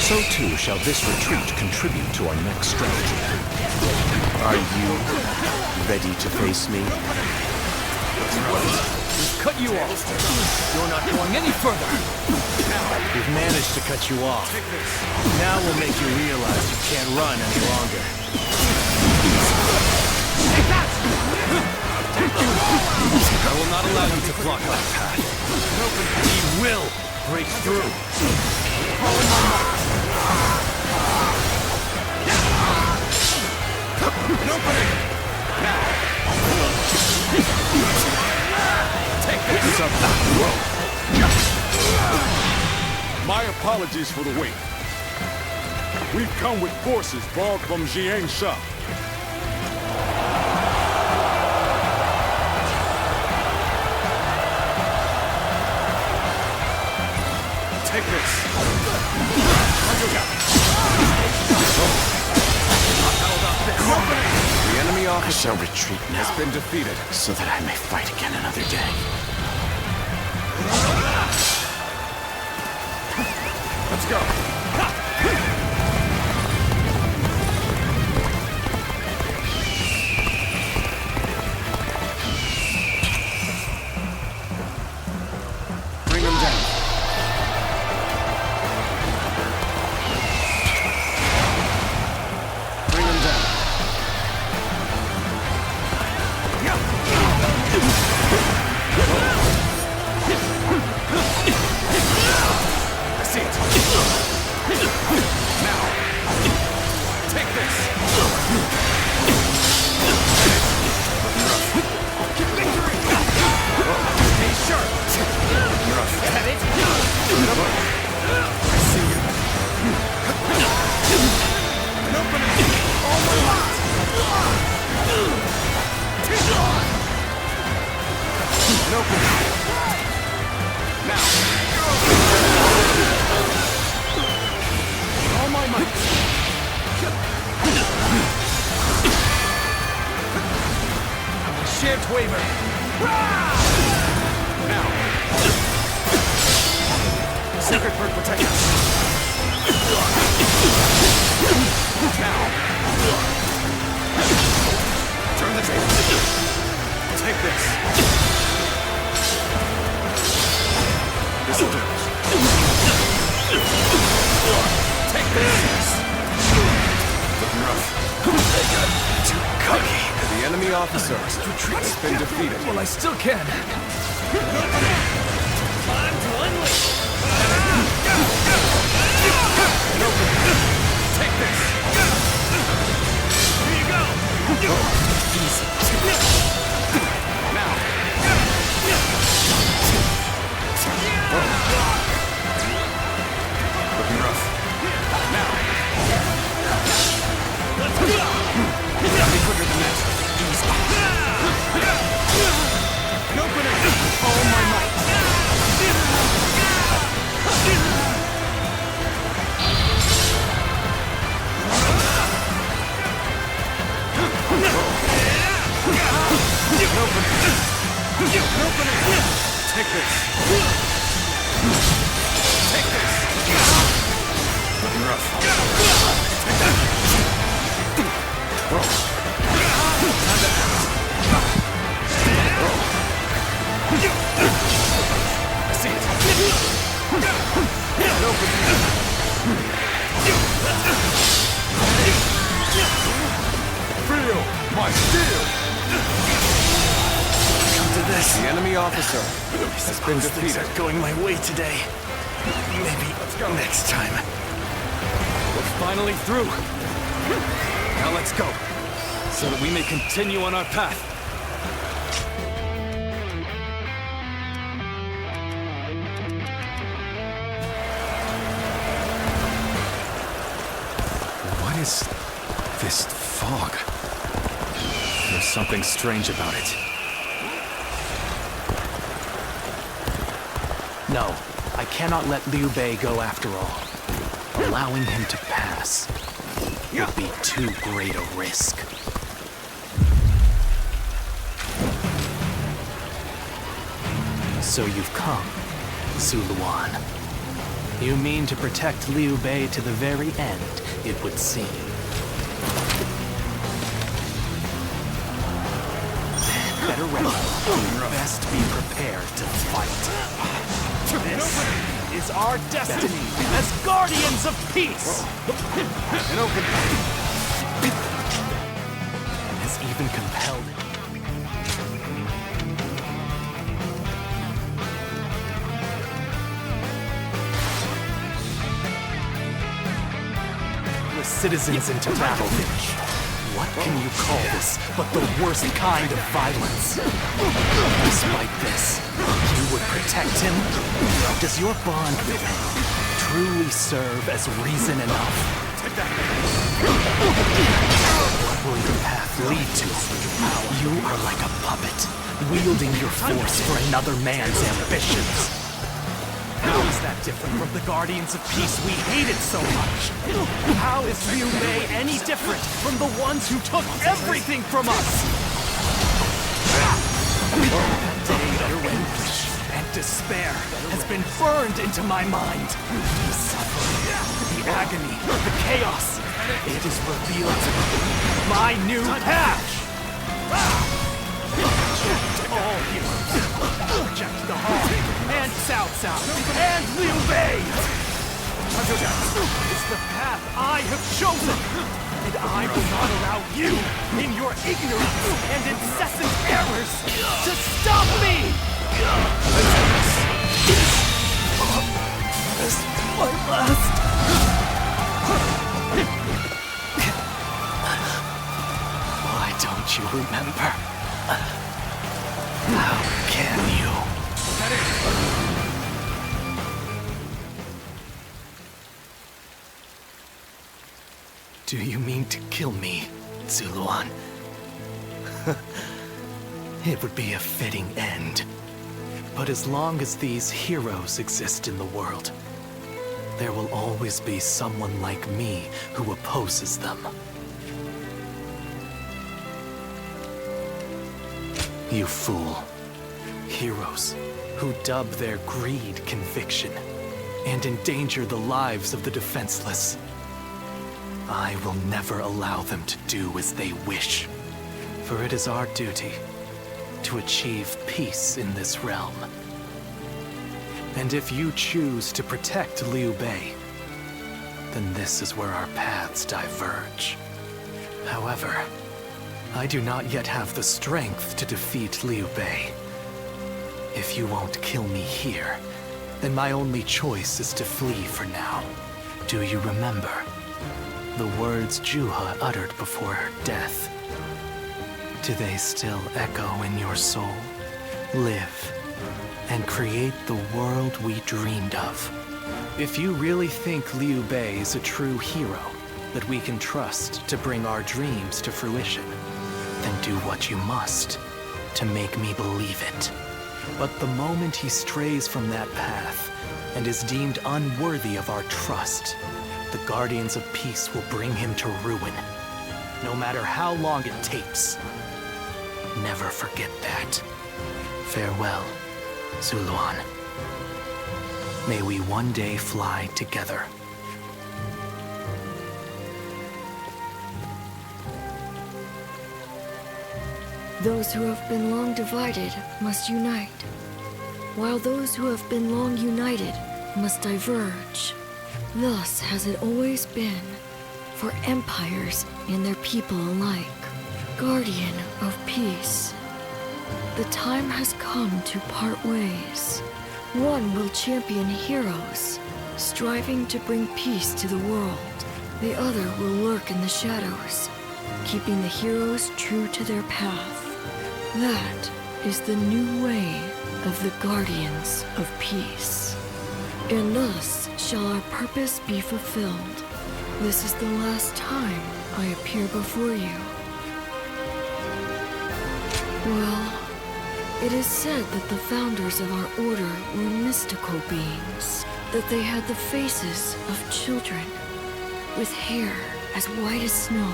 So too shall this retreat contribute to our next strategy. Are you ready to face me? We've cut you off. You're not going any further. We've managed to cut you off. Now we'll make you realize you can't run any longer. I will not allow you to block our path. We will break through. Take this up. My apologies for the wait. We've come with forces borrowed from Xinye Sha. Take this. The enemy officer I shall retreat now, has been defeated. so that I may fight again another day. Let's go. Bring him down. Bring him down. I see it. Now, take this. Hey, sure. Get it? I see you. An opening. All my lot. An opening. Now. All my might. Shift waiver. Now. Sacred bird protect us. Now. Turn the table. Take this. This'll do. Take this. Looking rough. Too cocky. The enemy officer has been defeated. Well, I still can. Time to unleash. Take this. Looking rough. Now. Gotta be quicker than that. Easy. An opener. All my might. Take this. Take this. Looking rough. Take that. I see it. Feel my steel. The enemy officer has been Things defeated. are going my way today. Maybe next time. We're finally through. Now let's go, so that we may continue on our path. What is this fog? There's something strange about it. No, I cannot let Liu Bei go after all. Allowing him to pass would be too great a risk. So you've come, Zuluan. You mean to protect Liu Bei to the very end, it would seem. Better ready. Best be prepared to fight. This is our destiny as guardians of peace! Has even compelled it. The citizens into battle. What can you call this but the worst kind of violence? Despite this, you would protect him? Does your bond with him truly serve as reason enough? What will your path lead to? You are like a puppet, wielding your force for another man's ambitions. How is that different from the Guardians of Peace we hated so much? How is Liu Bei any different from the ones who took everything from us? That day of anguish and despair has been burned into my mind. The suffering, the agony, the chaos. It is revealed to me my new path. All heroes reject the Huarong and Cao Cao and Liu Bei. It's the path I have chosen, and I will not allow you, in your ignorance and incessant errors, to stop me. This is my last. Why don't you remember? How can you? Do you mean to kill me, Zuluan? It would be a fitting end. But as long as these heroes exist in the world, there will always be someone like me who opposes them. You fool. Heroes who dub their greed conviction and endanger the lives of the defenseless. I will never allow them to do as they wish, for it is our duty to achieve peace in this realm. And if you choose to protect Liu Bei, then this is where our paths diverge. However, I do not yet have the strength to defeat Liu Bei. If you won't kill me here, then my only choice is to flee for now. Do you remember the words Juha uttered before her death? Do they still echo in your soul? Live and create the world we dreamed of. If you really think Liu Bei is a true hero that we can trust to bring our dreams to fruition, then do what you must to make me believe it. But the moment he strays from that path and is deemed unworthy of our trust, the Guardians of Peace will bring him to ruin, no matter how long it takes. Never forget that. Farewell, Zuluan. May we one day fly together. Those who have been long divided must unite, while those who have been long united must diverge. Thus has it always been for empires and their people alike. Guardian of peace, the time has come to part ways. One will champion heroes, striving to bring peace to the world. The other will lurk in the shadows, keeping the heroes true to their path. That is the new way of the Guardians of Peace. And thus shall our purpose be fulfilled. This is the last time I appear before you. Well, it is said that the founders of our order were mystical beings, that they had the faces of children, with hair as white as snow,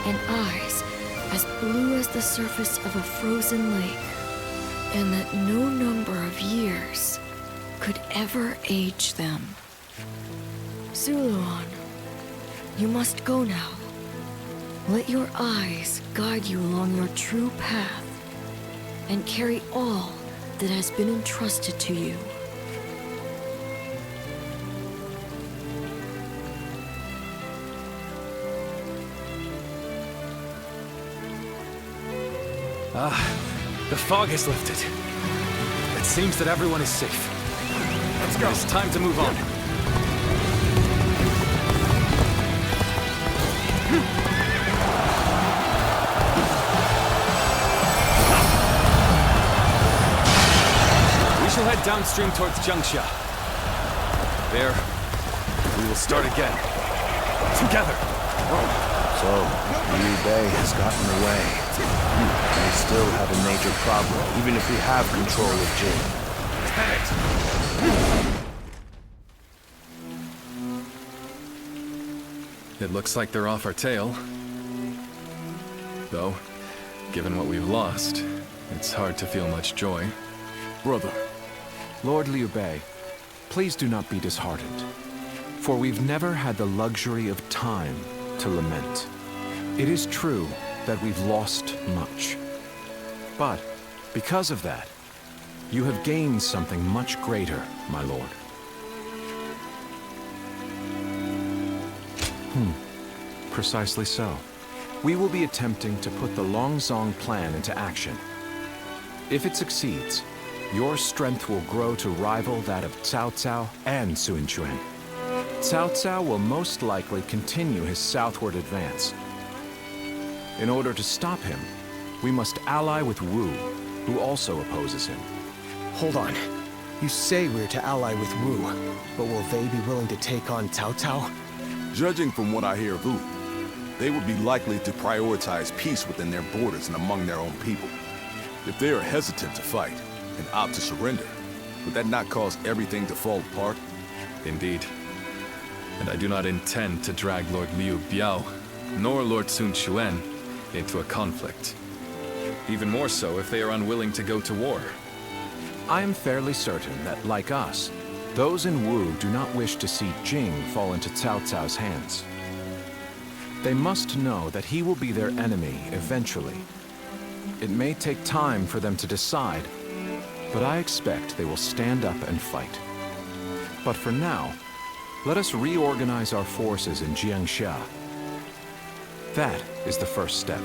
and eyes as blue as the surface of a frozen lake, and that no number of years could ever age them. Zuluan, you must go now. Let your eyes guide you along your true path, and carry all that has been entrusted to you. The fog has lifted. It seems that everyone is safe. Let's go. It's time to move on. We shall head downstream towards Jiangxia. There, we will start again. Together. So, Liu Bei has gotten away. We still have a major problem, even if we have control of Jin. It looks like they're off our tail. Though, given what we've lost, it's hard to feel much joy. Brother. Lord Liu Bei, please do not be disheartened, for we've never had the luxury of time to lament. It is true that we've lost much. But, because of that, you have gained something much greater, my lord. Precisely so. We will be attempting to put the Longzong plan into action. If it succeeds, your strength will grow to rival that of Cao Cao and Sun Quan. Cao Cao will most likely continue his southward advance. In order to stop him, we must ally with Wu, who also opposes him. Hold on. You say we're to ally with Wu, but will they be willing to take on Cao Cao? Judging from what I hear of Wu, they would be likely to prioritize peace within their borders and among their own people. If they are hesitant to fight and opt to surrender, would that not cause everything to fall apart? Indeed. And I do not intend to drag Lord Liu Biao, nor Lord Sun Quan, into a conflict. Even more so if they are unwilling to go to war. I am fairly certain that, like us, those in Wu do not wish to see Jing fall into Cao Cao's hands. They must know that he will be their enemy eventually. It may take time for them to decide, but I expect they will stand up and fight. But for now, let us reorganize our forces in Jiangxia. That is the first step.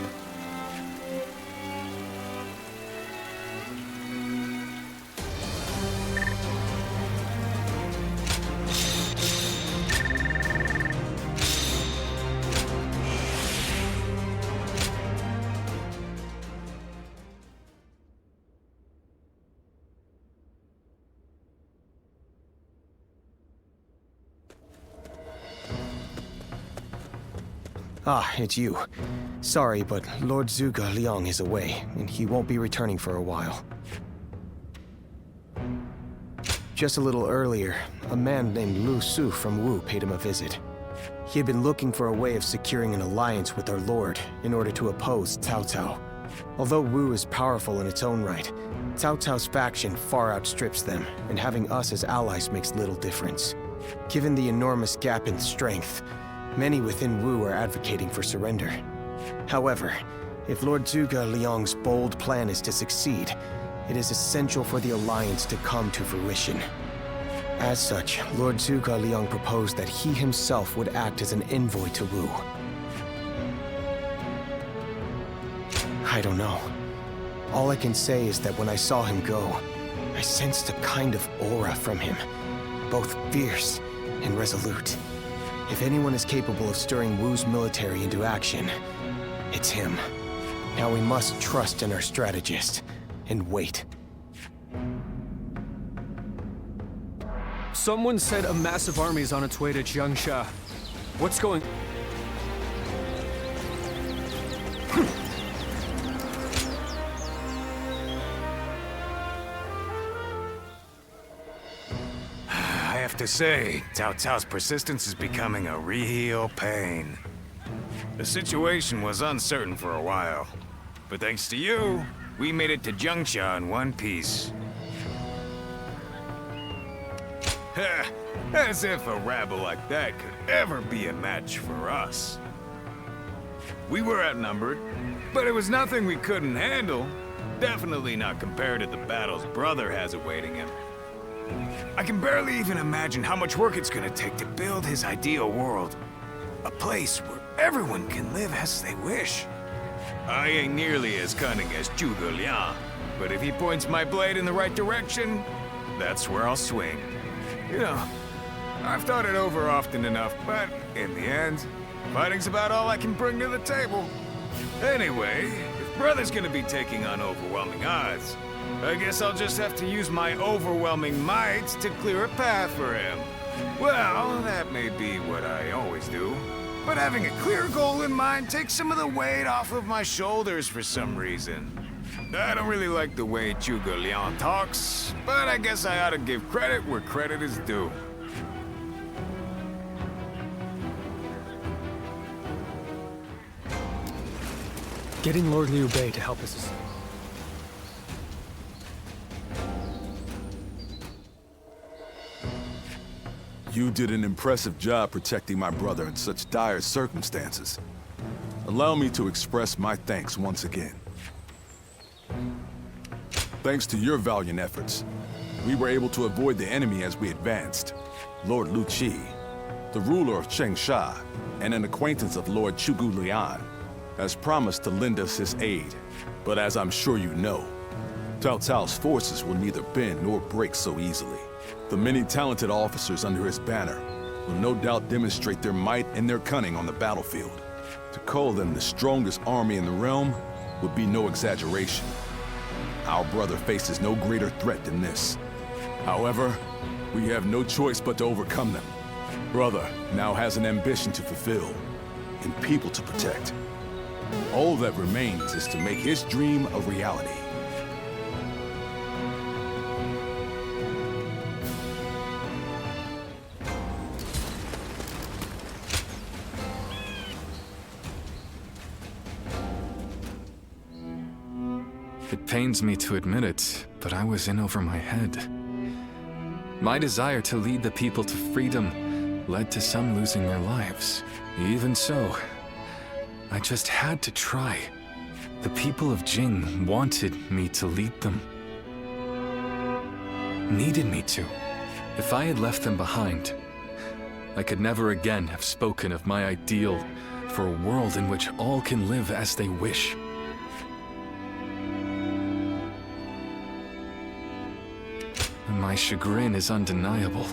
Ah, it's you. Sorry, but Lord Zhuge Liang is away, and he won't be returning for a while. Just a little earlier, a man named Lu Su from Wu paid him a visit. He had been looking for a way of securing an alliance with our lord in order to oppose Cao Cao. Although Wu is powerful in its own right, Cao Cao's faction far outstrips them, and having us as allies makes little difference. Given the enormous gap in strength, many within Wu are advocating for surrender. However, if Lord Zhuge Liang's bold plan is to succeed, it is essential for the alliance to come to fruition. As such, Lord Zhuge Liang proposed that he himself would act as an envoy to Wu. I don't know. All I can say is that when I saw him go, I sensed a kind of aura from him, both fierce and resolute. If anyone is capable of stirring Wu's military into action, it's him. Now we must trust in our strategist and wait. Someone said a massive army is on its way to Jiangsha. What's going... I have to say, Cao Cao's persistence is becoming a real pain. The situation was uncertain for a while, but thanks to you, we made it to Jiangsha in one piece. As if a rabble like that could ever be a match for us. We were outnumbered, but it was nothing we couldn't handle. Definitely not compared to the battles brother has awaiting him. I can barely even imagine how much work it's gonna take to build his ideal world. A place where everyone can live as they wish. I ain't nearly as cunning as Zhuge Liang, but if he points my blade in the right direction, that's where I'll swing. You know, I've thought it over often enough, but in the end, fighting's about all I can bring to the table. Anyway, if brother's gonna be taking on overwhelming odds, I guess I'll just have to use my overwhelming might to clear a path for him. Well, that may be what I always do, but having a clear goal in mind takes some of the weight off of my shoulders for some reason. I don't really like the way Zhuge Liang talks, but I guess I ought to give credit where credit is due. Getting Lord Liu Bei to help us is... You did an impressive job protecting my brother in such dire circumstances. Allow me to express my thanks once again. Thanks to your valiant efforts, we were able to avoid the enemy as we advanced. Lord Lu Qi, the ruler of Changsha, and an acquaintance of Lord Zhuge Liang, has promised to lend us his aid. But as I'm sure you know, Cao Cao's forces will neither bend nor break so easily. The many talented officers under his banner will no doubt demonstrate their might and their cunning on the battlefield. To call them the strongest army in the realm would be no exaggeration. Our brother faces no greater threat than this. However, we have no choice but to overcome them. Brother now has an ambition to fulfill and people to protect. All that remains is to make his dream a reality. It pains me to admit it, but I was in over my head. My desire to lead the people to freedom led to some losing their lives. Even so, I just had to try. The people of Jing wanted me to lead them. Needed me to. If I had left them behind, I could never again have spoken of my ideal for a world in which all can live as they wish. My chagrin is undeniable,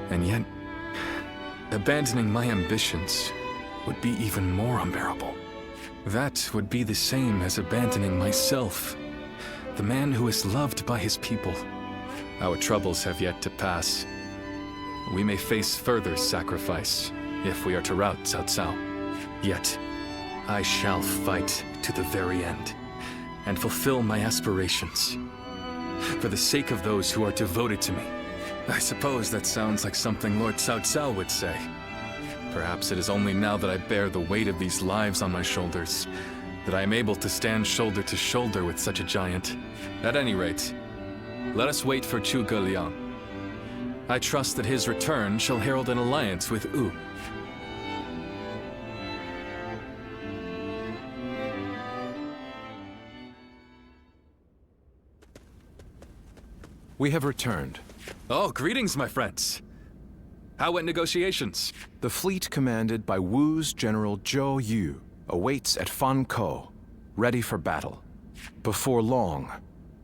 and yet, abandoning my ambitions would be even more unbearable. That would be the same as abandoning myself, the man who is loved by his people. Our troubles have yet to pass. We may face further sacrifice if we are to rout Cao Cao. Yet, I shall fight to the very end, and fulfill my aspirations. For the sake of those who are devoted to me. I suppose that sounds like something Lord Cao Cao would say. Perhaps it is only now that I bear the weight of these lives on my shoulders that I am able to stand shoulder to shoulder with such a giant. At any rate, let us wait for Zhuge Liang. I trust that his return shall herald an alliance with Wu. We have returned. Oh, greetings, my friends. How went negotiations? The fleet commanded by Wu's General Zhou Yu awaits at Fankou, ready for battle. Before long,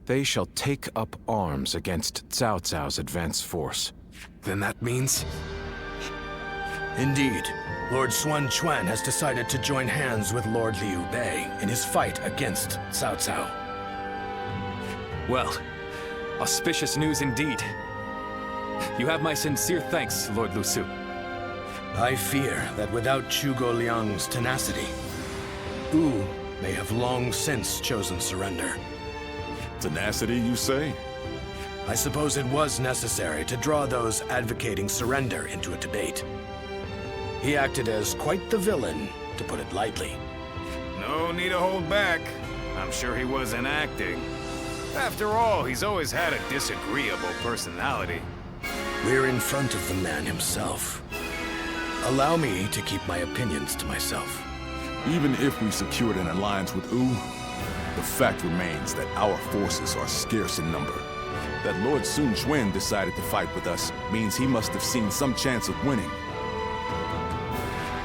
they shall take up arms against Cao Cao's advance force. Then that means? Indeed. Lord Xuan Chuan has decided to join hands with Lord Liu Bei in his fight against Cao Cao. Well, auspicious news indeed. You have my sincere thanks, Lord Lu Su. I fear that without Zhuge Liang's tenacity, Wu may have long since chosen surrender. Tenacity, you say? I suppose it was necessary to draw those advocating surrender into a debate. He acted as quite the villain, to put it lightly. No need to hold back. I'm sure he wasn't acting. After all, he's always had a disagreeable personality. We're in front of the man himself. Allow me to keep my opinions to myself. Even if we secured an alliance with Wu, the fact remains that our forces are scarce in number. That Lord Sun Quan decided to fight with us means he must have seen some chance of winning.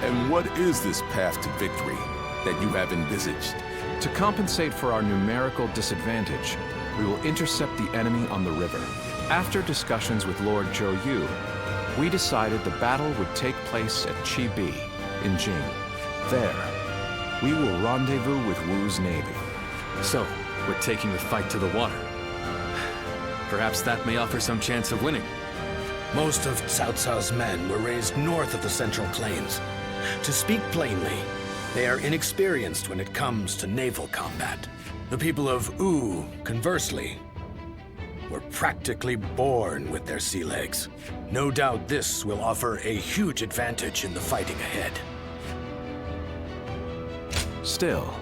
And what is this path to victory that you have envisaged? To compensate for our numerical disadvantage, we will intercept the enemy on the river. After discussions with Lord Zhou Yu, we decided the battle would take place at Chibi, in Jing. There, we will rendezvous with Wu's navy. So, we're taking the fight to the water. Perhaps that may offer some chance of winning. Most of Cao Cao's men were raised north of the Central Plains. To speak plainly, they are inexperienced when it comes to naval combat. The people of Wu, conversely, were practically born with their sea legs. No doubt this will offer a huge advantage in the fighting ahead. Still,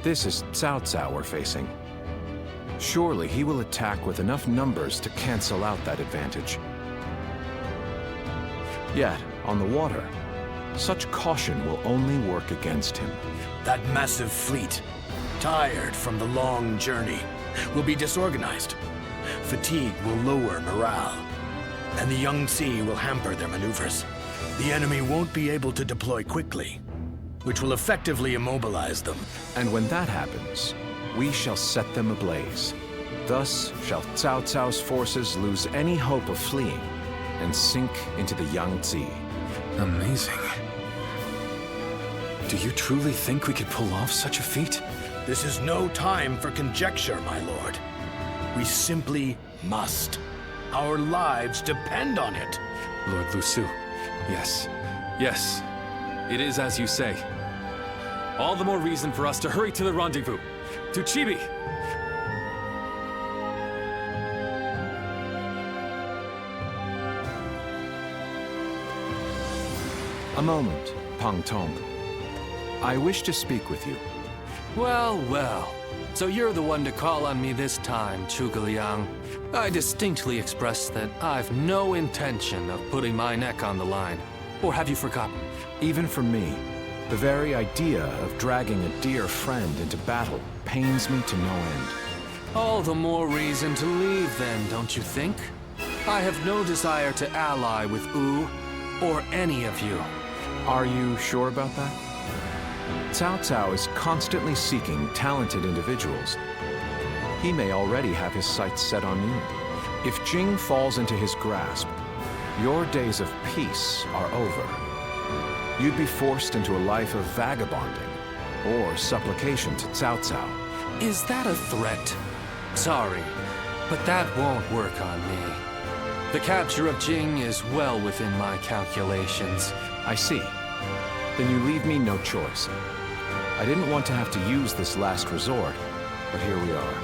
this is Cao Cao we're facing. Surely he will attack with enough numbers to cancel out that advantage. Yet, on the water, such caution will only work against him. That massive fleet, tired from the long journey, will be disorganized. Fatigue will lower morale, and the Yangtze will hamper their maneuvers. The enemy won't be able to deploy quickly, which will effectively immobilize them. And when that happens, we shall set them ablaze. Thus shall Cao Cao's forces lose any hope of fleeing and sink into the Yangtze. Amazing. Do you truly think we could pull off such a feat? This is no time for conjecture, my lord. We simply must. Our lives depend on it. Lord Lu Su, yes. Yes, it is as you say. All the more reason for us to hurry to the rendezvous. To Chibi! A moment, Pang Tong. I wish to speak with you. Well, well. So you're the one to call on me this time, Zhuge Liang. I distinctly expressed that I've no intention of putting my neck on the line. Or have you forgotten? Even for me, the very idea of dragging a dear friend into battle pains me to no end. All the more reason to leave then, don't you think? I have no desire to ally with Wu, or any of you. Are you sure about that? Cao Cao is constantly seeking talented individuals. He may already have his sights set on you. If Jing falls into his grasp, your days of peace are over. You'd be forced into a life of vagabonding or supplication to Cao Cao. Is that a threat? Sorry, but that won't work on me. The capture of Jing is well within my calculations. I see. Then you leave me no choice. I didn't want to have to use this last resort, but here we are.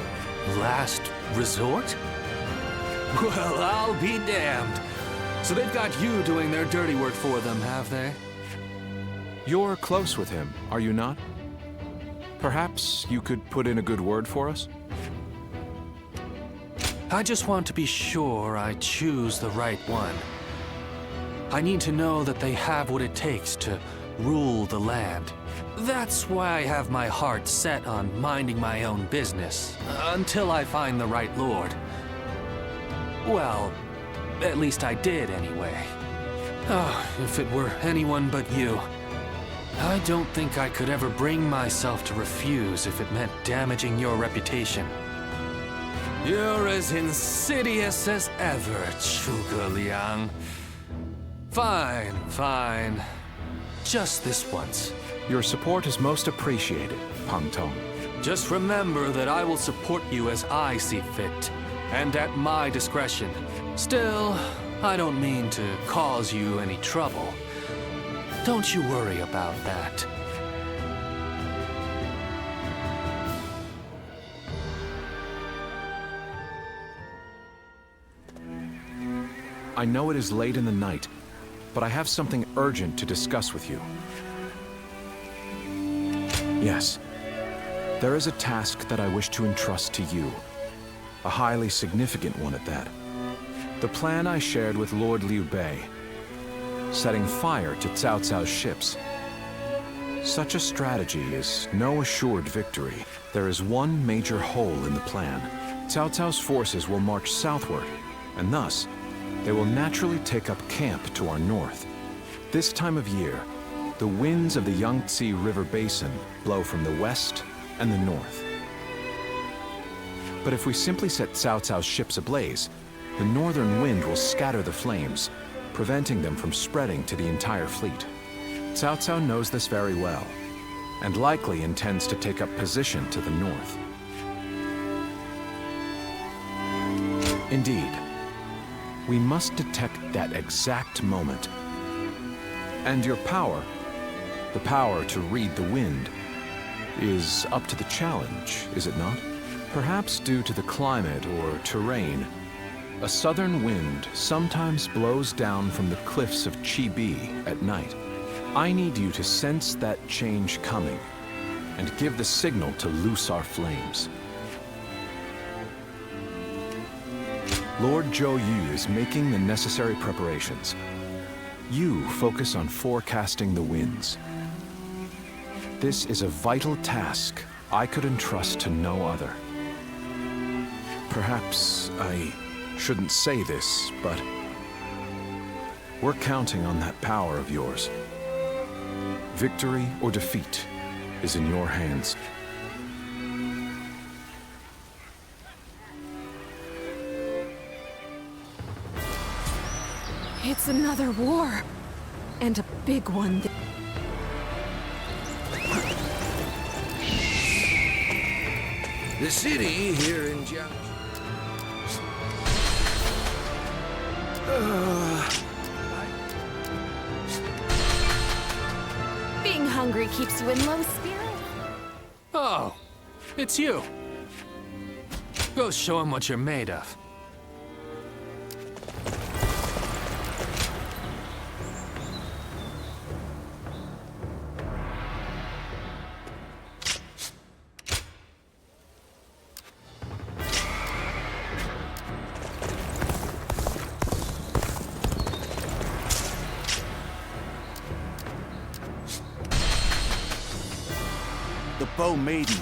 Last resort? Well, I'll be damned. So they've got you doing their dirty work for them, have they? You're close with him, are you not? Perhaps you could put in a good word for us? I just want to be sure I choose the right one. I need to know that they have what it takes to rule the land. That's why I have my heart set on minding my own business, until I find the right lord. Well, at least I did anyway. Oh, if it were anyone but you. I don't think I could ever bring myself to refuse if it meant damaging your reputation. You're as insidious as ever, Zhuge Liang. Fine, fine. Just this once. Your support is most appreciated, Pang Tong. Just remember that I will support you as I see fit, and at my discretion. Still, I don't mean to cause you any trouble. Don't you worry about that. I know it is late in the night, but I have something urgent to discuss with you. Yes, there is a task that I wish to entrust to you. A highly significant one at that. The plan I shared with Lord Liu Bei, setting fire to Cao Cao's ships. Such a strategy is no assured victory. There is one major hole in the plan. Cao Cao's forces will march southward, and thus, they will naturally take up camp to our north. This time of year, the winds of the Yangtze River Basin blow from the west and the north. But if we simply set Cao Cao's ships ablaze, the northern wind will scatter the flames, preventing them from spreading to the entire fleet. Cao Cao knows this very well, and likely intends to take up position to the north. Indeed, we must detect that exact moment. And your power, the power to read the wind, is up to the challenge, is it not? Perhaps due to the climate or terrain, a southern wind sometimes blows down from the cliffs of Chibi at night. I need you to sense that change coming and give the signal to loose our flames. Lord Zhou Yu is making the necessary preparations. You focus on forecasting the winds. This is a vital task I could entrust to no other. Perhaps I shouldn't say this, but we're counting on that power of yours. Victory or defeat is in your hands. It's another war. And a big one. The city here in Jiang... Being hungry keeps you in low spirits. Oh, it's you. Go show him what you're made of. The Bow Maiden.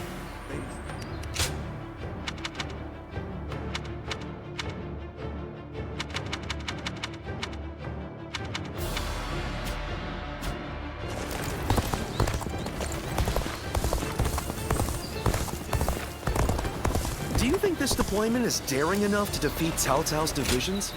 Do you think this deployment is daring enough to defeat Cao Cao's divisions?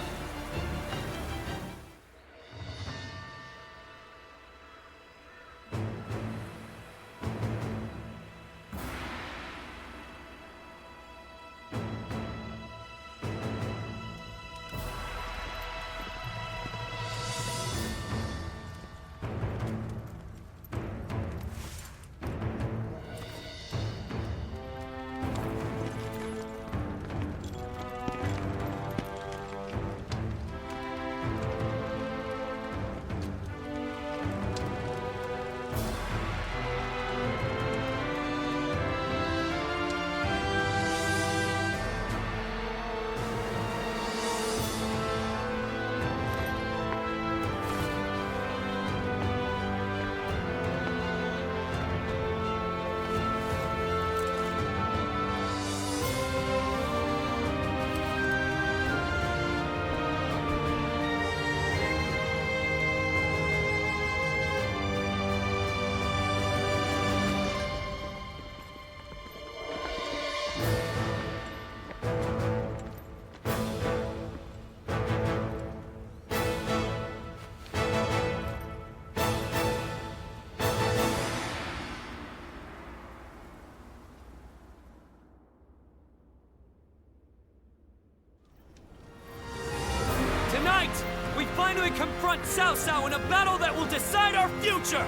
Tonight, we finally confront Cao Cao in a battle that will decide our future!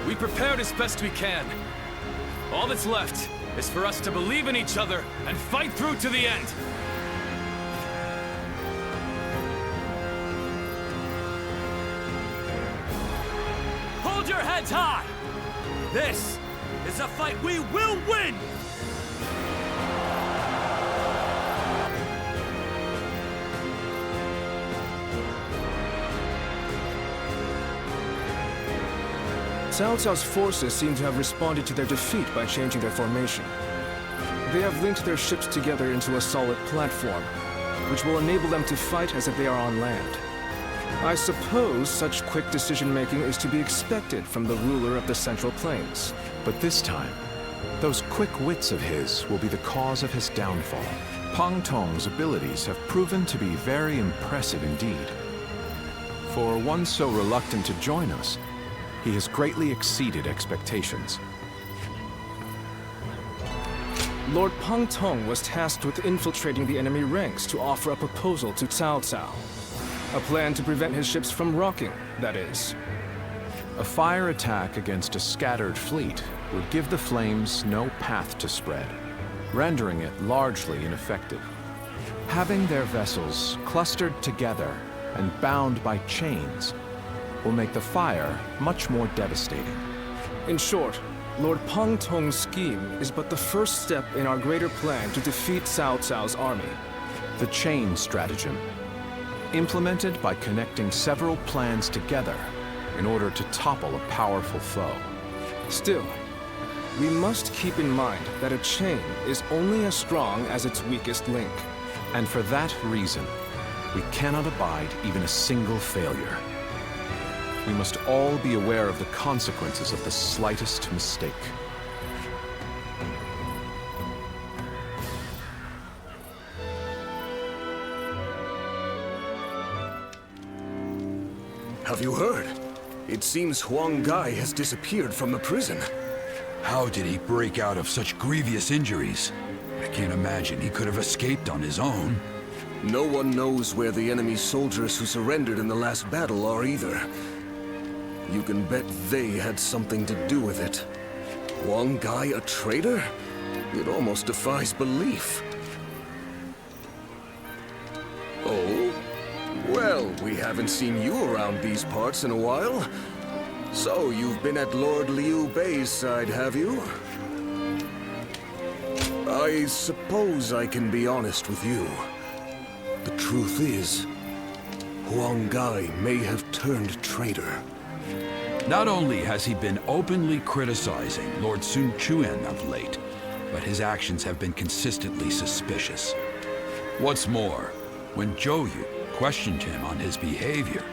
We prepared as best we can. All that's left is for us to believe in each other and fight through to the end. Hold your heads high! This is a fight we will win! Cao Cao's forces seem to have responded to their defeat by changing their formation. They have linked their ships together into a solid platform, which will enable them to fight as if they are on land. I suppose such quick decision-making is to be expected from the ruler of the Central Plains. But this time, those quick wits of his will be the cause of his downfall. Pang Tong's abilities have proven to be very impressive indeed. For one so reluctant to join us, he has greatly exceeded expectations. Lord Pang Tong was tasked with infiltrating the enemy ranks to offer a proposal to Cao Cao. A plan to prevent his ships from rocking, that is. A fire attack against a scattered fleet would give the flames no path to spread, rendering it largely ineffective. Having their vessels clustered together and bound by chains will make the fire much more devastating. In short, Lord Pang Tong's scheme is but the first step in our greater plan to defeat Cao Cao's army. The chain stratagem, implemented by connecting several plans together in order to topple a powerful foe. Still, we must keep in mind that a chain is only as strong as its weakest link. And for that reason, we cannot abide even a single failure. We must all be aware of the consequences of the slightest mistake. Have you heard? It seems Huang Gai has disappeared from the prison. How did he break out of such grievous injuries? I can't imagine he could have escaped on his own. No one knows where the enemy soldiers who surrendered in the last battle are either. You can bet they had something to do with it. Huang Gai a traitor? It almost defies belief. Oh? Well, we haven't seen you around these parts in a while. So, you've been at Lord Liu Bei's side, have you? I suppose I can be honest with you. The truth is, Huang Gai may have turned traitor. Not only has he been openly criticizing Lord Sun Quan of late, but his actions have been consistently suspicious. What's more, when Zhou Yu questioned him on his behavior,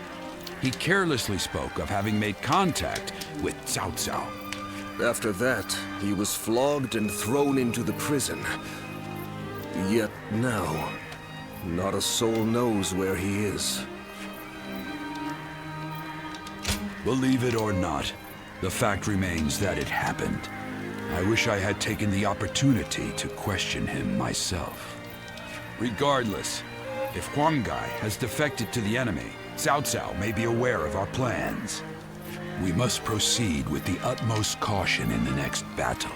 he carelessly spoke of having made contact with Cao Cao. After that, he was flogged and thrown into the prison. Yet now, not a soul knows where he is. Believe it or not, the fact remains that it happened. I wish I had taken the opportunity to question him myself. Regardless, if Huang Gai has defected to the enemy, Cao Cao may be aware of our plans. We must proceed with the utmost caution in the next battle.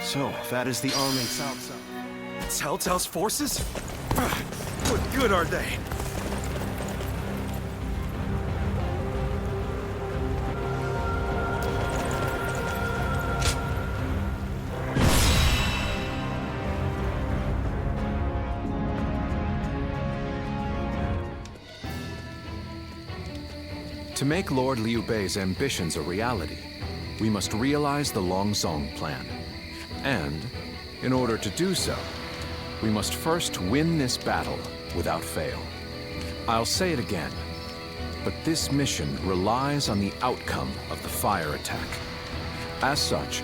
So, that is the army Cao Cao. Cao Cao's forces? What good are they? To make Lord Liu Bei's ambitions a reality, we must realize the Longzong plan. And, in order to do so, we must first win this battle without fail. I'll say it again, but this mission relies on the outcome of the fire attack. As such,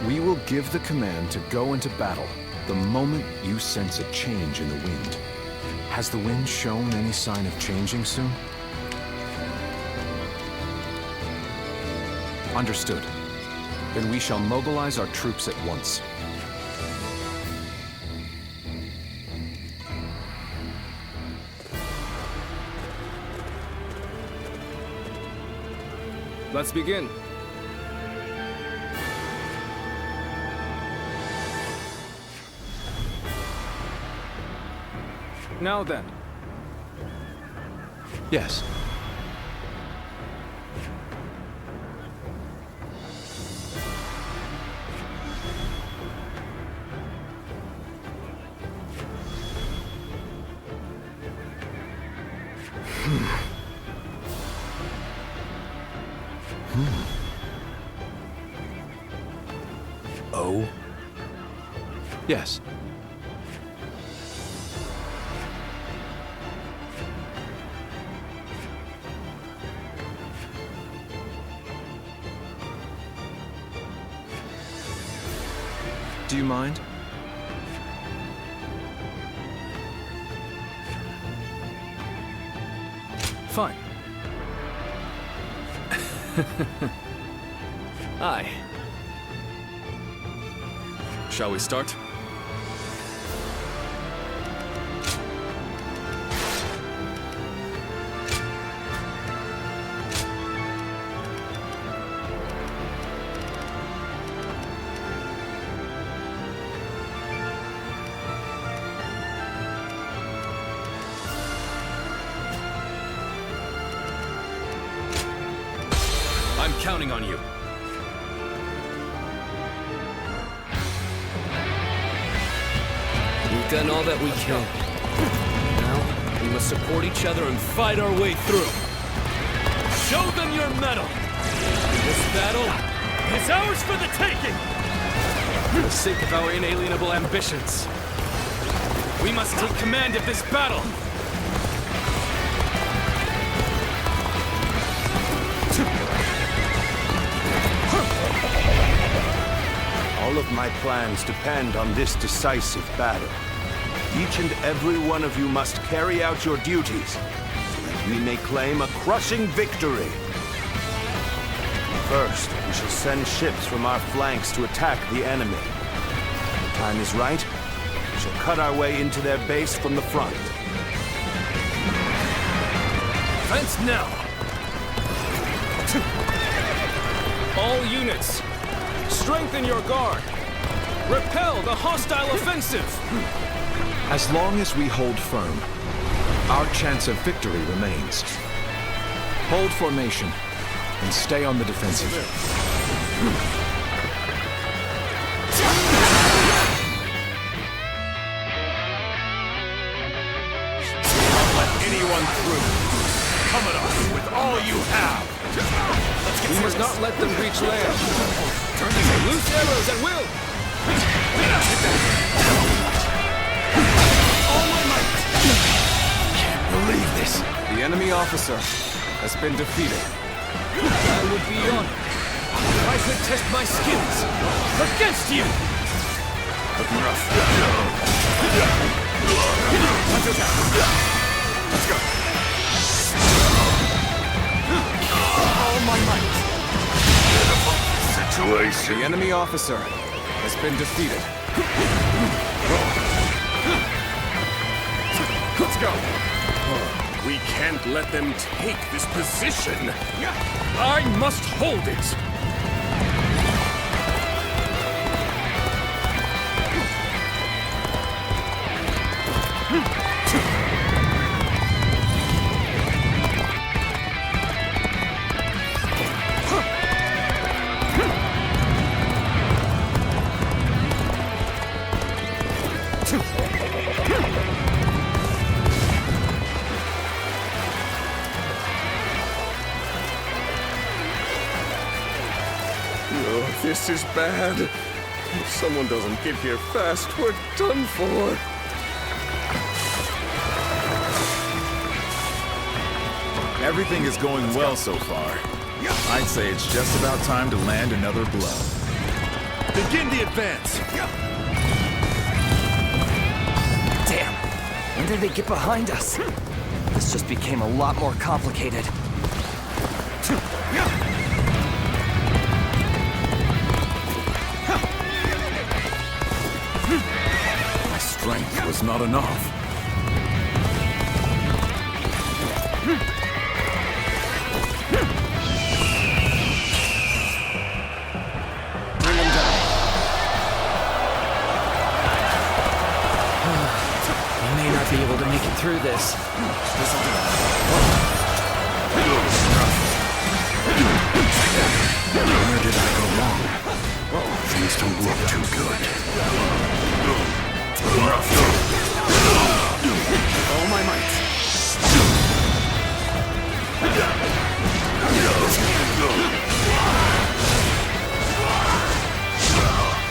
we will give the command to go into battle the moment you sense a change in the wind. Has the wind shown any sign of changing soon? Understood. Then we shall mobilize our troops at once. Let's begin. Now then. Yes. Oh? Yes. Do you mind? Fine. Aye. Shall we start? I'm counting on you. We've done all that we can. Now, we must support each other and fight our way through. Show them your mettle! This battle is ours for the taking! For the sake of our inalienable ambitions, we must take command of this battle! All of my plans depend on this decisive battle. Each and every one of you must carry out your duties, so that we may claim a crushing victory. First, we shall send ships from our flanks to attack the enemy. When the time is right, we shall cut our way into their base from the front. Fence now! All units, strengthen your guard! Repel the hostile offensive! As long as we hold firm, our chance of victory remains. Hold formation and stay on the defensive. Don't let anyone through. Come at us with all you have. We must not let them reach land. Turn these loose arrows at will! All my might! Can't believe this. The enemy officer has been defeated. I would be honored if I could test my skills against you! Looking rough. Let's go. All my might. Situation. The enemy officer has been defeated. Let's go. We can't let them take this position. I must hold it! This is bad. If someone doesn't get here fast, we're done for. Everything is going well so far. I'd say it's just about time to land another blow. Begin the advance! Damn! When did they get behind us? This just became a lot more complicated. My strength was not enough. Be able to make it through this. Where did I go wrong? Things don't look too good. All my might.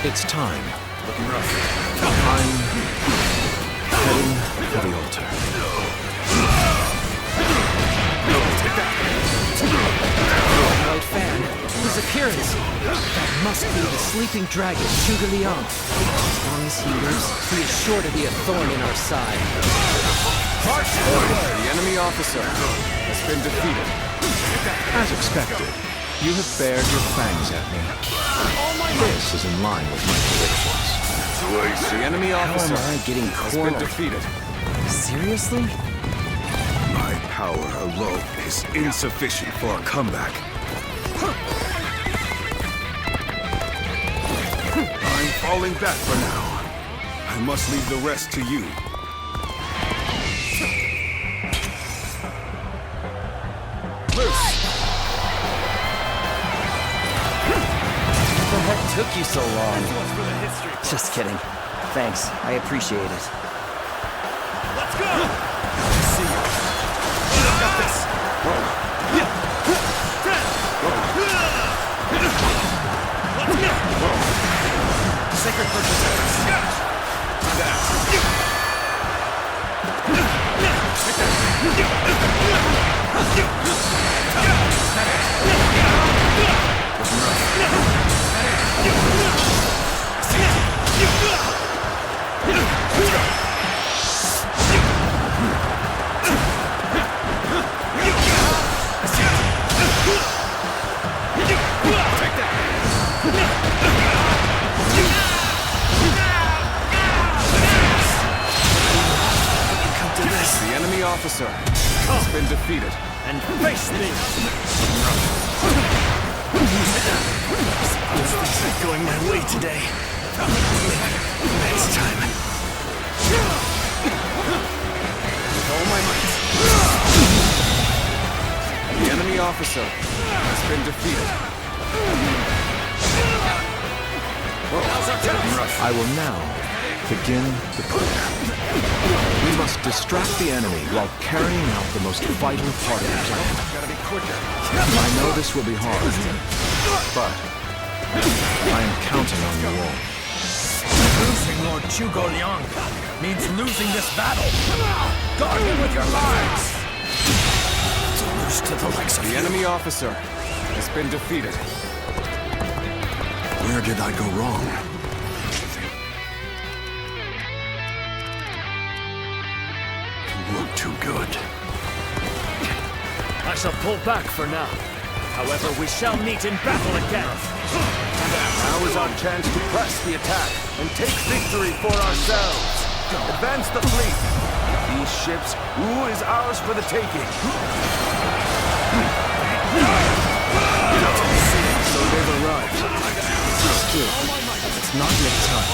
It's time. Looking rough. I'm heading for the altar. White fan. His appearance. That must be the sleeping dragon, Zhuge Liang. As long as he lives, he is sure to be a thorn in our side. March forward! The enemy officer has been defeated. As expected, you have bared your fangs at me. This is in line with my predictions. The enemy officer has been defeated. Seriously? My power alone is insufficient for a comeback. I'm falling back for now. I must leave the rest to you. What the heck took you so long? Just kidding. Thanks, I appreciate it. Let's go! See you. Got this. Let's go! Sacred Purchase. The enemy officer has been defeated. And face me! Things are going my way today. Next time. With all my might. The enemy officer has been defeated. I will now begin the prayer. We must distract the enemy while carrying out the most vital part of the plan. Gotta be quicker. I know this will be hard, but I am counting on you all. Losing Lord Zhuge Liang means losing this battle. Guard him with your lives! To lose to the likes of The enemy officer has been defeated. Where did I go wrong? Look too good. I shall pull back for now. However, we shall meet in battle again. Now is our chance to press the attack and take victory for ourselves. Advance the fleet. These ships, Wu is ours for the taking. So they've arrived. Still, it's not yet time.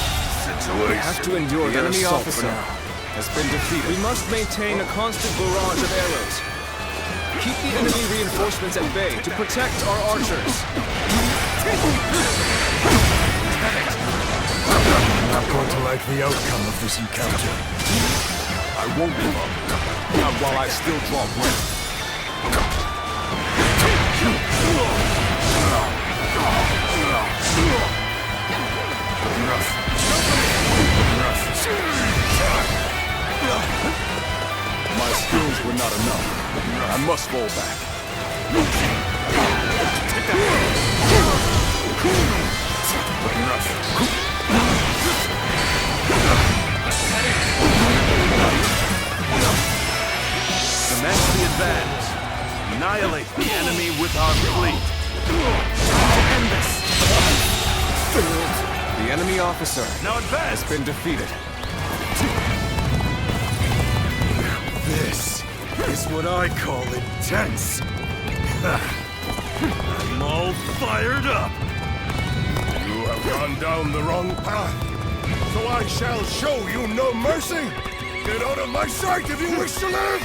We have to endure The their enemy assault for officer now. has been defeated. We must maintain a constant barrage of arrows. Keep the enemy reinforcements at bay to protect our archers. I'm not going to like the outcome of this encounter. I won't give up. Not while I still draw breath. My skills were not enough. I must fall back. Commence the advance. Annihilate the enemy with our fleet. The enemy officer Now advance! has been defeated. This is what I call intense. I'm all fired up. You have gone down the wrong path, so I shall show you no mercy. Get out of my sight if you wish to live.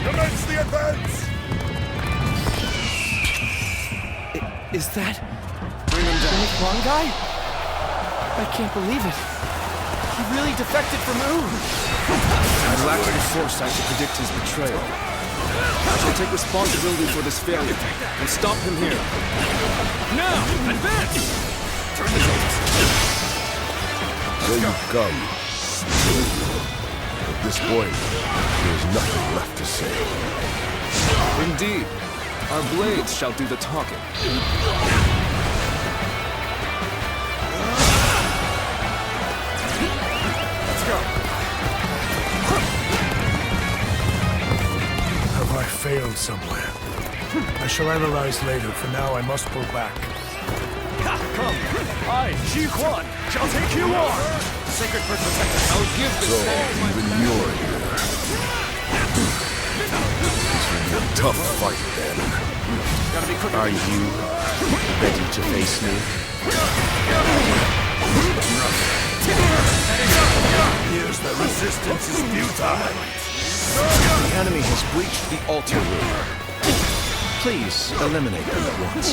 Commence the advance. Is that... Bring him down. The wrong guy? I can't believe it. He really defected from Wu. I lacked the foresight to predict his betrayal. I shall take responsibility for this failure and stop him here. Now, advance! There you come. At this point, there's nothing left to say. Indeed, our blades shall do the talking. Let's go. Have I failed somewhere? I shall analyze later. For now, I must pull back. Come, I, Ji Huan, shall take you on! Sacred Bird Protector, I'll give this So, even you're here. This will be a tough fight, then. Are you ready to face me? Here's the resistance is futile. The enemy has breached the altar room. Please eliminate them at once.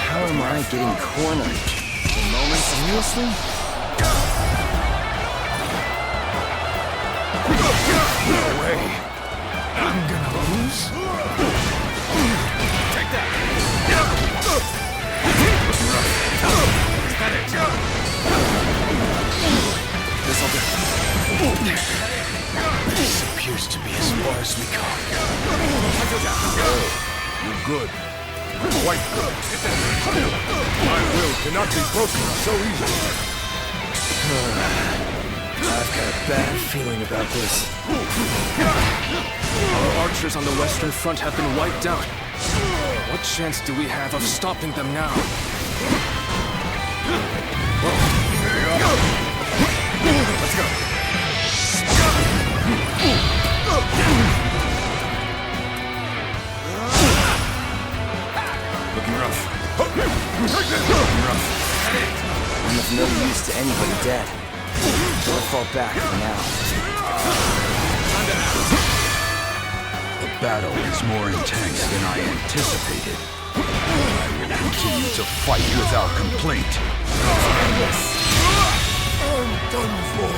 How am I getting cornered? Seriously? No way. I'm gonna lose. Take that. This'll do. This appears to be as far as we come. You're good. Quite good. My will cannot be broken so easily. I've got a bad feeling about this. Our archers on the Western Front have been wiped out. What chance do we have of stopping them now? Let's go. Looking rough. Looking rough. I'm of no use to anybody dead. I'll fall back for now. The battle is more intense than I anticipated. I will continue to fight without complaint. I'm done for.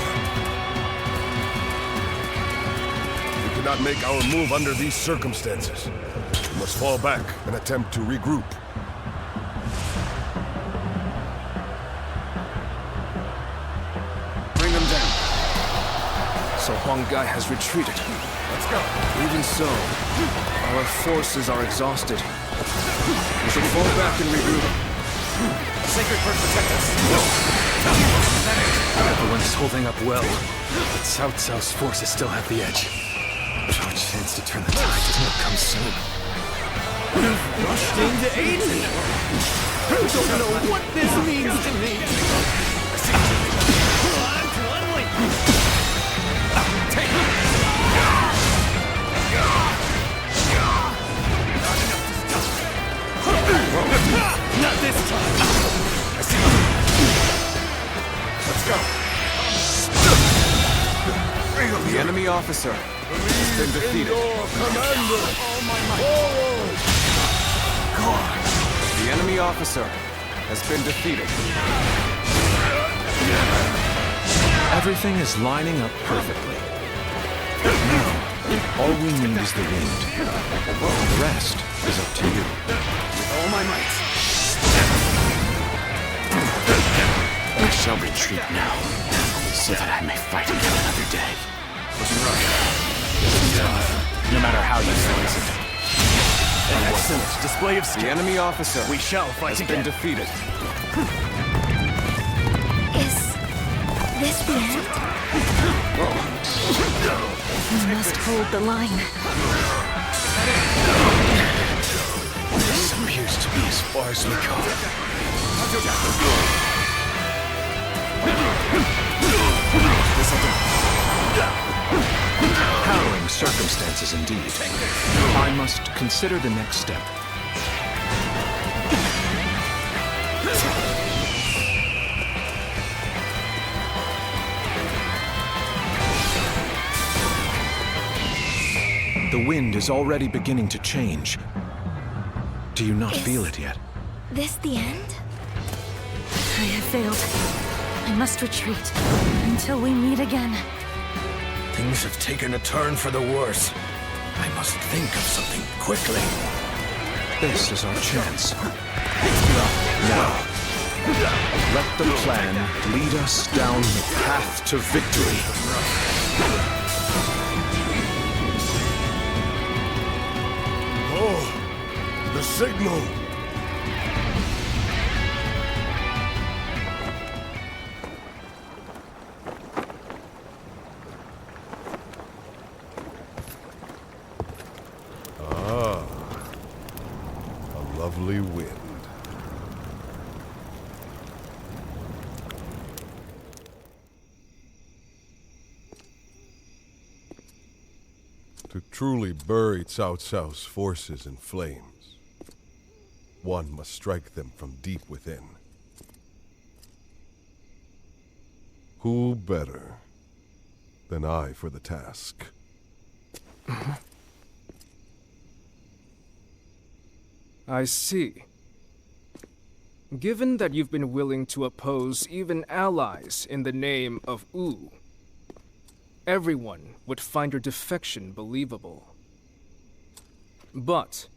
We cannot make our move under these circumstances. We must fall back and attempt to regroup. Bring them down. So Huang Gai has retreated. Let's go. Even so, our forces are exhausted. We should fall back and regroup. Sacred Bird protect us! Everyone's holding up well, but Cao Cao's forces still have the edge. Our chance to turn the tide does not come soon. Rushed in to aid me! I don't know what this means to me! I'm too unwilling! Take it! Not this time! I see you. Let's go. The enemy officer has been defeated. Commander! The enemy officer has been defeated. Everything is lining up perfectly. Now, All we need is the wind. The rest is up to you. With all my might. I shall retreat now, so that I may fight again another day. No matter how you slice it. An excellent display of skill. The enemy officer We shall fight has again. been defeated. Is this the end? We must hold the line. This appears to be as far as we go. Harrowing circumstances indeed. I must consider the next step. The wind is already beginning to change. Do you not feel it yet? This the end? I have failed. I must retreat until we meet again. Things have taken a turn for the worse. I must think of something quickly. This is our chance. Now, let the plan lead us down the path to victory. Oh, the signal! Ah, a lovely wind. To truly bury Cao Cao's forces in flames, one must strike them from deep within. Who better than I for the task? I see. Given that you've been willing to oppose even allies in the name of Wu, everyone would find your defection believable. But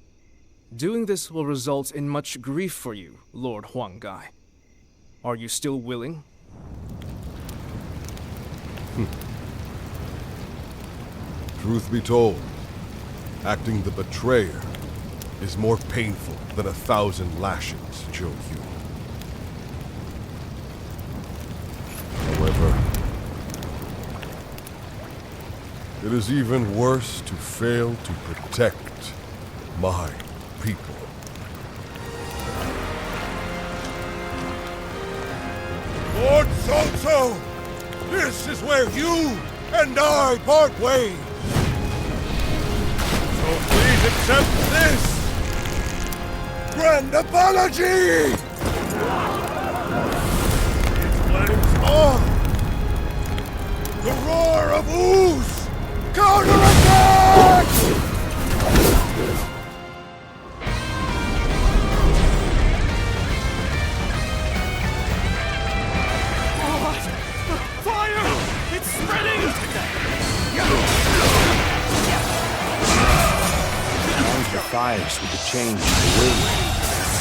doing this will result in much grief for you, Lord Huanggai. Are you still willing? Truth be told, acting the betrayer is more painful than 1,000 lashings, Zhou Yu. However, it is even worse to fail to protect my people. Lord Cao Cao, this is where you and I part ways. So please accept this grand apology! Its flames on! The roar of ooze! Counterattack! Fire! It's spreading! The fires with the change in the wind.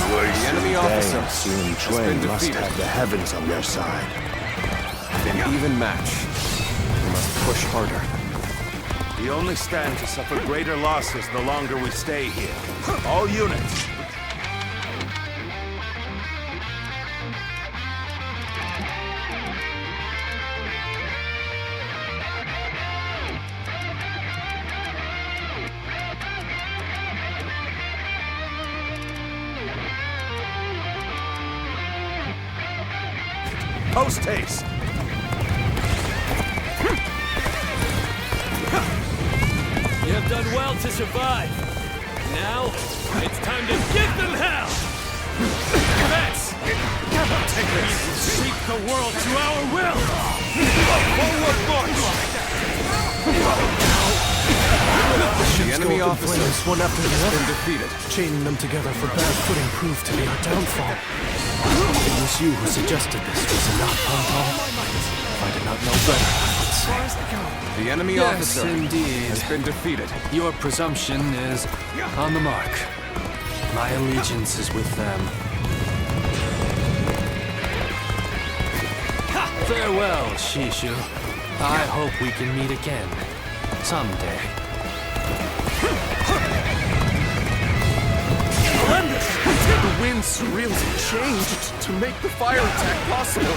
The enemy officer Xinye has been must defeated. have the heavens on their side. An even match. We must push harder. We only stand to suffer greater losses the longer we stay here. All units. Post haste! You have done well to survive. Now, it's time to give them hell! Let's seek the world to our will! Forward march! The enemy officer one after the has other. been defeated. Chaining them together for bad footing proved to be our downfall. It was you who suggested this, was it not, Pong Pong? If I did not know better, I would Yes. The enemy Yes, officer indeed. has been defeated. Your presumption is on the mark. My allegiance is with them. Farewell, Shishu. I hope we can meet again. Someday. The wind's really changed to make the fire attack possible.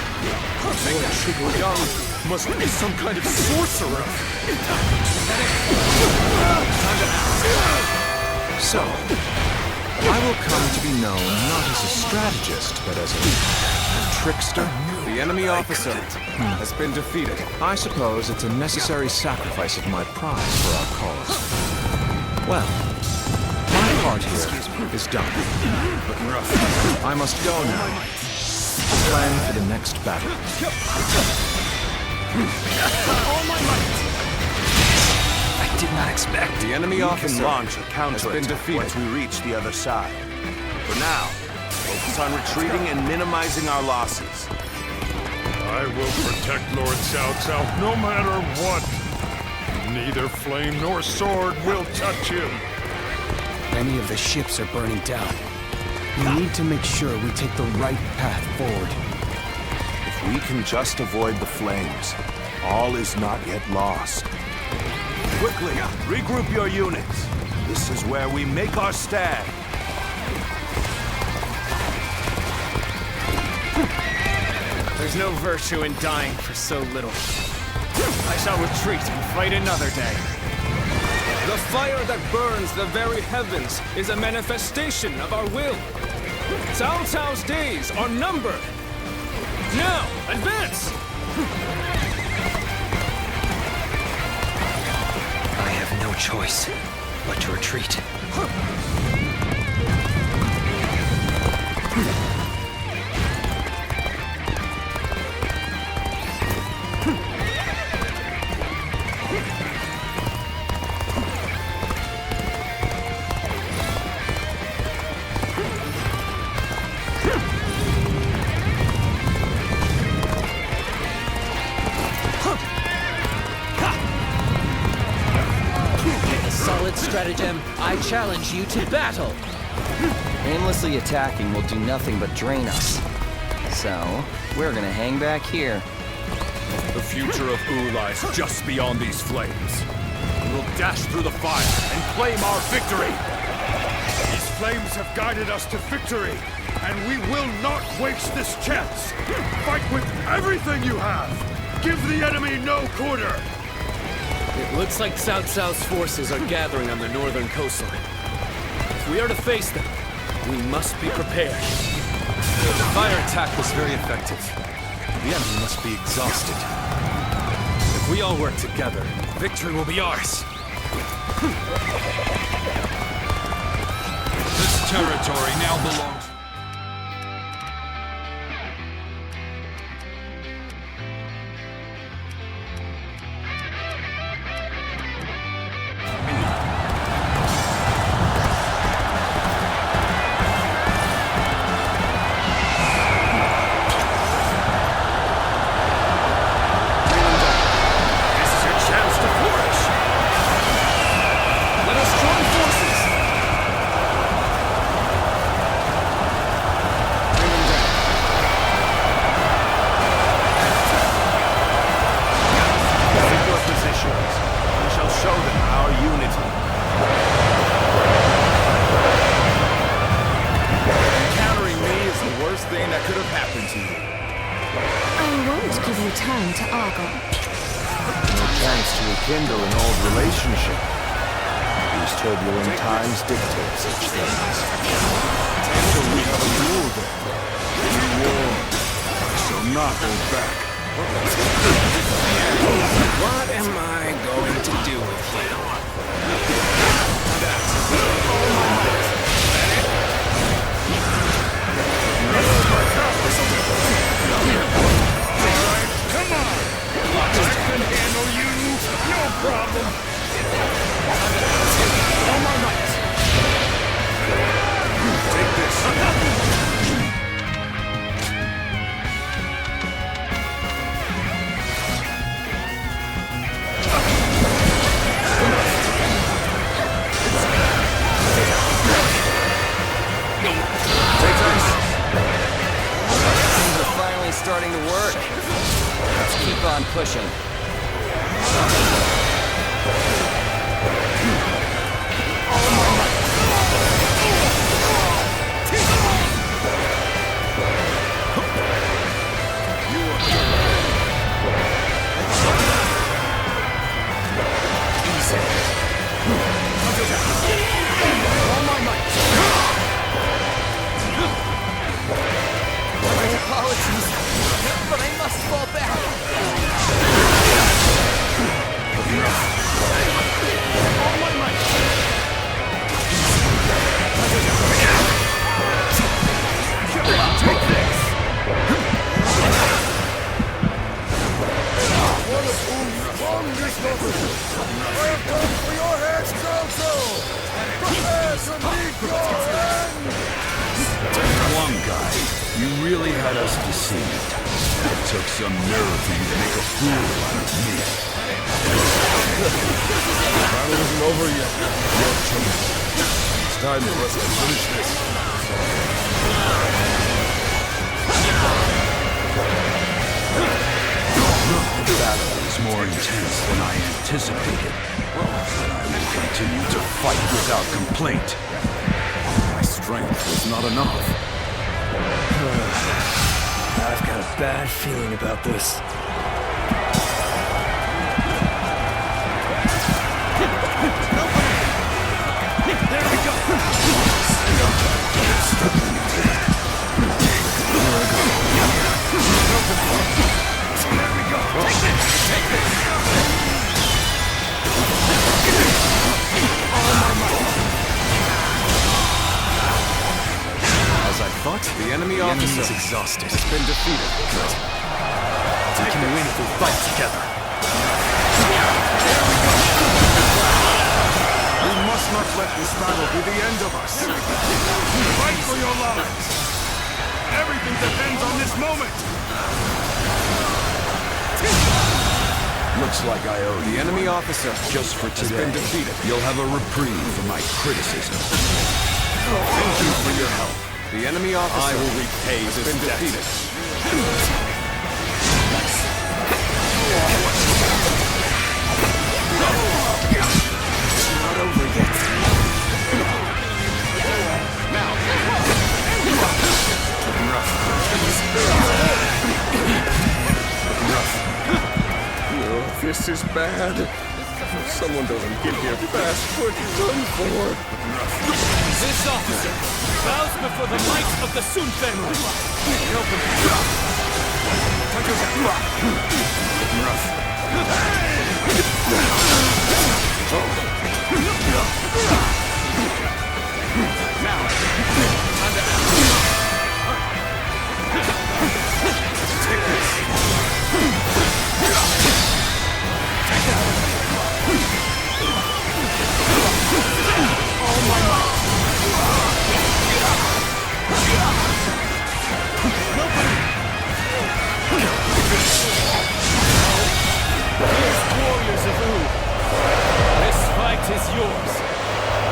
That Zhuge must be some kind of sorcerer. So, I will come to be known not as a strategist, but as a trickster. The enemy officer has been defeated. I suppose it's a necessary sacrifice of my pride for our cause. Well, my part here is done. I must go now. Plan for the next battle. I did not expect. The enemy officer can launch a has counter been defeated. once we reach the other side. For now, focus on retreating and minimizing our losses. I will protect Lord Cao Cao no matter what. Neither flame nor sword will touch him. Many of the ships are burning down. We need to make sure we take the right path forward. If we can just avoid the flames, all is not yet lost. Quickly, regroup your units. This is where we make our stand. There's no virtue in dying for so little. I shall retreat and fight another day. The fire that burns the very heavens is a manifestation of our will. Cao Cao's days are numbered. Now, advance! I have no choice but to retreat. Stratagem, I challenge you to battle! Aimlessly attacking will do nothing but drain us. So, we're gonna hang back here. The future of Wu lies just beyond these flames. We will dash through the fire and claim our victory. These flames have guided us to victory, and we will not waste this chance. Fight with everything you have. Give the enemy no quarter. It looks like Cao Cao's forces are gathering on the northern coastline. If we are to face them, we must be prepared. The fire attack was very effective. The enemy must be exhausted. If we all work together, victory will be ours. This territory now belongs... Rekindle an old relationship. These turbulent times dictate such things. So we have a duel then. We war. So not hold back. What am I going to do with you? Come on! I can handle you! No problem! All my might! Take this! starting to work. Let's keep on pushing. Apologies, but I must fall back. Take this! One of whose strongest officers, I have come for your head, Cao. Prepare to meet your end! One guy, you really had us deceived. It took some nerve for you to make a fool out of me. The battle isn't over yet. Your turn. It's time for us to finish this. The battle is more intense than I anticipated. But I will continue to fight without complaint. My strength was not enough. I've got a bad feeling about this. There we go! There we go! Take this! Take this! As I thought, the enemy officer is exhausted. Has been defeated. Good. We can win if we fight together. We must not let this battle be the end of us. Fight for your lives. Everything depends on this moment. Looks like I owe The enemy officer just for has today. been defeated. You'll have a reprieve for my criticism. Thank you for your help. The enemy officer I will repay has this been debt. defeated. Not over yet. This is bad. If someone doesn't get here fast, we're done for. This officer bows before the might of the Sun family. Help him. Warriors of U, this fight is yours.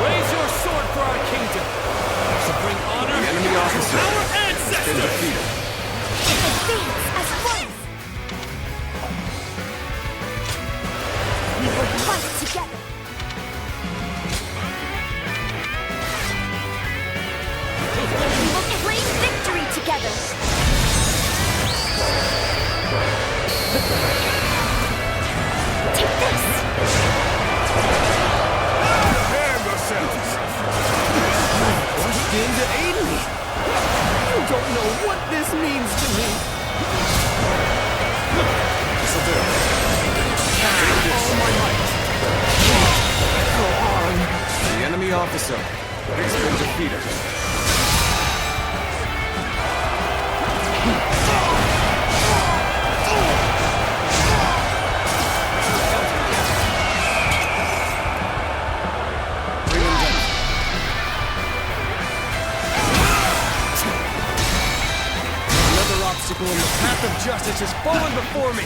Raise your sword for our kingdom, to bring honor The enemy officer to our has ancestors. been defeated. Advance as one! We will fight together! We will claim victory together! Take this! Prepare yourselves. Rushed in to aid me. You don't know what this means to me. This'll do. All my might. Go on. The enemy officer has been defeated. Bring him down. Another obstacle in the path of justice has fallen before me.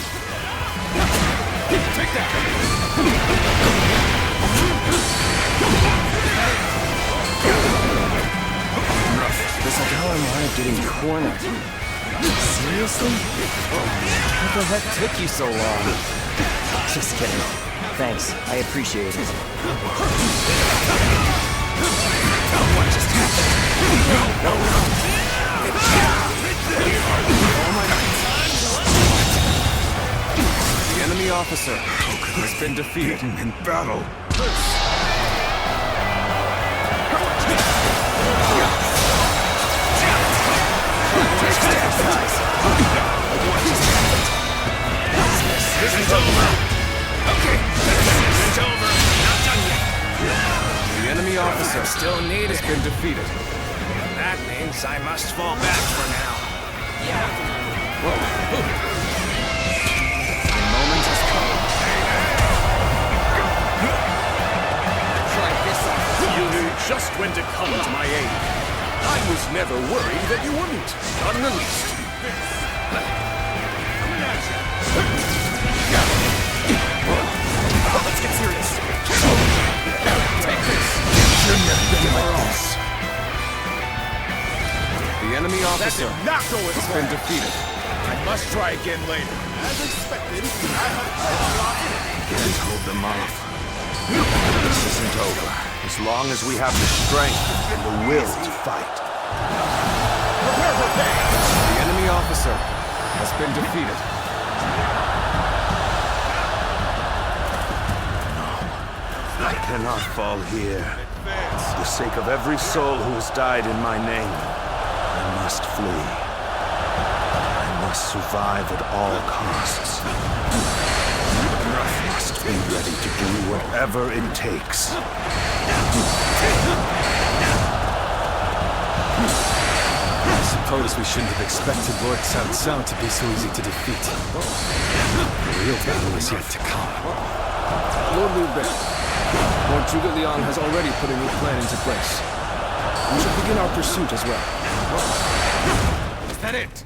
Take that! It's like how am I getting cornered? Seriously? What the heck took you so long? Just kidding. Thanks, I appreciate it. What just happened? The enemy officer has been defeated in battle. This is over. Okay, it's over. Not done yet. The enemy officer still has been defeated. That means I must fall back for now. The moment has come. Try this out. You knew just when to come to my aid. I was never worried that you wouldn't. Not in the least. Let's get serious. Take this. The enemy officer has been defeated. I must try again later. As expected, I have Can't hold them off. This isn't over. As long as we have the strength and the will to fight. The enemy officer has been defeated. I cannot fall here. For the sake of every soul who has died in my name, I must flee. I must survive at all costs. I must be ready to do whatever it takes. I suppose we shouldn't have expected Lord Cao Cao to be so easy to defeat. The real battle is yet to come. Lord Liu Bei, Lord Zhuge Liang has already put a new plan into place. We should begin our pursuit as well. Is that it?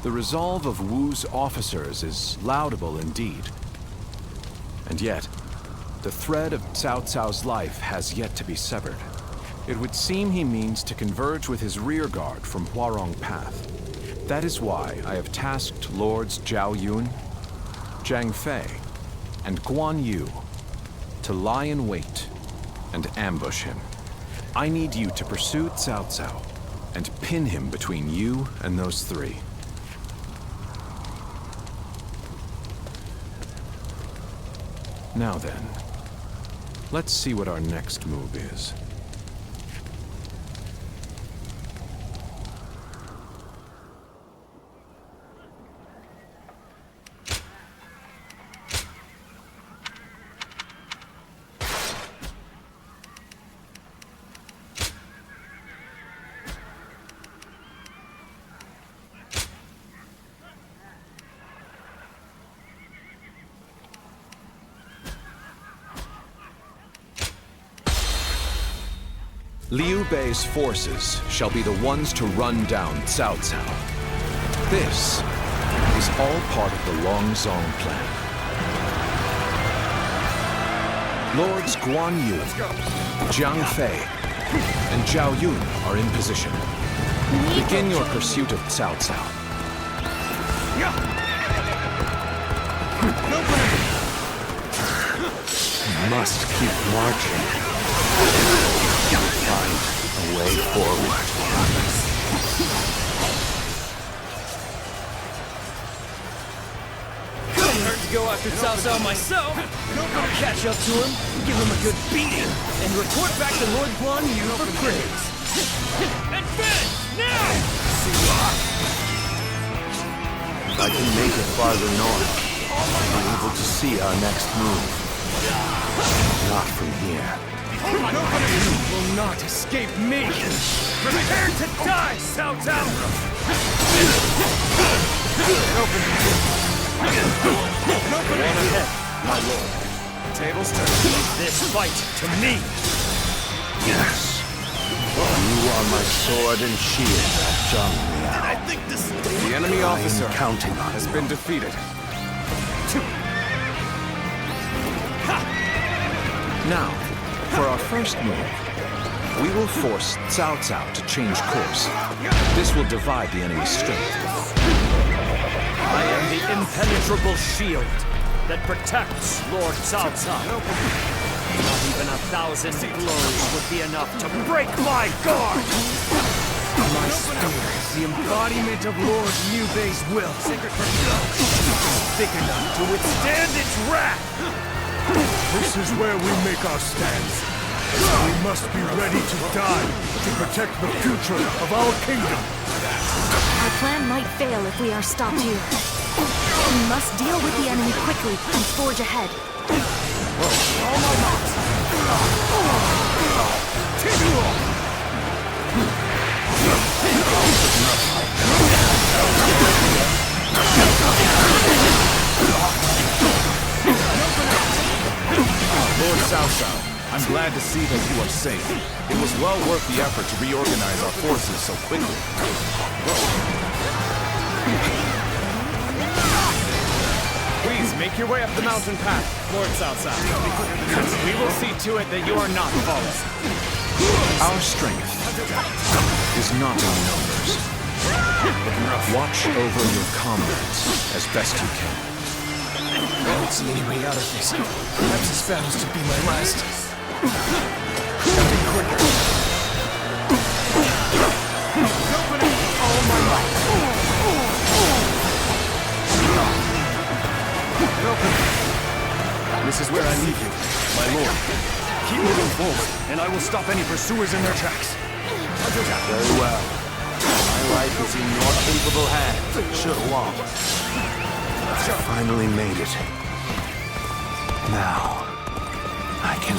The resolve of Wu's officers is laudable indeed. And yet, the thread of Cao Cao's life has yet to be severed. It would seem he means to converge with his rearguard from Huarong Path. That is why I have tasked Lords Zhao Yun, Zhang Fei, and Guan Yu to lie in wait and ambush him. I need you to pursue Cao Cao and pin him between you and those three. Now then, let's see what our next move is. Liu Bei's forces shall be the ones to run down Cao Cao. This is all part of the Longzong plan. Lords Guan Yu, Zhang Fei, and Zhao Yun are in position. Begin your pursuit of Cao Cao. must keep marching. Find a way forward. Couldn't hurt to go after Cao Cao myself. I'll catch up to him, give him a good beating, and report back to Lord Guan Yu for praise. Advance! Now! If I can make it farther north, I'll be able to see our next move. Not from here. You will not escape me! Prepare to die, Cao Cao! Open ahead, my lord. Tables turn. Leave this fight to me! Yes. You are my sword and shield, Zhang. I think this... The enemy officer counting on has been defeated. Now, for our first move, we will force Cao Cao to change course. This will divide the enemy's strength. I am the impenetrable shield that protects Lord Cao Cao. Not even 1,000 blows would be enough to break my guard! My spear is the embodiment of Lord Liu Bei's will. Thick enough to withstand its wrath! This is where we make our stands. We must be ready to die to protect the future of our kingdom. Our plan might fail if we are stopped here. We must deal with the enemy quickly and forge ahead. All my might! Lord Cao Cao, I'm glad to see that you are safe. It was well worth the effort to reorganize our forces so quickly. Please make your way up the mountain path, Lord Cao Cao. We will see to it that you are not fallen. Our strength is not in numbers. Watch over your comrades as best you can. I don't see any way out of this. Perhaps this battle's to be my last. Nothing quicker. All my might! This is where I leave you, my lord. Keep moving forward, and I will stop any pursuers in their tracks. Very well. My life is in your capable hands, Huarong. I finally made it. Now, I can...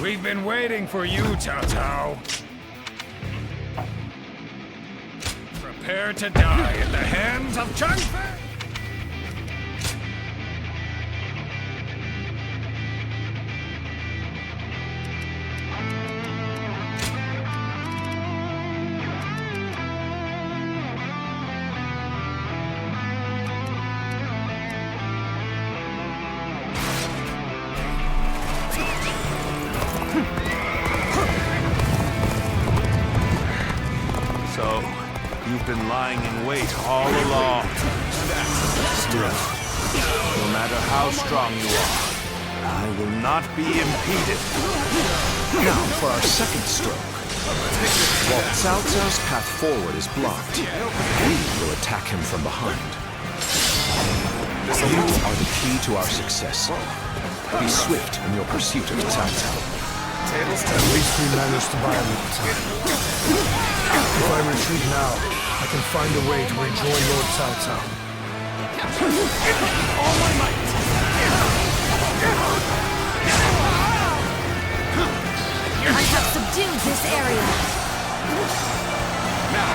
We've been waiting for you, Cao Cao. Prepare to die in the hands of Changban. You've been lying in wait all along. Still, no matter how strong you are, I will not be impeded. Now for our second stroke. While Cao Cao's path forward is blocked, we will attack him from behind. You are the key to our success. Be swift in your pursuit of Cao Cao. At least we managed to buy a little time. If I retreat now, I can find a way to rejoin Lord Cao Cao. All my might! I have subdued this area. Now,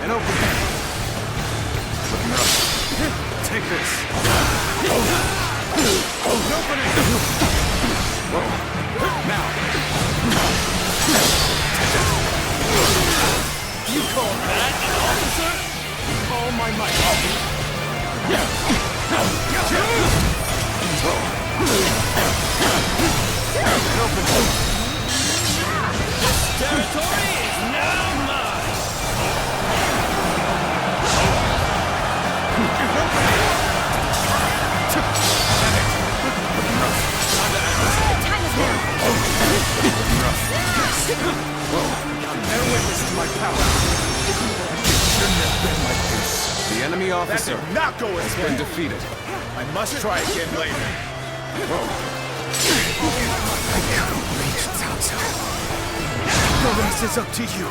And open. Looking up. Take this. officer That did not go as has been defeated. I must try again later. I couldn't reach Cao Cao. The rest is up to you.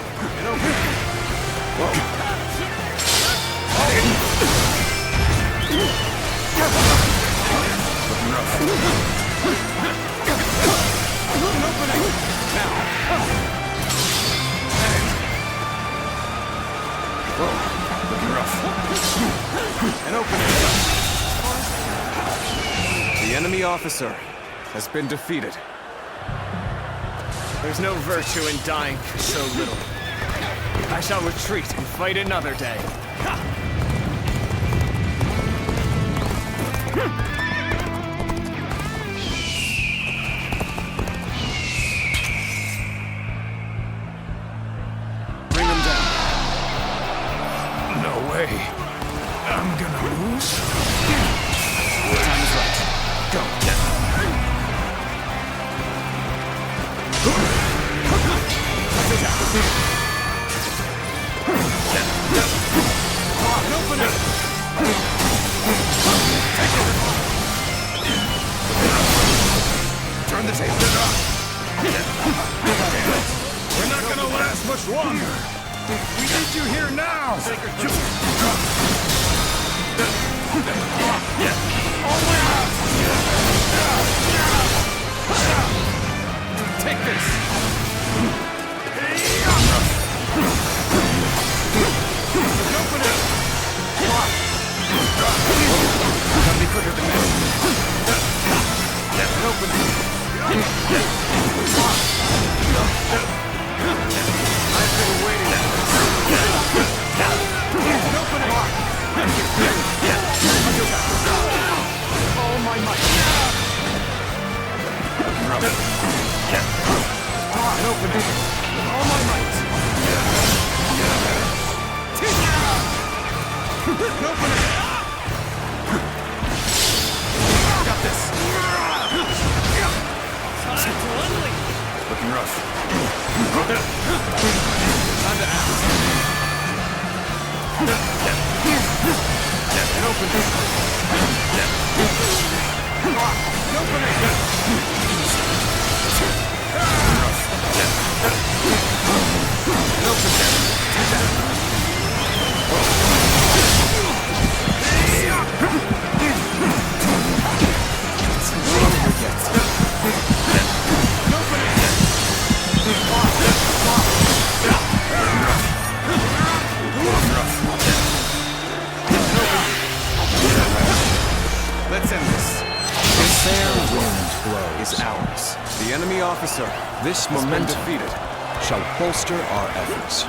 Looking rough. An opening! Now! Whoa, looking rough. An opening! The enemy officer has been defeated. There's no virtue in dying for so little. I shall retreat and fight another day. Bring them down. No way. I'm gonna lose. Time is right. Go. Turn the table. We're not gonna last much longer. We need you here now. All the way out. Take this. Open it. Gotta be quicker than this. Open it. I've been waiting for this. Open it. All my might. Open it. All my might. Open it. Got this. Looking rough. Time to act. And open it. Open it. Let's end this. The fair wind blow is ours. The enemy officer, this momentum defeated, shall bolster our efforts.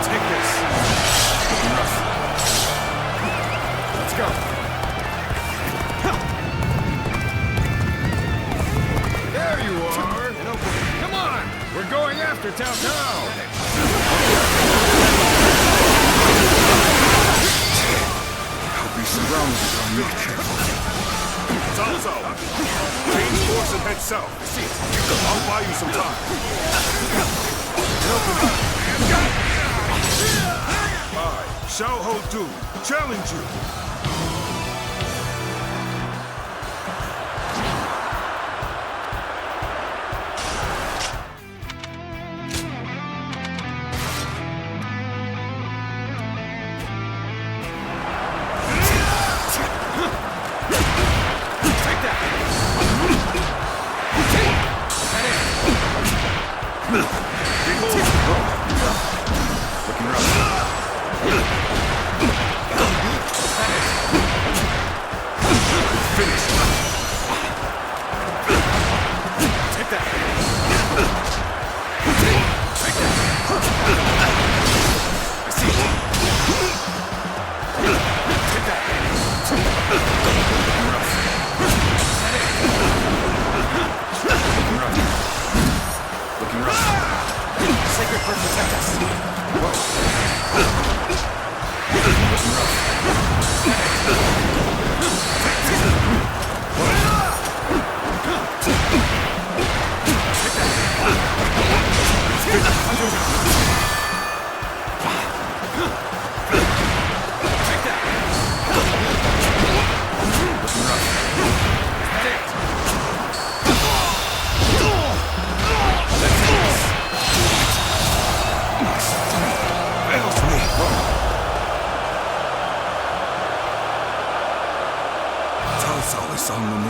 Take this. Enough. Let's go. There you are. Come on. We're going after Cao Cao. I'll be surrounded if I'm not careful. Cao Cao. Change course and head south. I'll buy you some time. I, Xiao Ho Du, challenge you. Looking rough.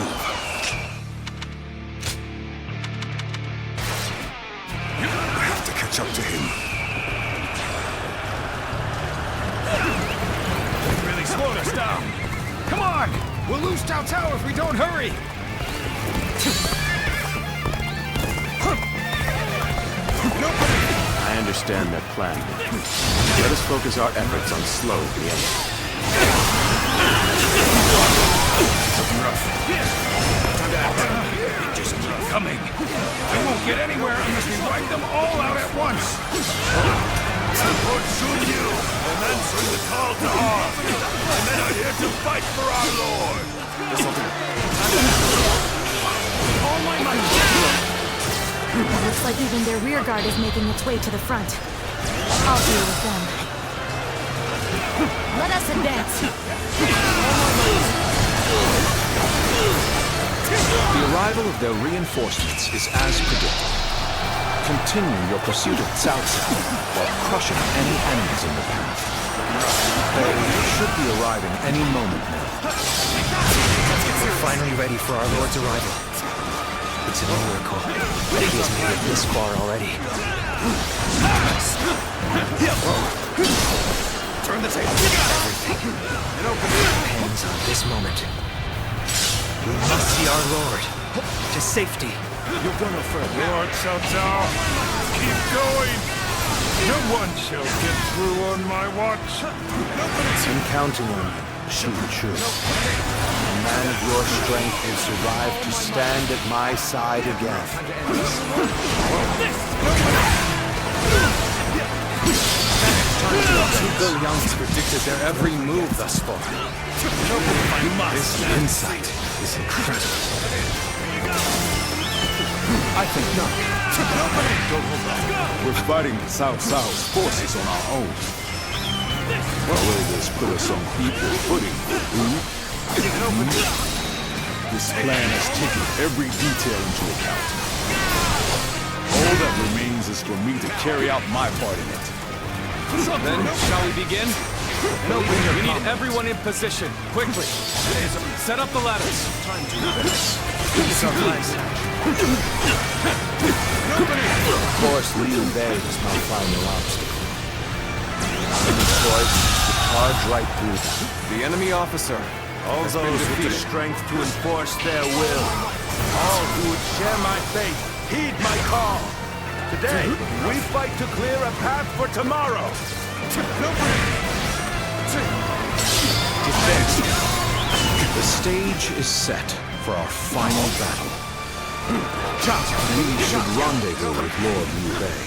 move. I have to catch up to him. Really slowed us down. Come on! We'll lose Cao Cao if we don't hurry! I understand their plan. Let us focus our efforts on slowing the enemy. Just keep coming. We won't get anywhere unless we wipe them all out at once. Support Xinye and answering the call to arms. My men are here to fight for our lord. This'll do. All my might. Looks like even their rear guard is making its way to the front. I'll deal with them. Let us advance. The arrival of their reinforcements is as predicted. Continue your pursuit of Cao Cao while crushing any enemies in the path. They should be arriving any moment now. We're finally ready for our Lord's arrival. It's a miracle that he has made it this far already. Turn the table. Everything depends on this moment. We must see our Lord to safety. You'll go no further. Lord Cao Cao, keep going. No one shall get through on my watch. I'm counting on you, Xinye. A man of your strength will survive to stand at my side again. Zhuge Liang has predicted their every move thus far. This insight is incredible. I think not. We're fighting Cao Cao's forces on our own. Well, will this put us on equal footing? This plan has taken every detail into account. All that remains is for me to carry out my part in it. Then, shall we begin? We need everyone in position, quickly. Set up the ladders. Time to this. Surprise. Of course, Liu Bei does not find no obstacle. His voice would charge right through them. The enemy officer. All those with the strength to enforce their will. All who would share my fate, heed my call. Today, we fight to clear a path for tomorrow. Defense. The stage is set for our final battle. We should rendezvous with Lord Liu Bei.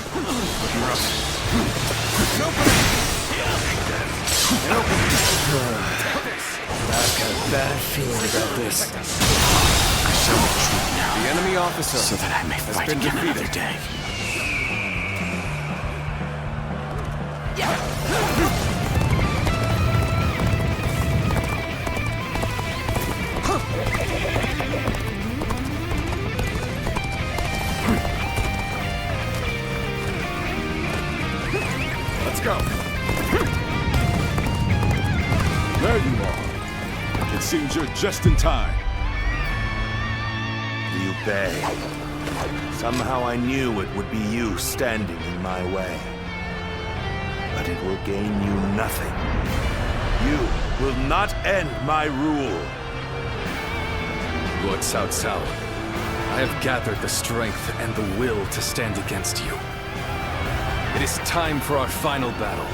I've got a bad feeling about this. I shall retreat now. The enemy officer So that I may fight again another day. Let's go. There you are. It seems you're just in time. Liu Bei. Somehow I knew it would be you standing in my way. But it will gain you nothing. You will not end my rule. Lord Cao Cao, I have gathered the strength and the will to stand against you. It is time for our final battle.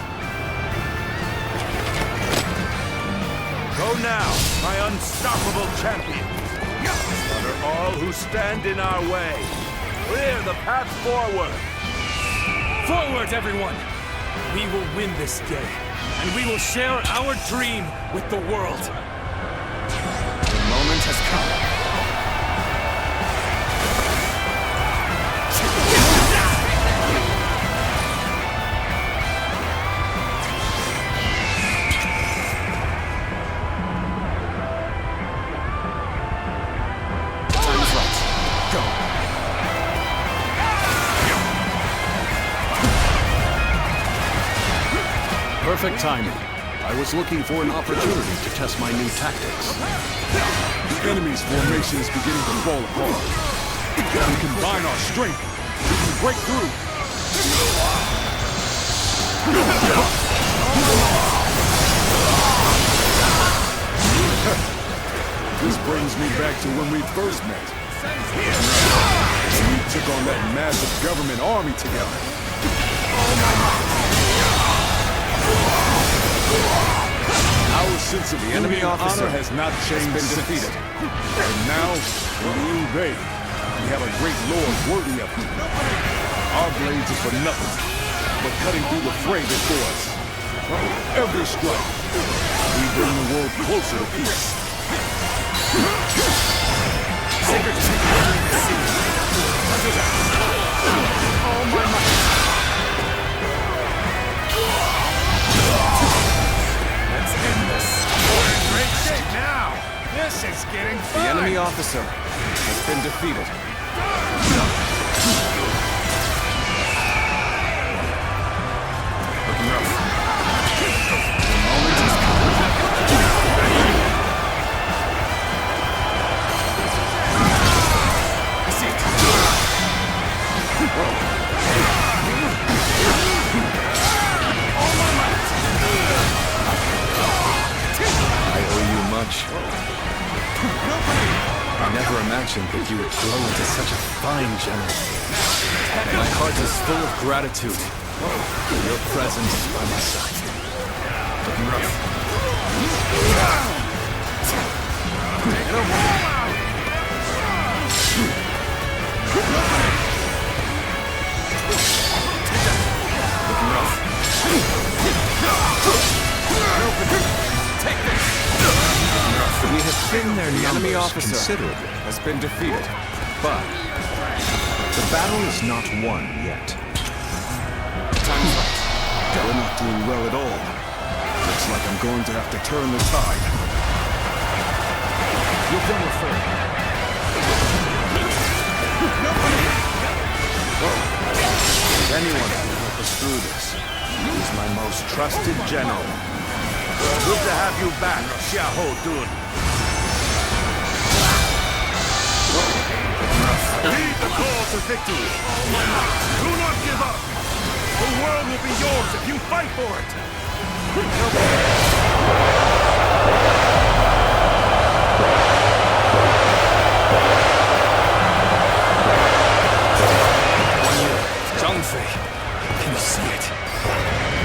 Go now, my unstoppable champion. Slaughter all who stand in our way. Clear the path forward. Forward, everyone! We will win this day, and we will share our dream with the world. The moment has come. Time's right. Go. Perfect timing. I was looking for an opportunity to test my new tactics. The enemy's formation is beginning to fall apart. If we combine our strength, we can break through. This brings me back to when we first met. We took on that massive government army together. Our sense of The enemy officer honor has not changed been since. defeated. And now, in Liu Bei, we have a great lord worthy of him. Our blades are for nothing, but cutting through the fray before us. Every strike, we bring the world closer to peace. Sacred oh my might. Let's end this. We're in great shape now. This is getting fun. The enemy officer has been defeated. Looking rough. The moment is coming. I see it. I owe you much. I never imagined that you would grow into such a fine general. My heart is full of gratitude for your presence by my side. Looking rough. Take it over. Looking rough. Take this. We have thinned their numbers. The enemy officer considerably has been defeated, but the battle is not won yet. Time's right. We're not doing well at all. Looks like I'm going to have to turn the tide. You've done your thing. If anyone can help us through this, he's my most trusted general. Good to have you back, Xiahou Dun. Lead the call to victory. Do not give up. The world will be yours if you fight for it. Can you see it?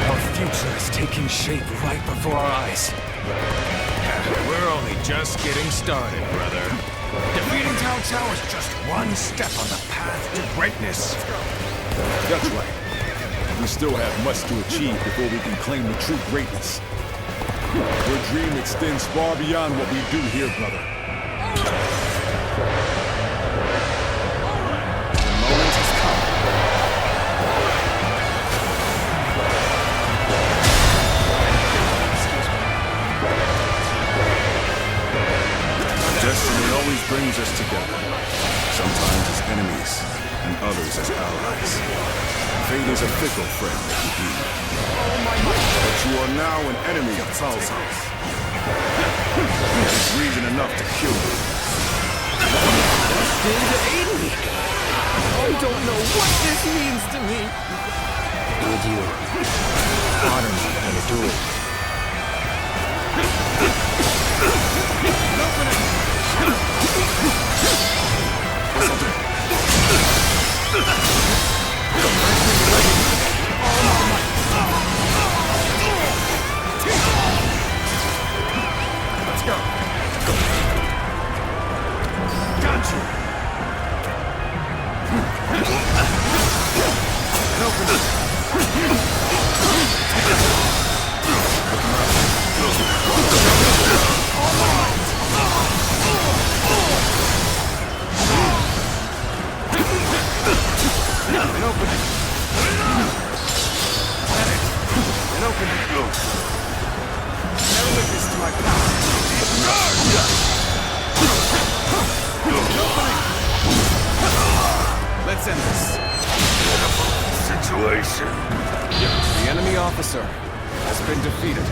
Our future is taking shape right before our eyes. We're only just getting started, brother. Defeating Cao Cao is just one step on the path to greatness. That's right. We still have much to achieve before we can claim the true greatness. Your dream extends far beyond what we do here, brother. The moment has come. Destiny always brings us together. Sometimes as enemies, and others as allies. Fate is a fickle friend, indeed. But you are now an enemy of Cao Cao. It is reason enough to kill you. Stand to aid me! I don't know what this means to me! Would you honor me in a duel? Let's go. Got you. Let's end this. Situation. The enemy officer has been defeated.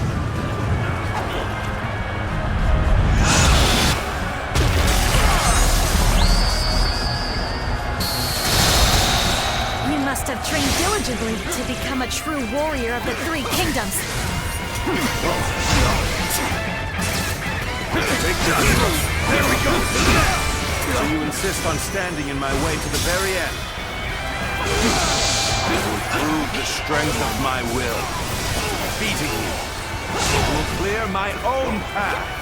allegedly to become a true warrior of the Three Kingdoms. There we go! So you insist on standing in my way to the very end? I will prove the strength of my will. Beating you will clear my own path.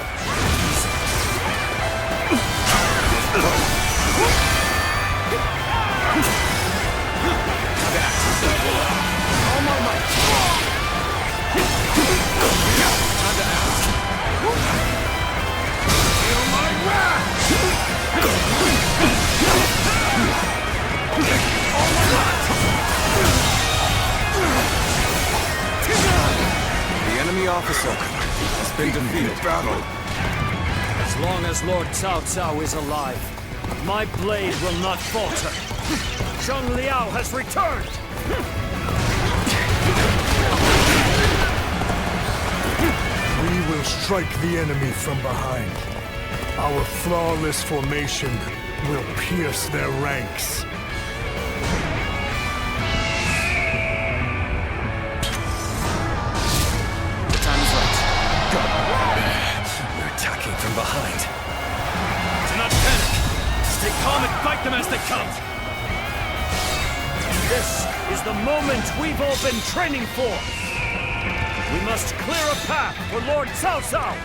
All my might. Feel my wrath! The enemy officer has been defeated. As long as Lord Cao Cao is alive, my blade will not falter. Zheng Liao has returned! We will strike the enemy from behind. Our flawless formation will pierce their ranks. The time is right. Go. We're attacking from behind. Do not panic! Stay calm and fight them as they come! This is the moment we've all been training for! We must clear a path for Lord Cao Cao!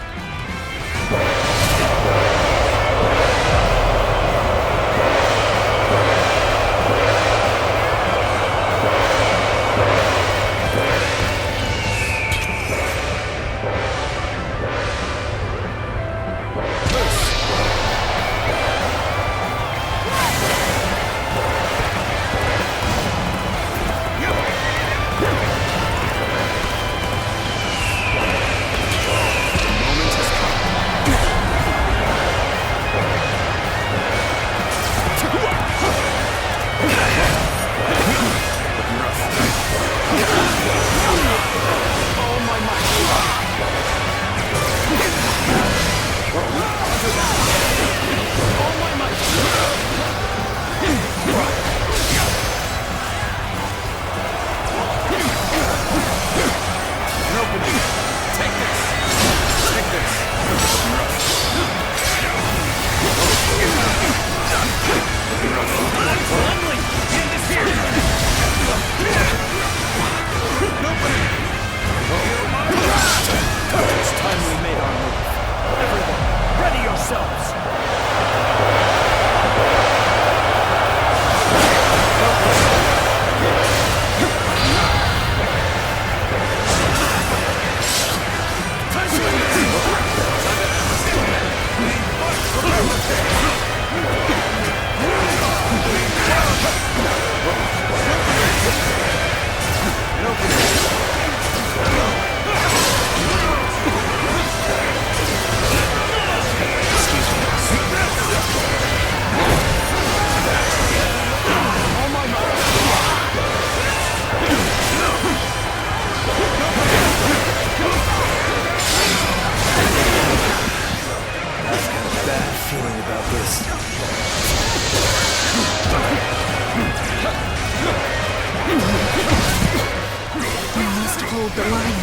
hold the line.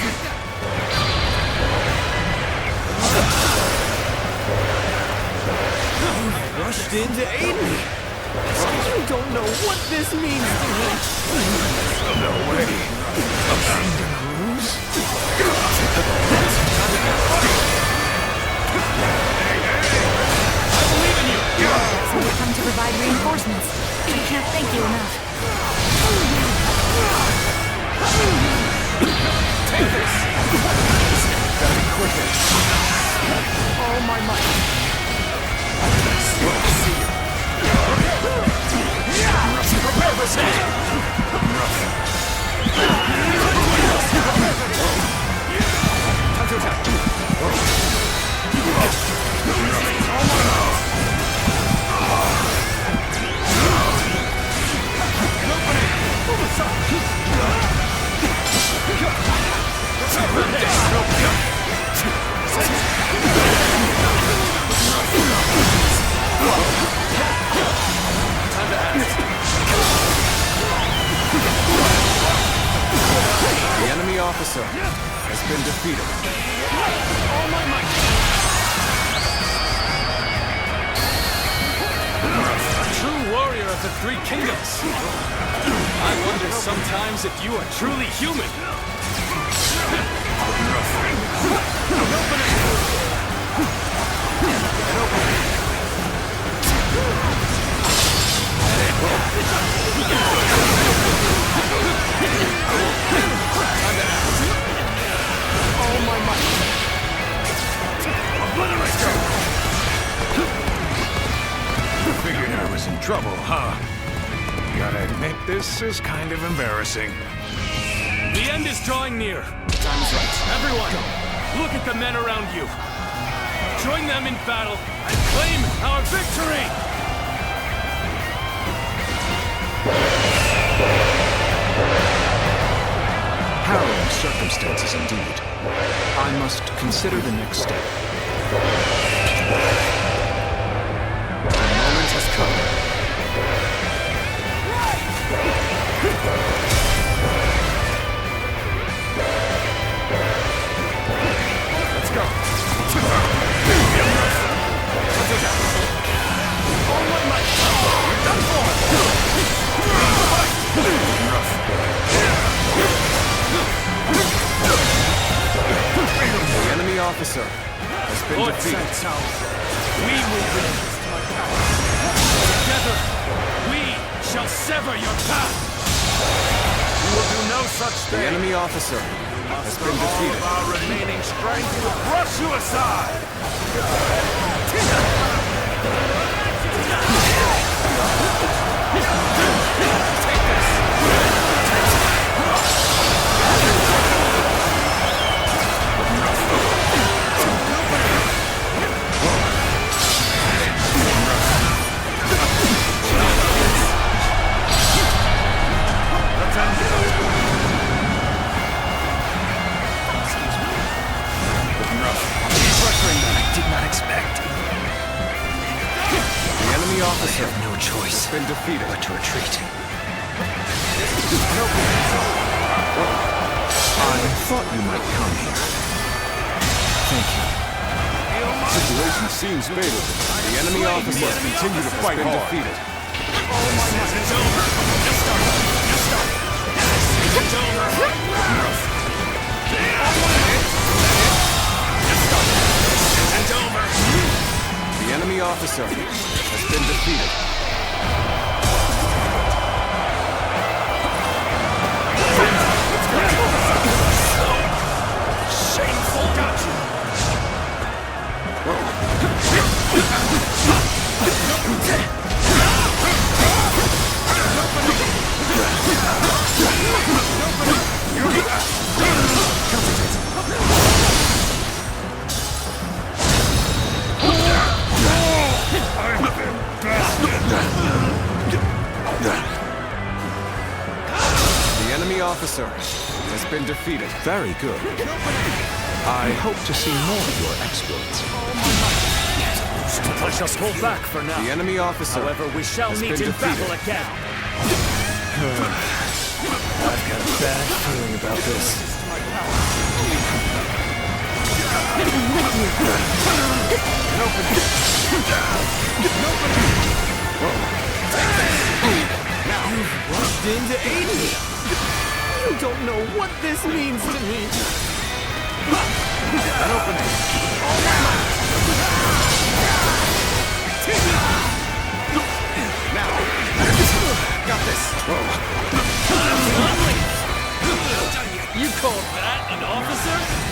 You rushed in to aid me. You don't know what this means to me. No way. Abandon rules? I believe in you! So we come to provide reinforcements. I can't thank you enough. Take this! Gotta be quicker. All my might. Let's see you. Prepare for time to attack. officer has been defeated. All my might! A true warrior of the Three Kingdoms. I wonder sometimes if you are truly human. All my might. Obliterate her! Figured I was in trouble, huh? Gotta admit, this is kind of embarrassing. The end is drawing near. Time is right. Everyone, look at the men around you. Join them in battle and claim our victory! Harrowing circumstances indeed. I must consider the next step. The moment has come. Let's go. All my might! You're done for! The enemy officer has been Lord defeated. Cao, we will win. Together, we shall sever your path. We will do no such The thing. enemy officer has been All defeated. of our remaining strength will brush you aside. I have no choice been defeated but to retreat. I thought you might come here. Thank you. Situation seems fatal. The enemy officer must continue to fight has been hard. defeated. The enemy officer has been defeated. Shameful gotcha! The enemy officer has been defeated. Very good. I hope to see more of your exploits. I shall pull back for now. The enemy officer However, we shall has meet been in defeated. battle again. I've got a bad feeling about this. You've rushed in to aid me. You don't know what this means to me. An opening. Now, got this. You call that an officer?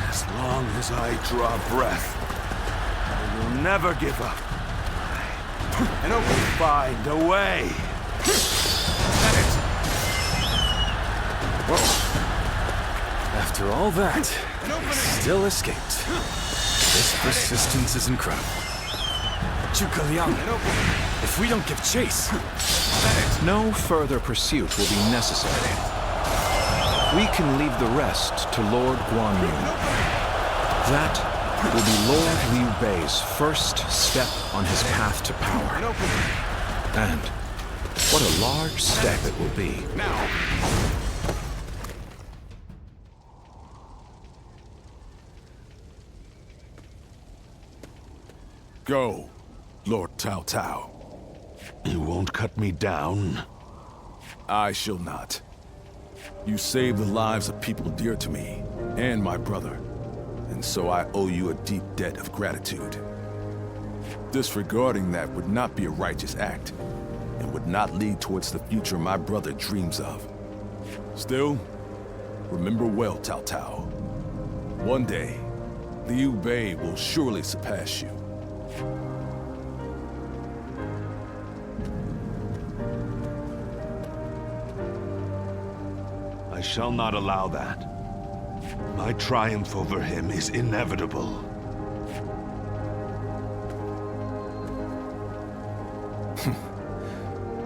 As long as I draw breath, I will never give up. And I will find a way. After all that, I still escaped. This persistence is incredible. Zhuge Liang, if we don't give chase, No further pursuit will be necessary. We can leave the rest to Lord Guan Yu. That will be Lord Liu Bei's first step on his path to power. And what a large step it will be. Go, Lord Cao Cao. You won't cut me down? I shall not. You saved the lives of people dear to me, and my brother, and so I owe you a deep debt of gratitude. Disregarding that would not be a righteous act, and would not lead towards the future my brother dreams of. Still, remember well, Cao Cao. One day, Liu Bei will surely surpass you. I shall not allow that. My triumph over him is inevitable.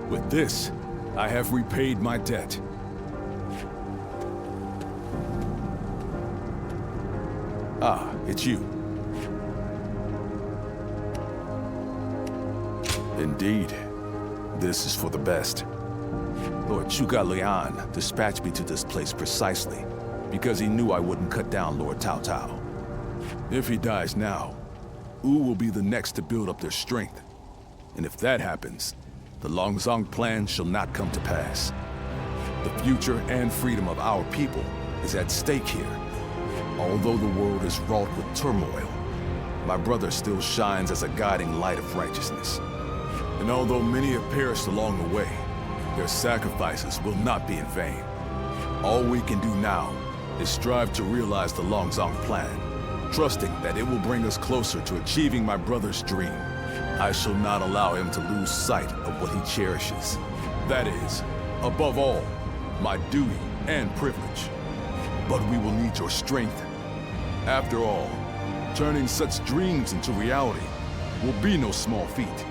With this, I have repaid my debt. Ah, it's you. Indeed, this is for the best. Lord Zhuge Liang dispatched me to this place precisely because he knew I wouldn't cut down Lord Cao Cao. If he dies now, Wu will be the next to build up their strength. And if that happens, the Longzong plan shall not come to pass. The future and freedom of our people is at stake here. Although the world is wrought with turmoil, my brother still shines as a guiding light of righteousness. And although many have perished along the way, their sacrifices will not be in vain. All we can do now is strive to realize the Longzong plan, trusting that it will bring us closer to achieving my brother's dream. I shall not allow him to lose sight of what he cherishes. That is, above all, my duty and privilege. But we will need your strength. After all, turning such dreams into reality will be no small feat.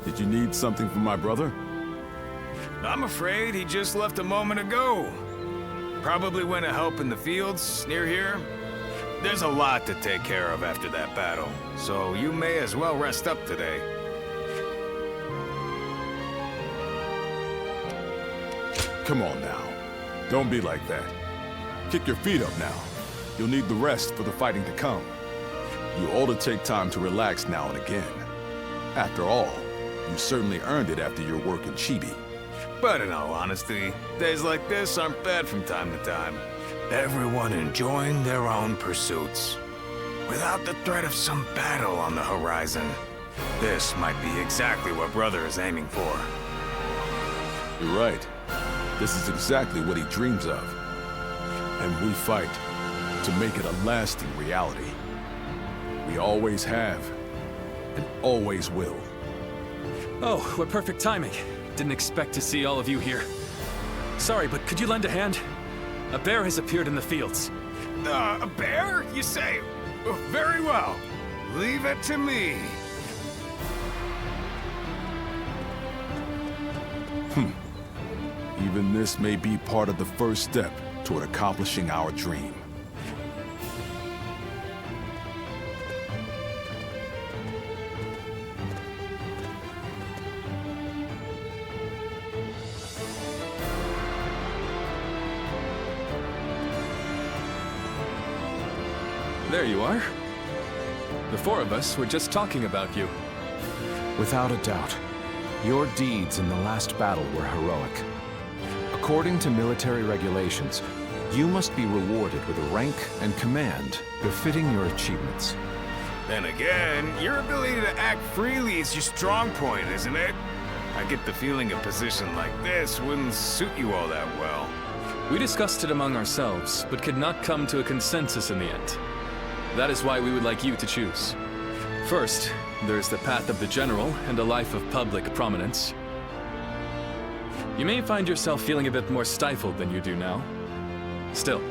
Did you need something from my brother? I'm afraid he just left a moment ago. Probably went to help in the fields near here. There's a lot to take care of after that battle, so you may as well rest up today. Come on now. Don't be like that. Kick your feet up now. You'll need the rest for the fighting to come. You ought to take time to relax now and again. After all, you certainly earned it after your work in Chibi. But in all honesty, days like this aren't bad from time to time. Everyone enjoying their own pursuits. Without the threat of some battle on the horizon. This might be exactly what Brother is aiming for. You're right. This is exactly what he dreams of. And we fight to make it a lasting reality. We always have, and always will. Oh, what perfect timing. Didn't expect to see all of you here. Sorry, but could you lend a hand? A bear has appeared in the fields. A bear, you say? Very well. Leave it to me. Even this may be part of the first step toward accomplishing our dream. There you are. The four of us were just talking about you. Without a doubt, your deeds in the last battle were heroic. According to military regulations, you must be rewarded with a rank and command befitting your achievements. Then again, your ability to act freely is your strong point, isn't it? I get the feeling a position like this wouldn't suit you all that well. We discussed it among ourselves, but could not come to a consensus in the end. That is why we would like you to choose. First, there's the path of the general and a life of public prominence. You may find yourself feeling a bit more stifled than you do now. Still,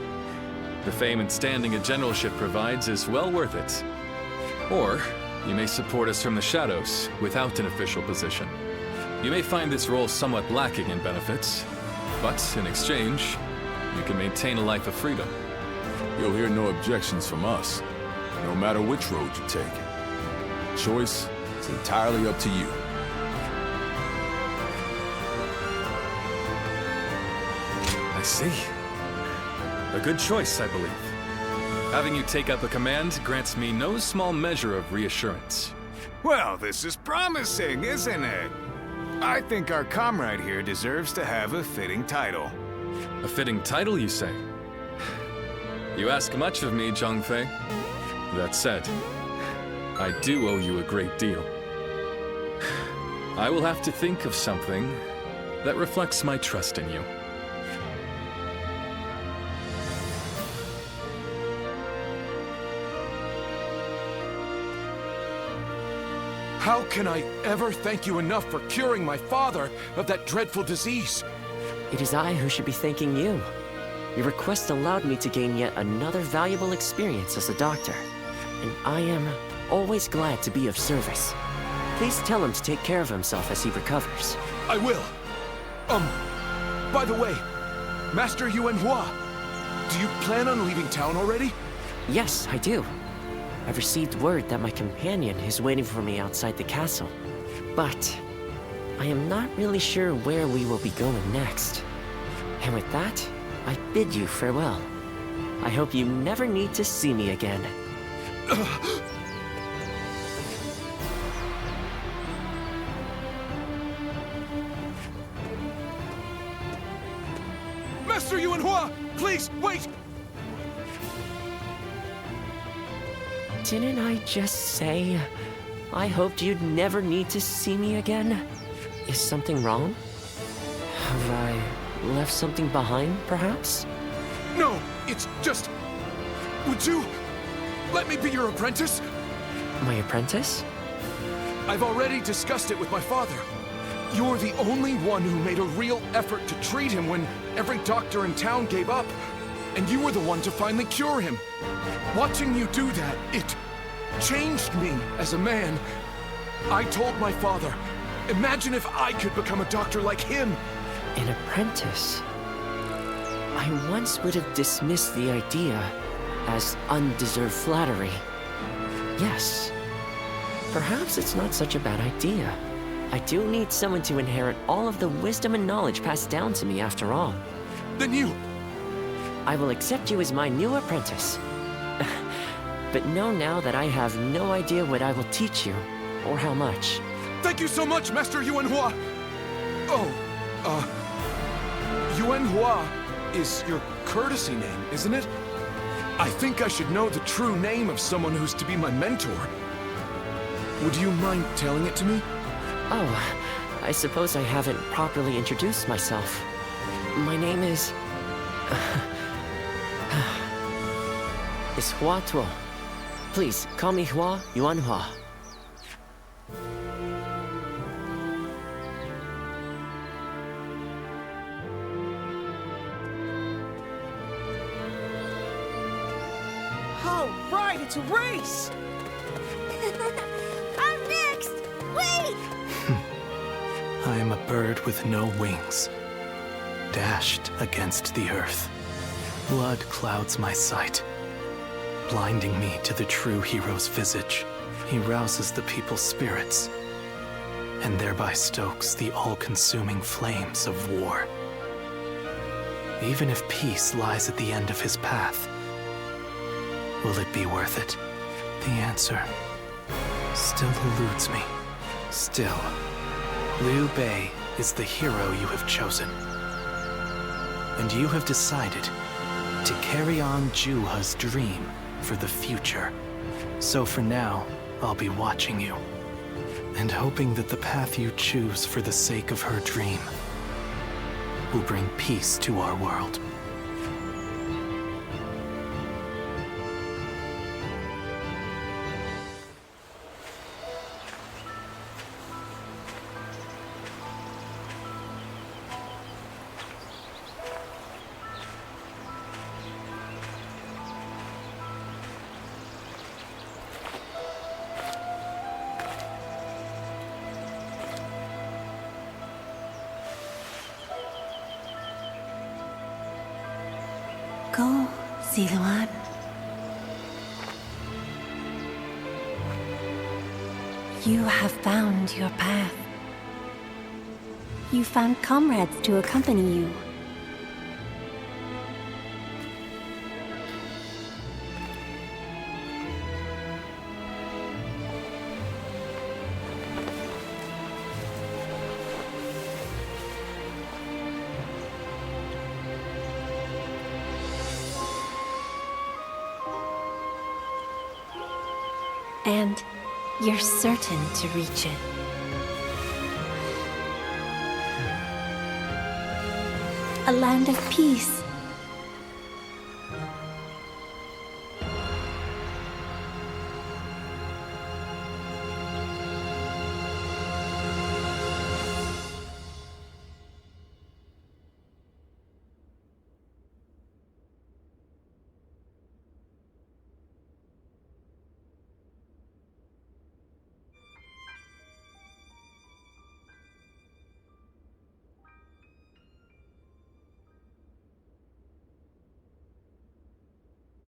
the fame and standing a generalship provides is well worth it. Or, you may support us from the shadows without an official position. You may find this role somewhat lacking in benefits, but in exchange, you can maintain a life of freedom. You'll hear no objections from us, no matter which road you take. Choice is entirely up to you. I see. A good choice, I believe. Having you take up a command grants me no small measure of reassurance. Well, this is promising, isn't it? I think our comrade here deserves to have a fitting title. A fitting title, you say? You ask much of me, Zhongfei. That said, I do owe you a great deal. I will have to think of something that reflects my trust in you. How can I ever thank you enough for curing my father of that dreadful disease? It is I who should be thanking you. Your request allowed me to gain yet another valuable experience as a doctor, and I am always glad to be of service. Please tell him to take care of himself as he recovers. I will. By the way, Master Yuanhua, do you plan on leaving town already? Yes, I do. I've received word that my companion is waiting for me outside the castle, but I am not really sure where we will be going next. And with that, I bid you farewell. I hope you never need to see me again. Master Yuanhua, please, wait! Didn't I just say I hoped you'd never need to see me again? Is something wrong? Have I left something behind, perhaps? No, it's just... Would you let me be your apprentice? My apprentice? I've already discussed it with my father. You're the only one who made a real effort to treat him when every doctor in town gave up. And you were the one to finally cure him. Watching you do that, it changed me as a man. I told my father, imagine if I could become a doctor like him. An apprentice? I once would have dismissed the idea as undeserved flattery. Yes, perhaps it's not such a bad idea. I do need someone to inherit all of the wisdom and knowledge passed down to me after all. Then you... I will accept you as my new apprentice. But know now that I have no idea what I will teach you, or how much. Thank you so much, Master Yuanhua! Yuanhua is your courtesy name, isn't it? I think I should know the true name of someone who's to be my mentor. Would you mind telling it to me? Oh, I suppose I haven't properly introduced myself. My name is Hua Tuo. Please, call me Hua Yuanhua. All right, it's a race! I'm next! Wait! I am a bird with no wings, dashed against the earth. Blood clouds my sight, blinding me to the true hero's visage. He rouses the people's spirits, and thereby stokes the all-consuming flames of war. Even if peace lies at the end of his path, will it be worth it? The answer still eludes me. Still, Liu Bei is the hero you have chosen. And you have decided to carry on Juha's dream for the future. So for now, I'll be watching you, and hoping that the path you choose for the sake of her dream will bring peace to our world. Go, Ziluan. You have found your path. You found comrades to accompany you. And you're certain to reach it. A land of peace.